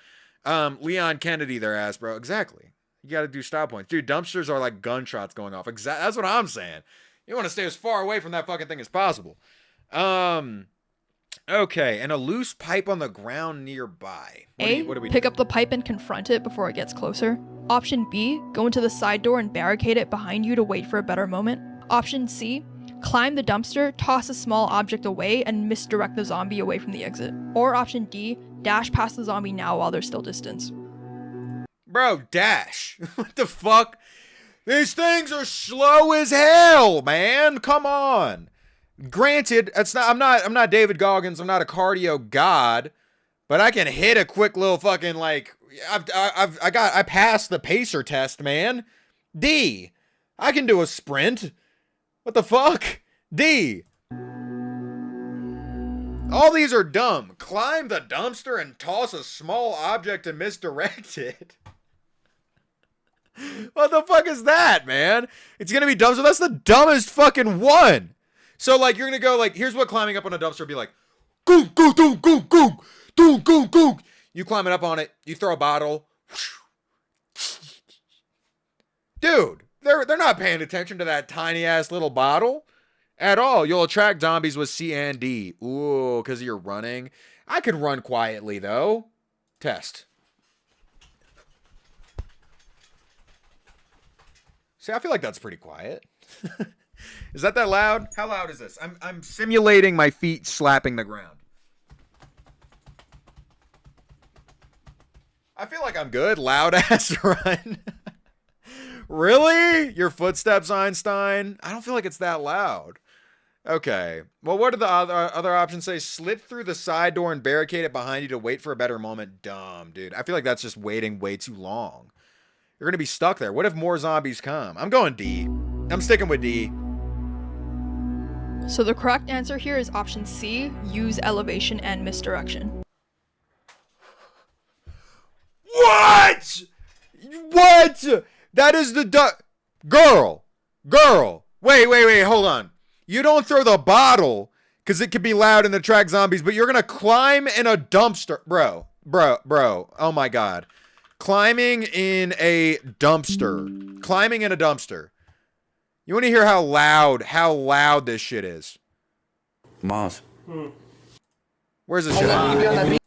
Leon Kennedy, their ass, bro. Exactly. You gotta do style points. Dude, dumpsters are like gunshots going off. That's what I'm saying. You want to stay as far away from that fucking thing as possible. Okay, and a loose pipe on the ground nearby. What do we Pick do? up the pipe and confront it before it gets closer. Option B, go into the side door and barricade it behind you to wait for a better moment. Option C, climb the dumpster, toss a small object away, and misdirect the zombie away from the exit. Or option D, dash past the zombie now while there's still distance. Bro, dash. What the fuck? These things are slow as hell, man. Come on. Granted, I'm not David Goggins, I'm not a cardio god, but I can hit a quick little fucking, like, I passed the pacer test, man. D. I can do a sprint. What the fuck? D. All these are dumb. Climb the dumpster and toss a small object and misdirect it. What the fuck is that, man? It's gonna be dumb. So that's the dumbest fucking one. So, like, you're gonna go, like, here's what climbing up on a dumpster would be like. Goong, goong, goong, goong, goong, goong, goong, goong. You climbing up on it. You throw a bottle. Dude, they're not paying attention to that tiny ass little bottle at all. You'll attract zombies with C and D. Ooh, because you're running. I could run quietly, though. Test. See, I feel like that's pretty quiet. Is that loud? How loud is this? I'm simulating my feet slapping the ground. I feel like I'm good. Loud ass run. Really? Your footsteps, Einstein? I don't feel like it's that loud. Okay. Well, what do the other options say? Slip through the side door and barricade it behind you to wait for a better moment. Dumb, dude. I feel like that's just waiting way too long. You're going to be stuck there. What if more zombies come? I'm going D. I'm sticking with D. So the correct answer here is option C, use elevation and misdirection. What? What? That is the girl. Wait, hold on. You don't throw the bottle because it could be loud and attract zombies, but you're going to climb in a dumpster. Bro. Oh my God. Climbing in a dumpster. You want to hear how loud this shit is? Mars. Where's the shit at?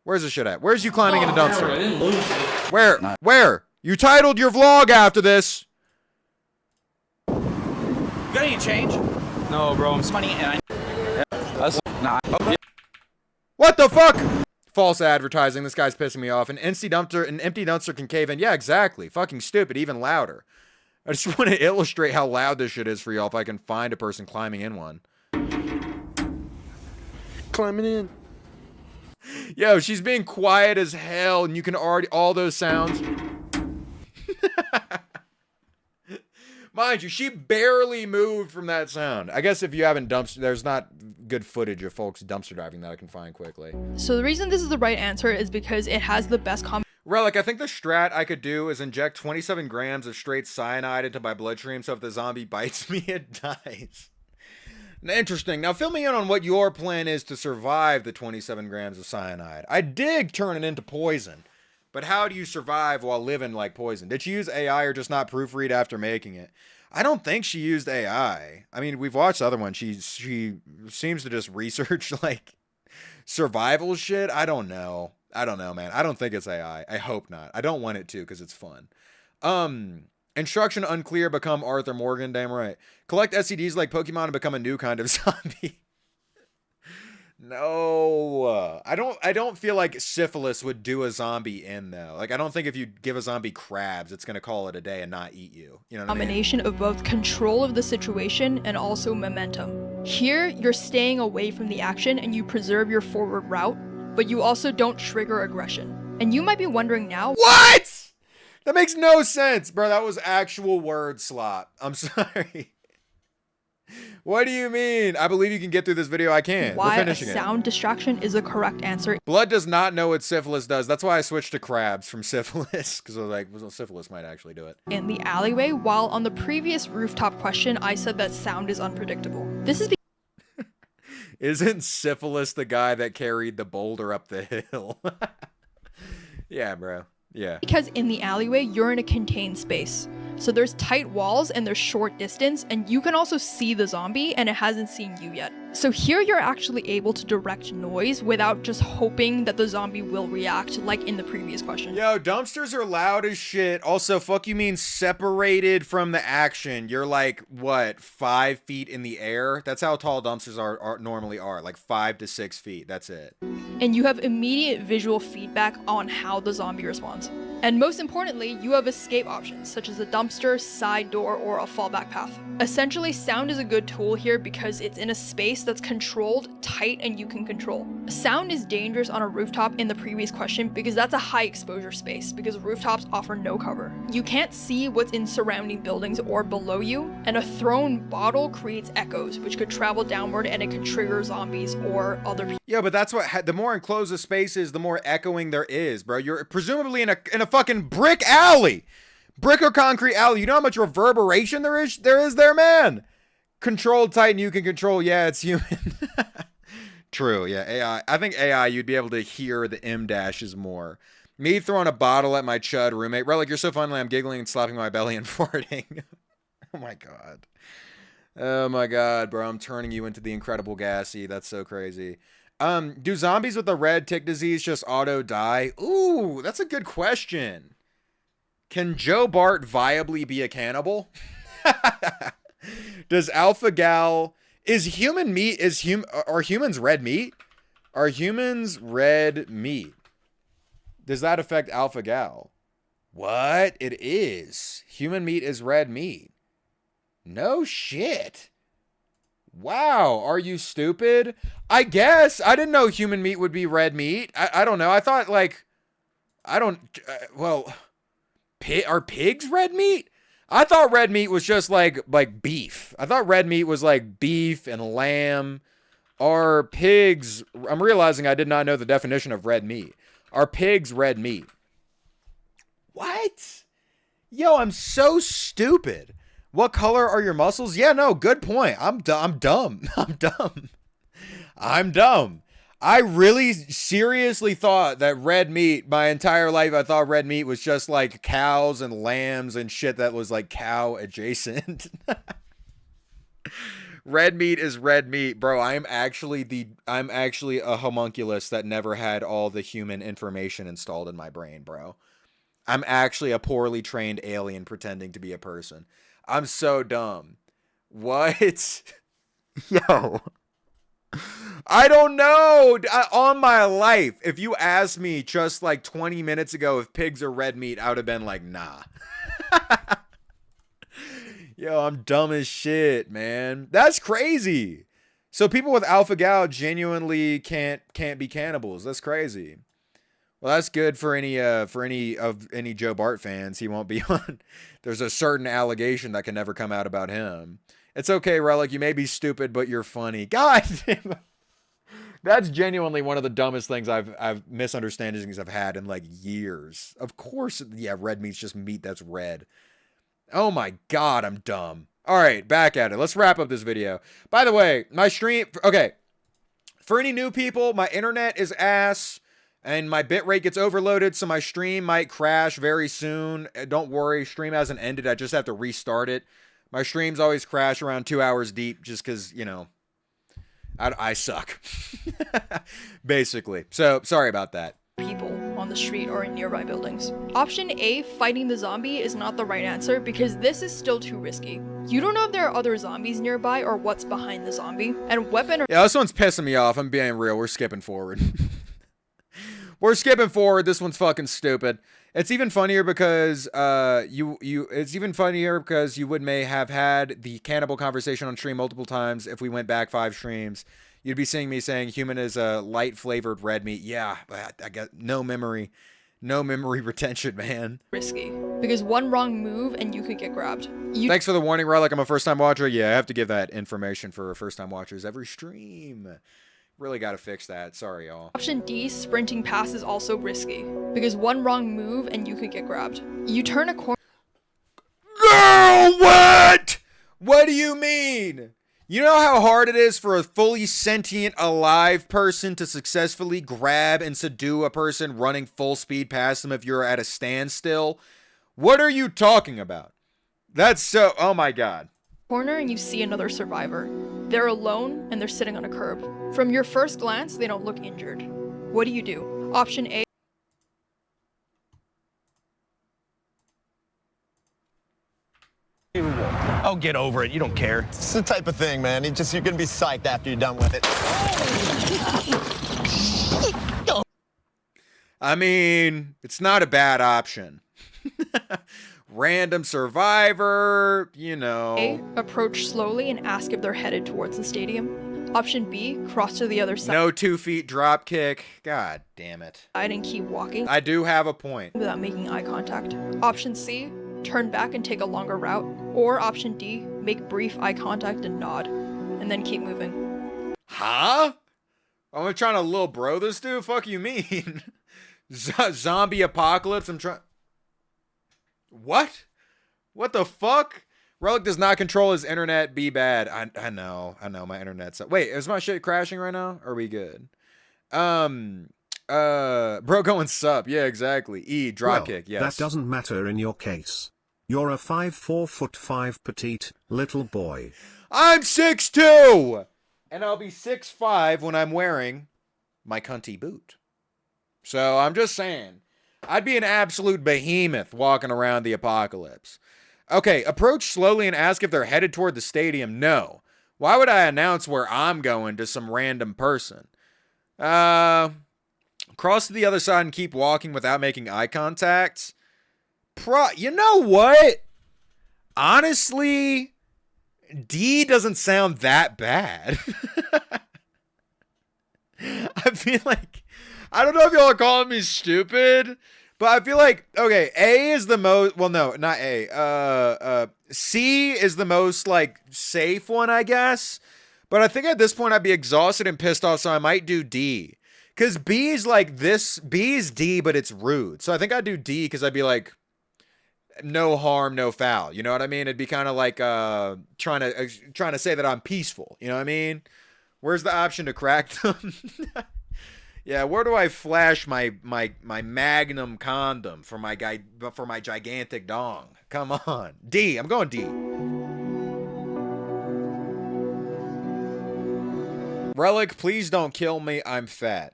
Where's the shit at? Where's you climbing in a dumpster? Where? You titled your vlog after this. You got any change? No, bro. I'm funny and What the fuck? False advertising. This guy's pissing me off. An empty dumpster can cave in. Yeah, exactly. Fucking stupid. Even louder. I just want to illustrate how loud this shit is for y'all if I can find a person climbing in one. Climbing in. Yo, she's being quiet as hell, and you can already all those sounds. Mind you, she barely moved from that sound. I guess if you haven't there's not good footage of folks dumpster diving that I can find quickly. So the reason this is the right answer is because it has the best Relic, I think the strat I could do is inject 27 grams of straight cyanide into my bloodstream, so if the zombie bites me, it dies. Interesting. Now fill me in on what your plan is to survive the 27 grams of cyanide. I dig turn it into poison, but how do you survive while living like poison? Did she use AI or just not proofread after making it? I don't think she used AI. I mean, we've watched the other one. She seems to just research like survival shit. I don't know, man. I don't think it's AI. I hope not. I don't want it to because it's fun. Instruction unclear, become Arthur Morgan. Damn right. Collect SCDs like Pokemon and become a new kind of zombie. No. I don't feel like syphilis would do a zombie in, though. Like, I don't think if you give a zombie crabs, it's going to call it a day and not eat you. You know what I mean? Combination of both control of the situation and also momentum. Here, you're staying away from the action and you preserve your forward route, but you also don't trigger aggression. And you might be wondering now, what? That makes no sense, bro. That was actual word slop. I'm sorry. What do you mean? I believe you can get through this video. I can. why We're a finishing sound distraction is a correct answer. Blood does not know what syphilis does. That's why I switched to crabs from syphilis, because I was like, well, syphilis might actually do it. In the alleyway, while on the previous rooftop question, I said that sound is unpredictable. This is Isn't syphilis the guy that carried the boulder up the hill? Yeah, bro. Yeah. because in the alleyway, you're in a contained space. So there's tight walls and there's short distance, and you can also see the zombie and it hasn't seen you yet. So here you're actually able to direct noise without just hoping that the zombie will react like in the previous question. Yo, dumpsters are loud as shit. Also, fuck you mean separated from the action. You're like, what, 5 feet in the air? That's how tall dumpsters are normally are, like 5 to 6 feet. That's it. And you have immediate visual feedback on how the zombie responds. And most importantly, you have escape options, such as a dumpster, side door, or a fallback path. Essentially, sound is a good tool here because it's in a space that's controlled, tight, and you can control. Sound is dangerous on a rooftop in the previous question because that's a high exposure space, because rooftops offer no cover. You can't see what's in surrounding buildings or below you, and a thrown bottle creates echoes, which could travel downward and it could trigger zombies or other people. Yeah, but that's what, the more enclosed the space is, the more echoing there is, bro. You're presumably in a fucking brick alley. Brick or concrete alley. You know how much reverberation there is there, man? Controlled, tight, and you can control. Yeah, it's human. True, yeah, AI. I think AI, you'd be able to hear the M-dashes more. Me throwing a bottle at my chud roommate. Relic, you're so funny. I'm giggling and slapping my belly and farting. Oh my god. Oh my god, bro. I'm turning you into the Incredible Gassy. That's so crazy. Do zombies with the red tick disease just auto die? Ooh, that's a good question. Can Joe Bart viably be a cannibal? Does Alpha Gal are humans red meat? Are humans red meat? Does that affect Alpha Gal? What? It is. Human meat is red meat. No shit. Wow, are you stupid? I guess. I didn't know human meat would be red meat. I don't know. I thought, like, are pigs red meat? I thought red meat was just like beef. I thought red meat was like beef and lamb. Are pigs, I'm realizing I did not know the definition of red meat. Are pigs red meat? What? Yo, I'm so stupid. What color are your muscles? Yeah, no, good point. I'm dumb. I'm dumb. I really seriously thought that red meat, my entire life, I thought red meat was just like cows and lambs and shit that was like cow adjacent. Red meat is red meat, bro. I'm actually a homunculus that never had all the human information installed in my brain, bro. I'm actually a poorly trained alien pretending to be a person. I'm so dumb. What? Yo. I don't know. On my life, if you asked me just like 20 minutes ago if pigs are red meat, I would have been like, nah. Yo, I'm dumb as shit, man. That's crazy. So people with alpha gal genuinely can't be cannibals. That's crazy. Well, that's good for any Joe Bart fans. He won't be on. There's a certain allegation that can never come out about him. It's okay, Relic. You may be stupid, but you're funny. God damn. That's genuinely one of the dumbest things I've misunderstandings I've had in like years. Of course, yeah, red meat's just meat that's red. Oh my god, I'm dumb. All right, back at it. Let's wrap up this video. By the way, my stream, okay. For any new people, my internet is ass. And my bitrate gets overloaded, so my stream might crash very soon. Don't worry, stream hasn't ended. I just have to restart it. My streams always crash around 2 hours deep just because, you know, I suck. Basically. So, sorry about that. People on the street or in nearby buildings. Option A, fighting the zombie, is not the right answer because this is still too risky. You don't know if there are other zombies nearby or what's behind the zombie, and weapon or— Yeah, this one's pissing me off. I'm being real. We're skipping forward. We're skipping forward. This one's fucking stupid. It's even funnier because you may have had the cannibal conversation on stream multiple times. If we went back 5 streams, you'd be seeing me saying human is a light flavored red meat. Yeah, but I got no memory retention, man. risky because one wrong move and you could get grabbed. Thanks for the warning, Relic. I'm a first time watcher. Yeah, I have to give that information for first time watchers every stream. Really got to fix that. Sorry, y'all. Option D, sprinting past, is also risky because one wrong move and you could get grabbed. You turn a corner. Girl, what? What do you mean? You know how hard it is for a fully sentient, alive person to successfully grab and subdue a person running full speed past them if you're at a standstill? What are you talking about? That's so... Oh my god. Corner and you see another survivor. They're alone and they're sitting on a curb. From your first glance, they don't look injured. What do you do? Option A. Oh, get over it. You don't care. It's the type of thing, man. You're gonna be psyched after you're done with it. I mean, it's not a bad option. Random survivor, you know. A. Approach slowly and ask if they're headed towards the stadium. Option B. Cross to the other side. No 2 feet drop kick. God damn it. And keep walking I do have a point. without making eye contact. Option C. Turn back and take a longer route. Or option D. Make brief eye contact and nod. And then keep moving. Huh? I'm trying to little bro this dude? Fuck you mean? Zombie apocalypse? I'm trying... What? What the fuck? Relic does not control his internet. Be bad. I know. My internet's... Wait, is my shit crashing right now? Are we good? Bro going sup. Yeah, exactly. E, dropkick. Yes. That doesn't matter in your case. You're a 4'5" petite little boy. I'm 6'2", and I'll be 6'5" when I'm wearing my cunty boot. So I'm just saying, I'd be an absolute behemoth walking around the apocalypse. Okay, approach slowly and ask if they're headed toward the stadium. No. Why would I announce where I'm going to some random person? Cross to the other side and keep walking without making eye contact. You know what? Honestly, D doesn't sound that bad. I feel like, I don't know if y'all are calling me stupid, but I feel like, okay, A is the most, well, no, not A. C is the most, like, safe one, I guess. But I think at this point I'd be exhausted and pissed off, so I might do D. Because B is like this, B is D, but it's rude. So I think I'd do D because I'd be like, no harm, no foul. You know what I mean? It'd be kind of like trying to say that I'm peaceful. You know what I mean? Where's the option to crack them? Yeah, where do I flash my magnum condom for my gigantic dong? Come on. D. I'm going D. Relic, please don't kill me. I'm fat.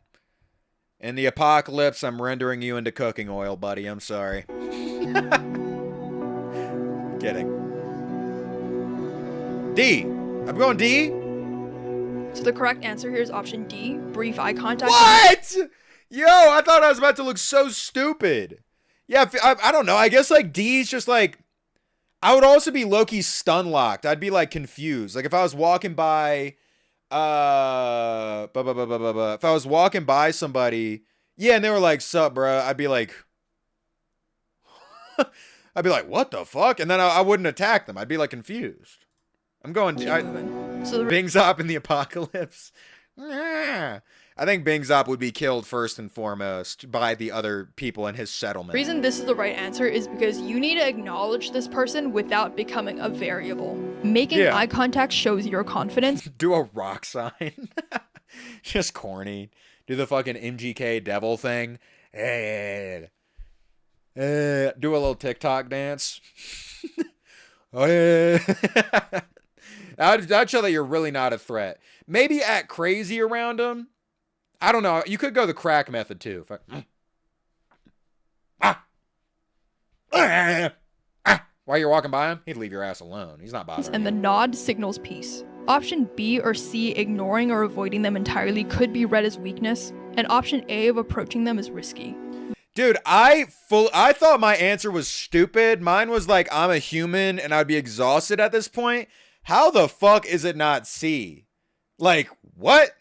In the apocalypse, I'm rendering you into cooking oil, buddy. I'm sorry. Kidding. D. I'm going D. So the correct answer here is option D. Brief eye contact. What? Yo, I thought I was about to look so stupid. Yeah, I don't know. I guess like D is just like, I would also be low-key stun locked. I'd be like confused. Like if I was walking by, if I was walking by somebody, yeah, and they were like, "Sup, bro?" I'd be like, "What the fuck?" And then I wouldn't attack them. I'd be like confused. I'm going. So Bing Zop in the apocalypse. I think Bing Zop would be killed first and foremost by the other people in his settlement. the reason this is the right answer is because you need to acknowledge this person without becoming a variable. Making eye contact shows your confidence. Do a rock sign. Just corny. Do the fucking MGK devil thing. Do a little TikTok dance. Oh yeah. I'd show that you're really not a threat. Maybe act crazy around him. I don't know. You could go the crack method too. While you're walking by him, he'd leave your ass alone. He's not bothering And you. the nod signals peace. Option B or C, ignoring or avoiding them entirely, could be read as weakness. And option A of approaching them is risky. Dude, I thought my answer was stupid. Mine was like, I'm a human and I'd be exhausted at this point. How the fuck is it not C? Like, what?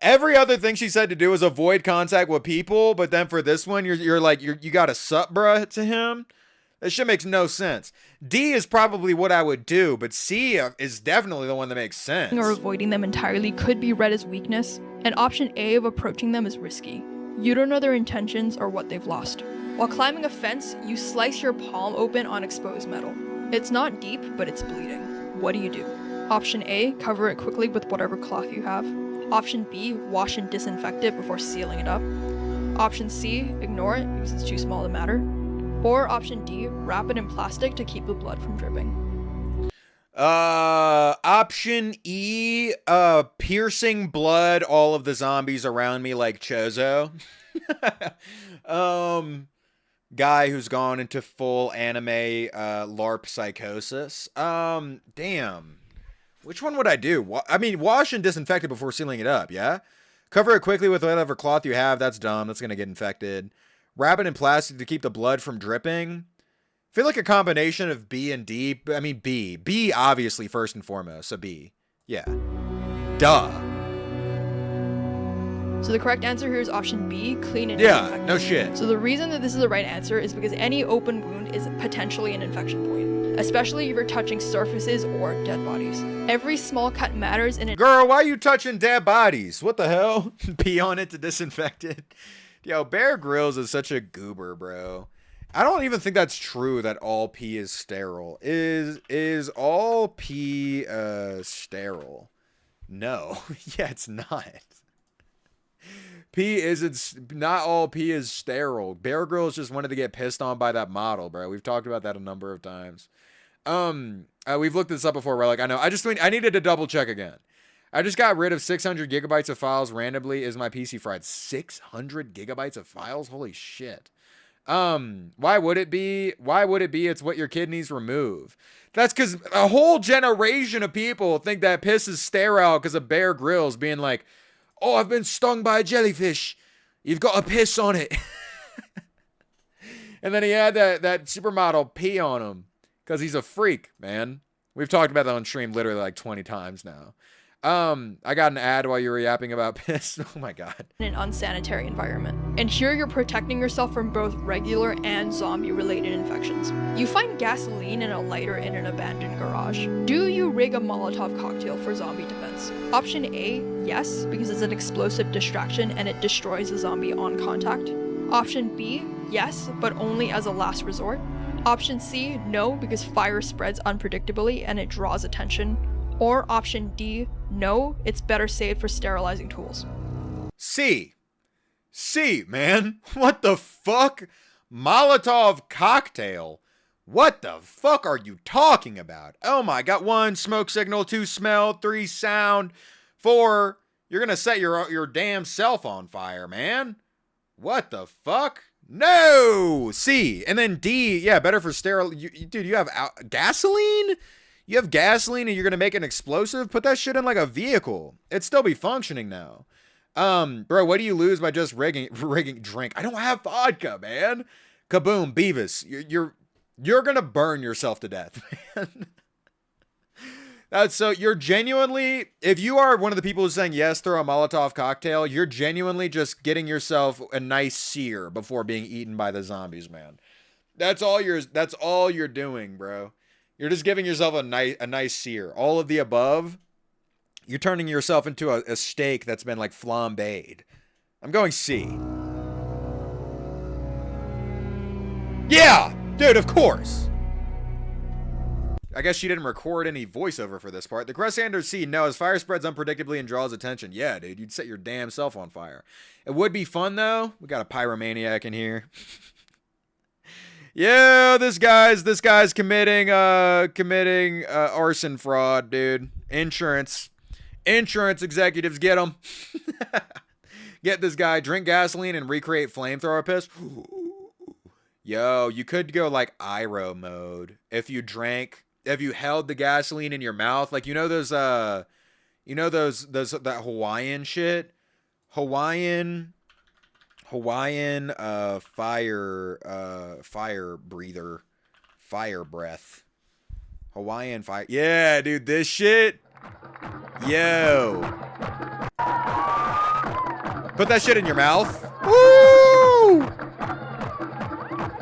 Every other thing she said to do was avoid contact with people, but then for this one, you're like, you got a sup, bruh, to him? That shit makes no sense. D is probably what I would do, but C is definitely the one that makes sense. Or avoiding them entirely could be read as weakness. And option A of approaching them is risky. You don't know their intentions or what they've lost. While climbing a fence, you slice your palm open on exposed metal. It's not deep, but it's bleeding. What do? Option A, cover it quickly with whatever cloth you have. Option B, wash and disinfect it before sealing it up. Option C, ignore it because it's too small to matter. Or option D, wrap it in plastic to keep the blood from dripping. Option E, piercing blood all of the zombies around me like Chozo. Guy who's gone into full anime LARP psychosis. Damn. Which one would I do? I mean, wash and disinfect it before sealing it up, yeah? Cover it quickly with whatever cloth you have. That's dumb. That's going to get infected. Wrap it in plastic to keep the blood from dripping. I feel like a combination of B and D. I mean, B. B, obviously, first and foremost. So B. Yeah. Duh. So the correct answer here is option B, clean and Yeah, disinfect. no shit. So the reason that this is the right answer is because any open wound is potentially an infection point, especially if you're touching surfaces or dead bodies. Every small cut matters in Girl, why are you touching dead bodies? What the hell? Pee on it to disinfect it. Yo, Bear Grylls is such a goober, bro. I don't even think that's true that all pee is sterile. Is all pee sterile? No. Yeah, it's not. Pee isn't, not all pee is sterile. Bear Grylls just wanted to get pissed on by that model, bro. We've talked about that a number of times. We've looked this up before. We're like, I know. I needed to double check again. I just got rid of 600 gigabytes of files randomly. Is my PC fried? 600 gigabytes of files? Holy shit. Why would it be? Why would it be? It's what your kidneys remove. That's because a whole generation of people think that piss is sterile because of Bear Grylls being like, oh, I've been stung by a jellyfish. You've got to piss on it. And then he had that supermodel pee on him because he's a freak, man. We've talked about that on stream literally like 20 times now. I got an ad while you were yapping about piss. Oh my god. an unsanitary environment. And here you're protecting yourself from both regular and zombie-related infections. You find gasoline and a lighter in an abandoned garage. Do you rig a Molotov cocktail for zombie defense? Option A, yes, because it's an explosive distraction and it destroys the zombie on contact. Option B, yes, but only as a last resort. Option C, no, because fire spreads unpredictably and it draws attention. Or option D, no, it's better saved for sterilizing tools. C, man. What the fuck? Molotov cocktail? What the fuck are you talking about? Oh my god. 1, smoke signal. 2, smell. 3, sound. 4, you're gonna set your damn self on fire, man. What the fuck? No! C. And then D, yeah, better for sterile. Dude, you have gasoline? You have gasoline and you're going to make an explosive? Put that shit in like a vehicle. It'd still be functioning now. Bro, what do you lose by just rigging drink? I don't have vodka, man. Kaboom, Beavis. You're going to burn yourself to death, man. That's so, you're genuinely, if you are one of the people who's saying yes, throw a Molotov cocktail, you're genuinely just getting yourself a nice sear before being eaten by the zombies, man. That's all you're doing, bro. You're just giving yourself a nice sear. All of the above, you're turning yourself into a steak that's been like flambéed. I'm going C. Yeah, dude, of course. I guess she didn't record any voiceover for this part. The correct answer C, no, as fire spreads unpredictably and draws attention. Yeah, dude, you'd set your damn self on fire. It would be fun, though. We got a pyromaniac in here. Yeah, this guy's committing arson fraud, dude. Insurance executives, get him. Get this guy. Drink gasoline and recreate flamethrower piss. Yo, you could go like Iroh mode if you held the gasoline in your mouth, like that Hawaiian shit, Hawaiian fire breather, fire breath, Hawaiian fire. Yeah, dude, this shit. Yo, put that shit in your mouth. Woo!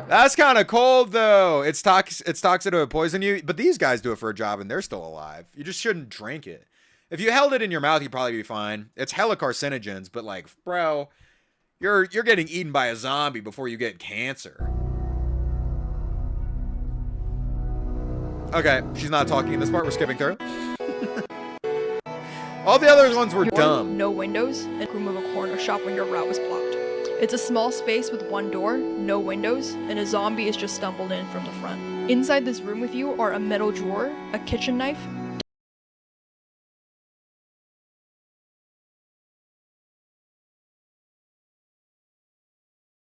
That's kind of cold, though. It's toxic. It would poison you. But these guys do it for a job, and they're still alive. You just shouldn't drink it. If you held it in your mouth, you'd probably be fine. It's hella carcinogens, but like, bro, you're getting eaten by a zombie before you get cancer. Okay, she's not talking in this part. We're skipping through. All the other ones were dumb. No windows and room of a corner shop when your route was blocked. It's a small space with one door, no windows, and a zombie has just stumbled in from the front. Inside this room with you are a metal drawer, a kitchen knife,